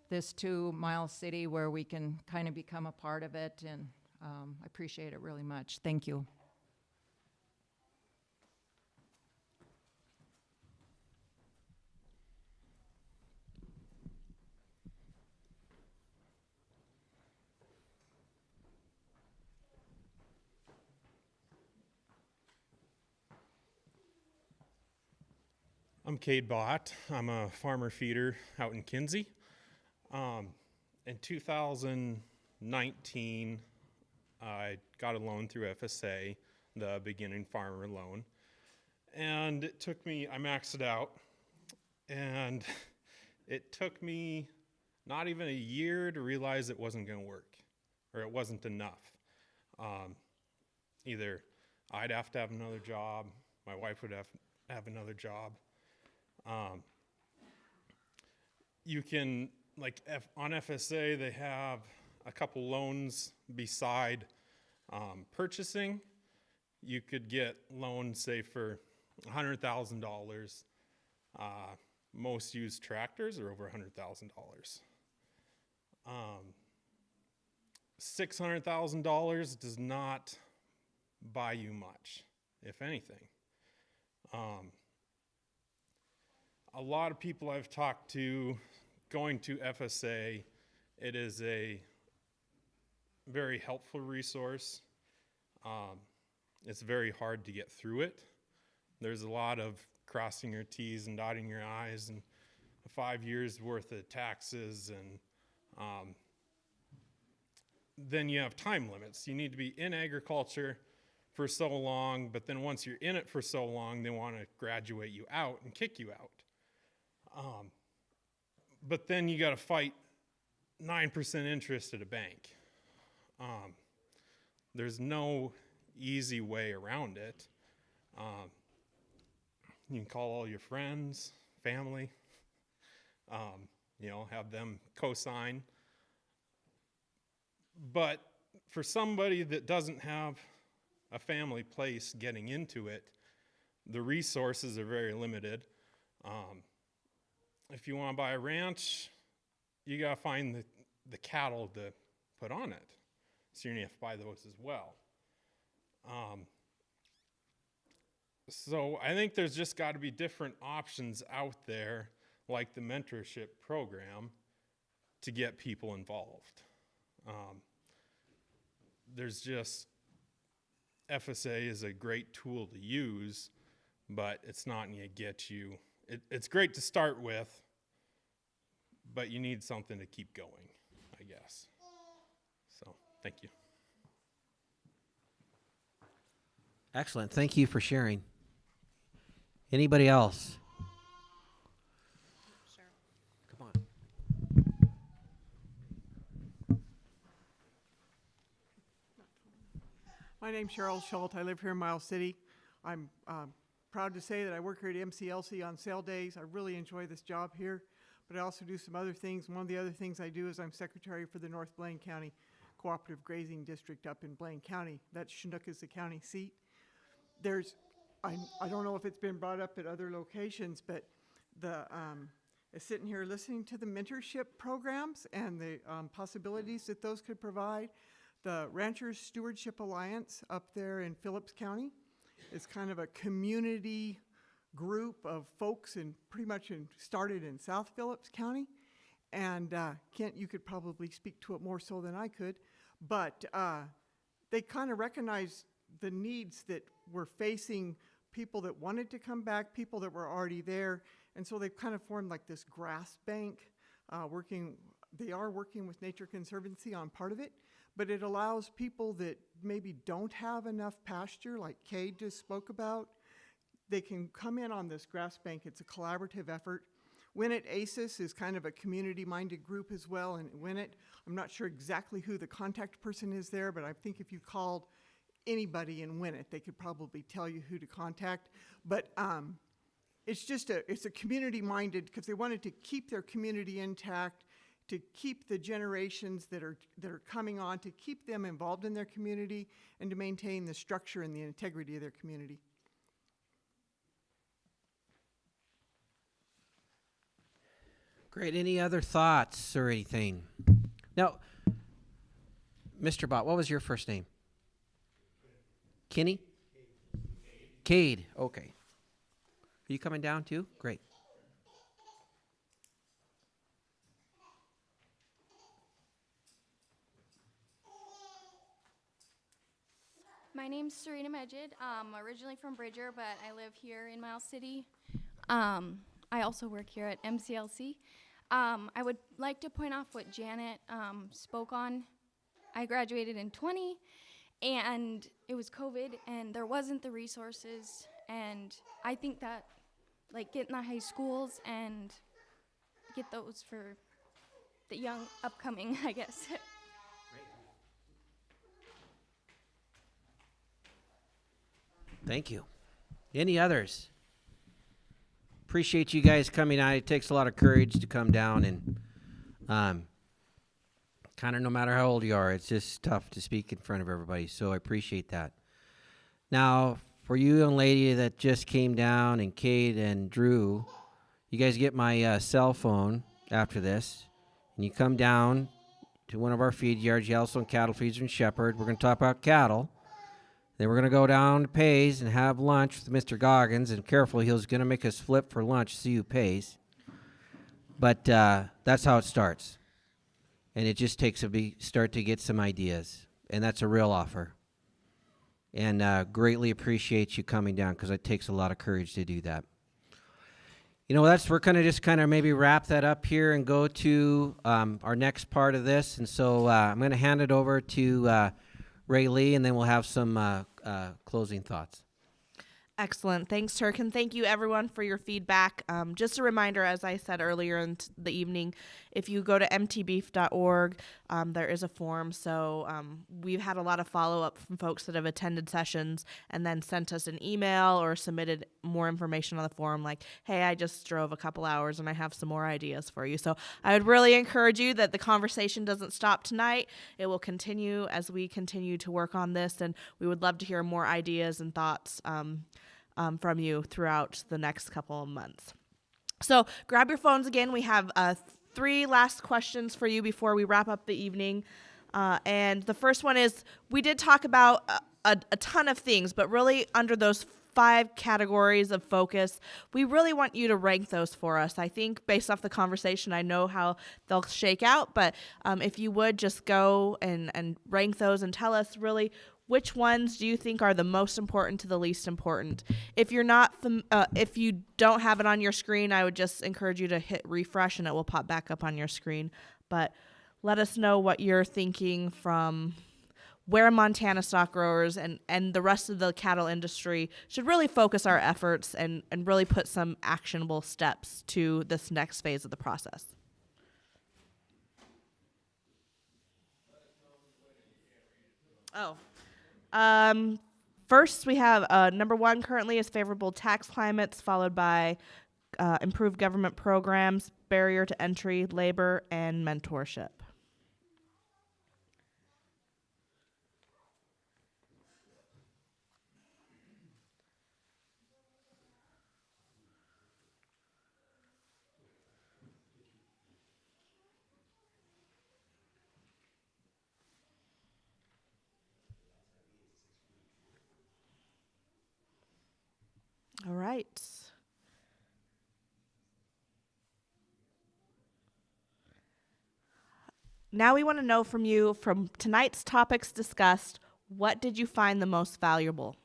this to Miles City where we can kind of become a part of it, and I appreciate it really much. Thank you. I'm Cade Bott. I'm a farmer feeder out in Kinsey. In 2019, I got a loan through FSA, the beginning farmer loan. And it took me, I maxed it out, and it took me not even a year to realize it wasn't going to work, or it wasn't enough. Either I'd have to have another job, my wife would have another job. You can like on FSA, they have a couple loans beside purchasing. You could get loans, say, for $100,000. Most used tractors are over $100,000. $600,000 does not buy you much, if anything. A lot of people I've talked to going to FSA, it is a very helpful resource. It's very hard to get through it. There's a lot of crossing your T's and dotting your I's and 5 years worth of taxes, and then you have time limits. You need to be in agriculture for so long, but then once you're in it for so long, they want to graduate you out and kick you out. But then you got to fight 9% interest at a bank. There's no easy way around it. You can call all your friends, family, have them co-sign. But for somebody that doesn't have a family place getting into it, the resources are very limited. If you want to buy a ranch, you got to find the cattle to put on it. So you're going to have to buy those as well. So I think there's just got to be different options out there, like the mentorship program, to get people involved. There's just, FSA is a great tool to use, but it's not going to get you, it's great to start with, but you need something to keep going, I guess. So, thank you. Excellent. Thank you for sharing. Anybody else? Come on. My name's Cheryl Schultz. I live here in Miles City. I'm proud to say that I work here at MCLC on sale days. I really enjoy this job here, but I also do some other things. One of the other things I do is I'm secretary for the North Blaine County Cooperative Grazing District up in Blaine County. That Chinook is the county seat. I don't know if it's been brought up at other locations, but sitting here listening to the mentorship programs and the possibilities that those could provide. The Ranchers Stewardship Alliance up there in Phillips County is kind of a community group of folks started in South Phillips County. And Kent, you could probably speak to it more so than I could, but they kind of recognize the needs that were facing people that wanted to come back, people that were already there, and so they've kind of formed like this grass bank. They are working with Nature Conservancy on part of it, but it allows people that maybe don't have enough pasture, like Cade just spoke about, they can come in on this grass bank. It's a collaborative effort. Winnet ACES is kind of a community-minded group as well, and Winnet, I'm not sure exactly who the contact person is there, but I think if you called anybody in Winnet, they could probably tell you who to contact. But it's a community-minded, because they wanted to keep their community intact, to keep the generations that are coming on, to keep them involved in their community, and to maintain the structure and the integrity of their community. Great. Any other thoughts or anything? Now, Mr. Bott, what was your first name? Kenny? Cade. Okay. Are you coming down too? Great. My name's Serena Medjid. I'm originally from Bridger, but I live here in Miles City. I also work here at MCLC. I would like to point off what Janet spoke on. I graduated in 20, and it was COVID, and there wasn't the resources, and I think that, like, get in the high schools and get those for the young upcoming, I guess. Thank you. Any others? Appreciate you guys coming out. It takes a lot of courage to come down and Kind of no matter how old you are, it's just tough to speak in front of everybody, so I appreciate that. Now, for you young lady that just came down, and Kate and Drew, you guys get my cell phone after this, and you come down to one of our feed yards, Yellowstone Cattle Feeds and Shepherd. We're going to talk about cattle. Then we're going to go down to Pays and have lunch with Mr. Goggins, and careful, he's going to make us flip for lunch, see who pays. But that's how it starts. And it just takes start to get some ideas. And that's a real offer. And greatly appreciate you coming down, because it takes a lot of courage to do that. You know, we're going to just kind of maybe wrap that up here and go to our next part of this. And so I'm going to hand it over to Ray Lee, and then we'll have some closing thoughts. Excellent. Thanks, Turk, and thank you, everyone, for your feedback. Just a reminder, as I said earlier in the evening, if you go to mtbeef.org, there is a form. So we've had a lot of follow-up from folks that have attended sessions and then sent us an email or submitted more information on the forum, like, hey, I just drove a couple hours and I have some more ideas for you. So I would really encourage you that the conversation doesn't stop tonight. It will continue as we continue to work on this, and we would love to hear more ideas and thoughts from you throughout the next couple of months. So grab your phones again. We have 3 last questions for you before we wrap up the evening. And the first one is, we did talk about a ton of things, but really under those 5 categories of focus, we really want you to rank those for us. I think based off the conversation, I know how they'll shake out, but if you would just go and rank those and tell us really which ones do you think are the most important to the least important. If you're not, if you don't have it on your screen, I would just encourage you to hit refresh and it will pop back up on your screen. But let us know what you're thinking from where Montana stock growers and the rest of the cattle industry should really focus our efforts and really put some actionable steps to this next phase of the process. First, we have number 1 currently is favorable tax climates, followed by improved government programs, barrier to entry, labor, and mentorship. All right. Now we want to know from you, from tonight's topics discussed, what did you find the most valuable?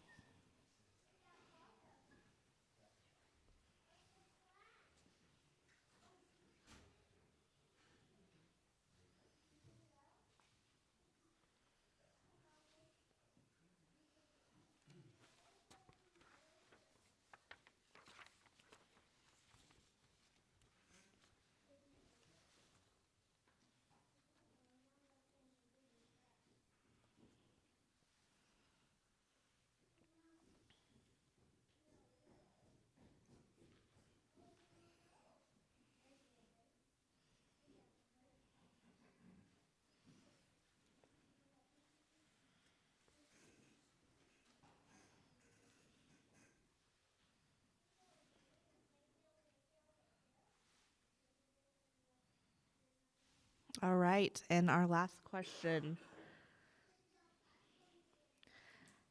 All right, and our last question.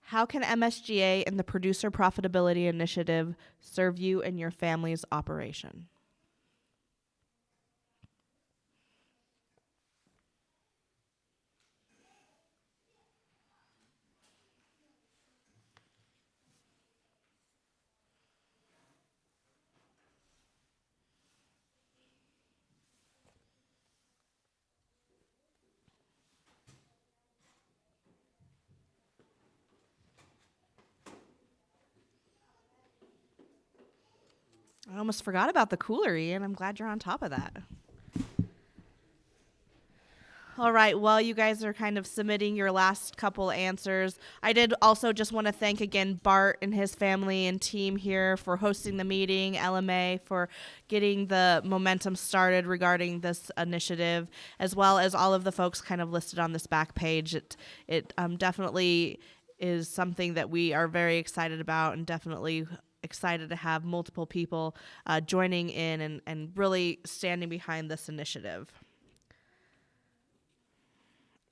How can MSGA and the Producer Profitability Initiative serve you and your family's operation? I almost forgot about the cooler, Ian. I'm glad you're on top of that. All right, while you guys are kind of submitting your last couple answers, I did also just want to thank again Bart and his family and team here for hosting the meeting, LMA for getting the momentum started regarding this initiative, as well as all of the folks kind of listed on this back page. It definitely is something that we are very excited about, and definitely excited to have multiple people joining in and really standing behind this initiative.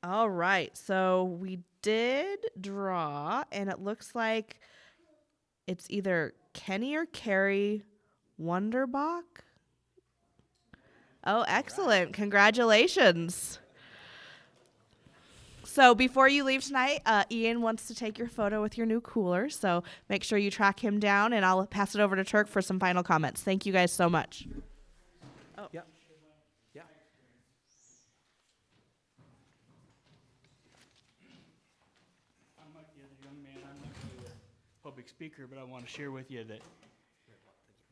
All right, so we did draw, and it looks like it's either Kenny or Carrie Wonderbach. Oh, excellent. Congratulations. So before you leave tonight, Ian wants to take your photo with your new cooler, so make sure you track him down, and I'll pass it over to Turk for some final comments. Thank you guys so much. Oh. Yep. Yeah. I'm like the other young man. I'm not really a public speaker, but I want to share with you that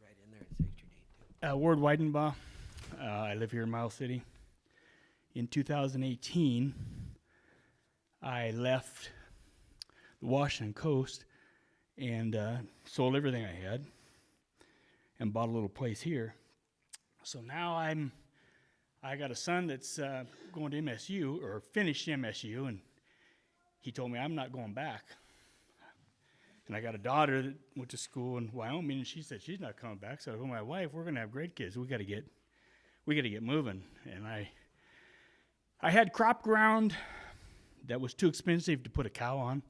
Right in there and say your name. Ward Weidenbaugh. I live here in Miles City. In 2018, I left the Washington coast and sold everything I had and bought a little place here. So now I got a son that's going to MSU, or finished MSU, and he told me I'm not going back. And I got a daughter that went to school in Wyoming, and she said she's not coming back. So I told my wife, we're going to have great kids. We got to get moving. And I had crop ground that was too expensive to put a cow on,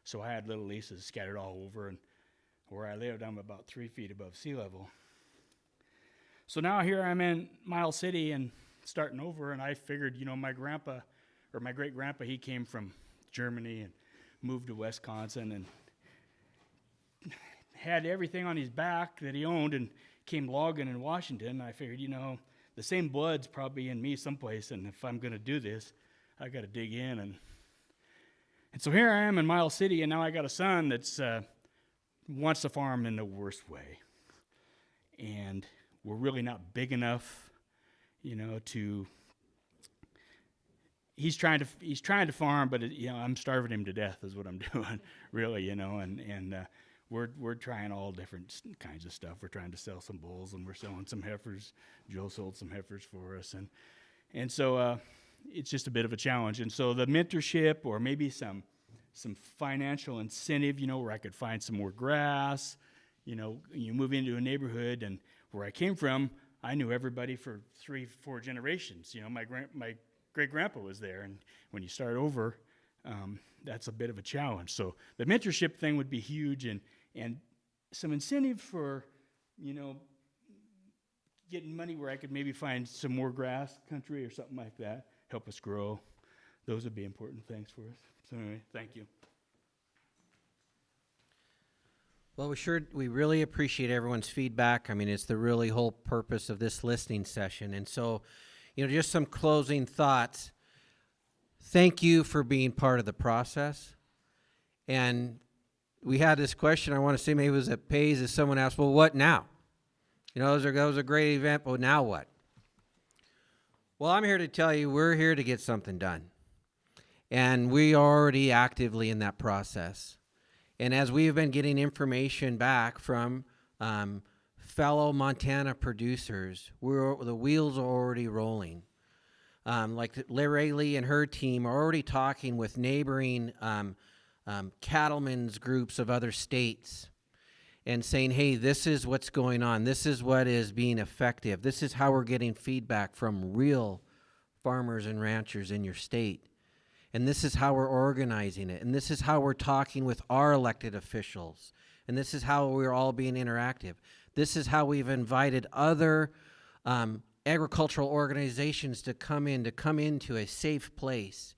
so I had little leases scattered all over. And where I lived, I'm about 3 feet above sea level. So now here I'm in Miles City and starting over, and I figured, my grandpa, or my great-grandpa, he came from Germany and moved to Wisconsin and had everything on his back that he owned and came logging in Washington. I figured, the same blood's probably in me someplace, and if I'm going to do this, I got to dig in. And so here I am in Miles City, and now I got a son that's wants to farm in the worst way. And we're really not big enough, to. He's trying to farm, but I'm starving him to death is what I'm doing, really, and we're trying all different kinds of stuff. We're trying to sell some bulls, and we're selling some heifers. Joe sold some heifers for us, and so it's just a bit of a challenge. And so the mentorship, or maybe some financial incentive, where I could find some more grass. You move into a neighborhood, and where I came from, I knew everybody for 3-4 generations. My great-grandpa was there, and when you start over, that's a bit of a challenge. So the mentorship thing would be huge, and some incentive for, getting money where I could maybe find some more grass country or something like that, help us grow. Those would be important things for us. So anyway, thank you. Well, we really appreciate everyone's feedback. I mean, it's the really whole purpose of this listening session. And so, just some closing thoughts. Thank you for being part of the process. And we had this question, I want to say maybe it was at Pays, as someone asked, well, what now? That was a great event, but now what? Well, I'm here to tell you we're here to get something done. And we are already actively in that process. And as we've been getting information back from fellow Montana producers, the wheels are already rolling. Like Laraylee and her team are already talking with neighboring cattlemen's groups of other states and saying, hey, this is what's going on. This is what is being effective. This is how we're getting feedback from real farmers and ranchers in your state. And this is how we're organizing it. And this is how we're talking with our elected officials. And this is how we're all being interactive. This is how we've invited other agricultural organizations to come into a safe place.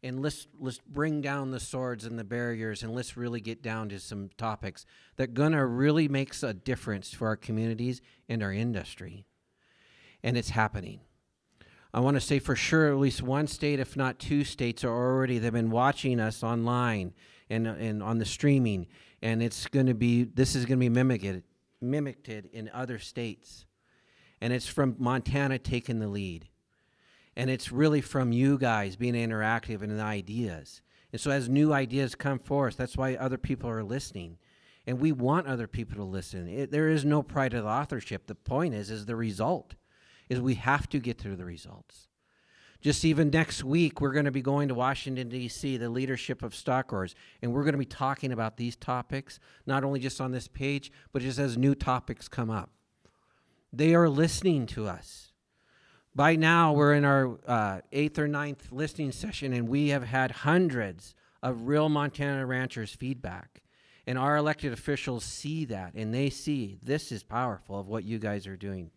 And let's bring down the swords and the barriers, and let's really get down to some topics that gonna really makes a difference for our communities and our industry. And it's happening. I want to say for sure at least one state, if not 2 states, they've been watching us online and on the streaming, and this is going to be mimicked in other states. And it's from Montana taking the lead. And it's really from you guys being interactive and the ideas. And so as new ideas come forth, that's why other people are listening. And we want other people to listen. There is no pride of authorship. The point is the result, is we have to get to the results. Just even next week, we're going to be going to Washington, D.C., the leadership of stock growers, and we're going to be talking about these topics, not only just on this page, but just as new topics come up. They are listening to us. By now, we're in our 8th or 9th listening session, and we have had hundreds of real Montana ranchers' feedback. And our elected officials see that, and they see this is powerful of what you guys are doing.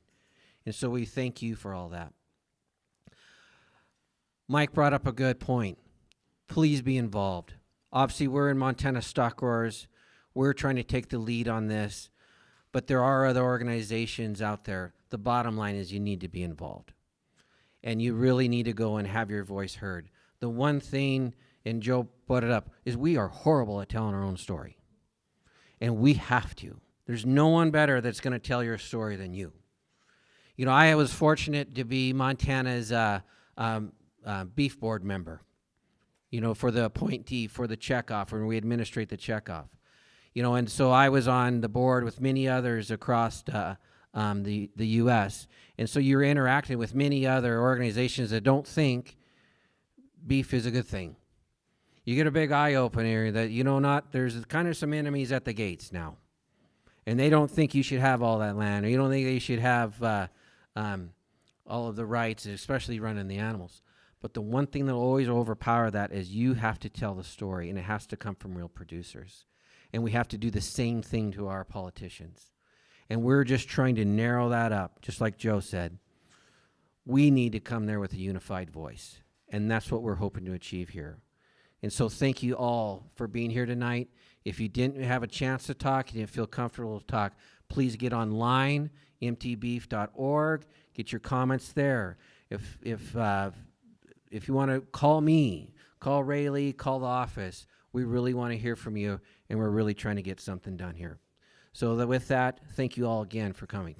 And so we thank you for all that. Mike brought up a good point. Please be involved. Obviously, we're in Montana Stock Growers. We're trying to take the lead on this, but there are other organizations out there. The bottom line is you need to be involved, and you really need to go and have your voice heard. The one thing, and Joe brought it up, is we are horrible at telling our own story, and we have to. There's no one better that's going to tell your story than you. You know, I was fortunate to be Montana's beef board member, you know, for the appointee for the checkoff, when we administrate the checkoff. You know, and so I was on the board with many others across the U.S., and so you're interacting with many other organizations that don't think beef is a good thing. You get a big eye-opener that, you know, there's kind of some enemies at the gates now, and they don't think you should have all that land, or you don't think they should have all of the rights, especially running the animals. But the one thing that will always overpower that is you have to tell the story, and it has to come from real producers. And we have to do the same thing to our politicians. And we're just trying to narrow that up, just like Joe said. We need to come there with a unified voice, and that's what we're hoping to achieve here. And so thank you all for being here tonight. If you didn't have a chance to talk, you didn't feel comfortable to talk, please get online, mtbeef.org, get your comments there. If you want to call me, call Rayleigh, call the office. We really want to hear from you, and we're really trying to get something done here. So with that, thank you all again for coming.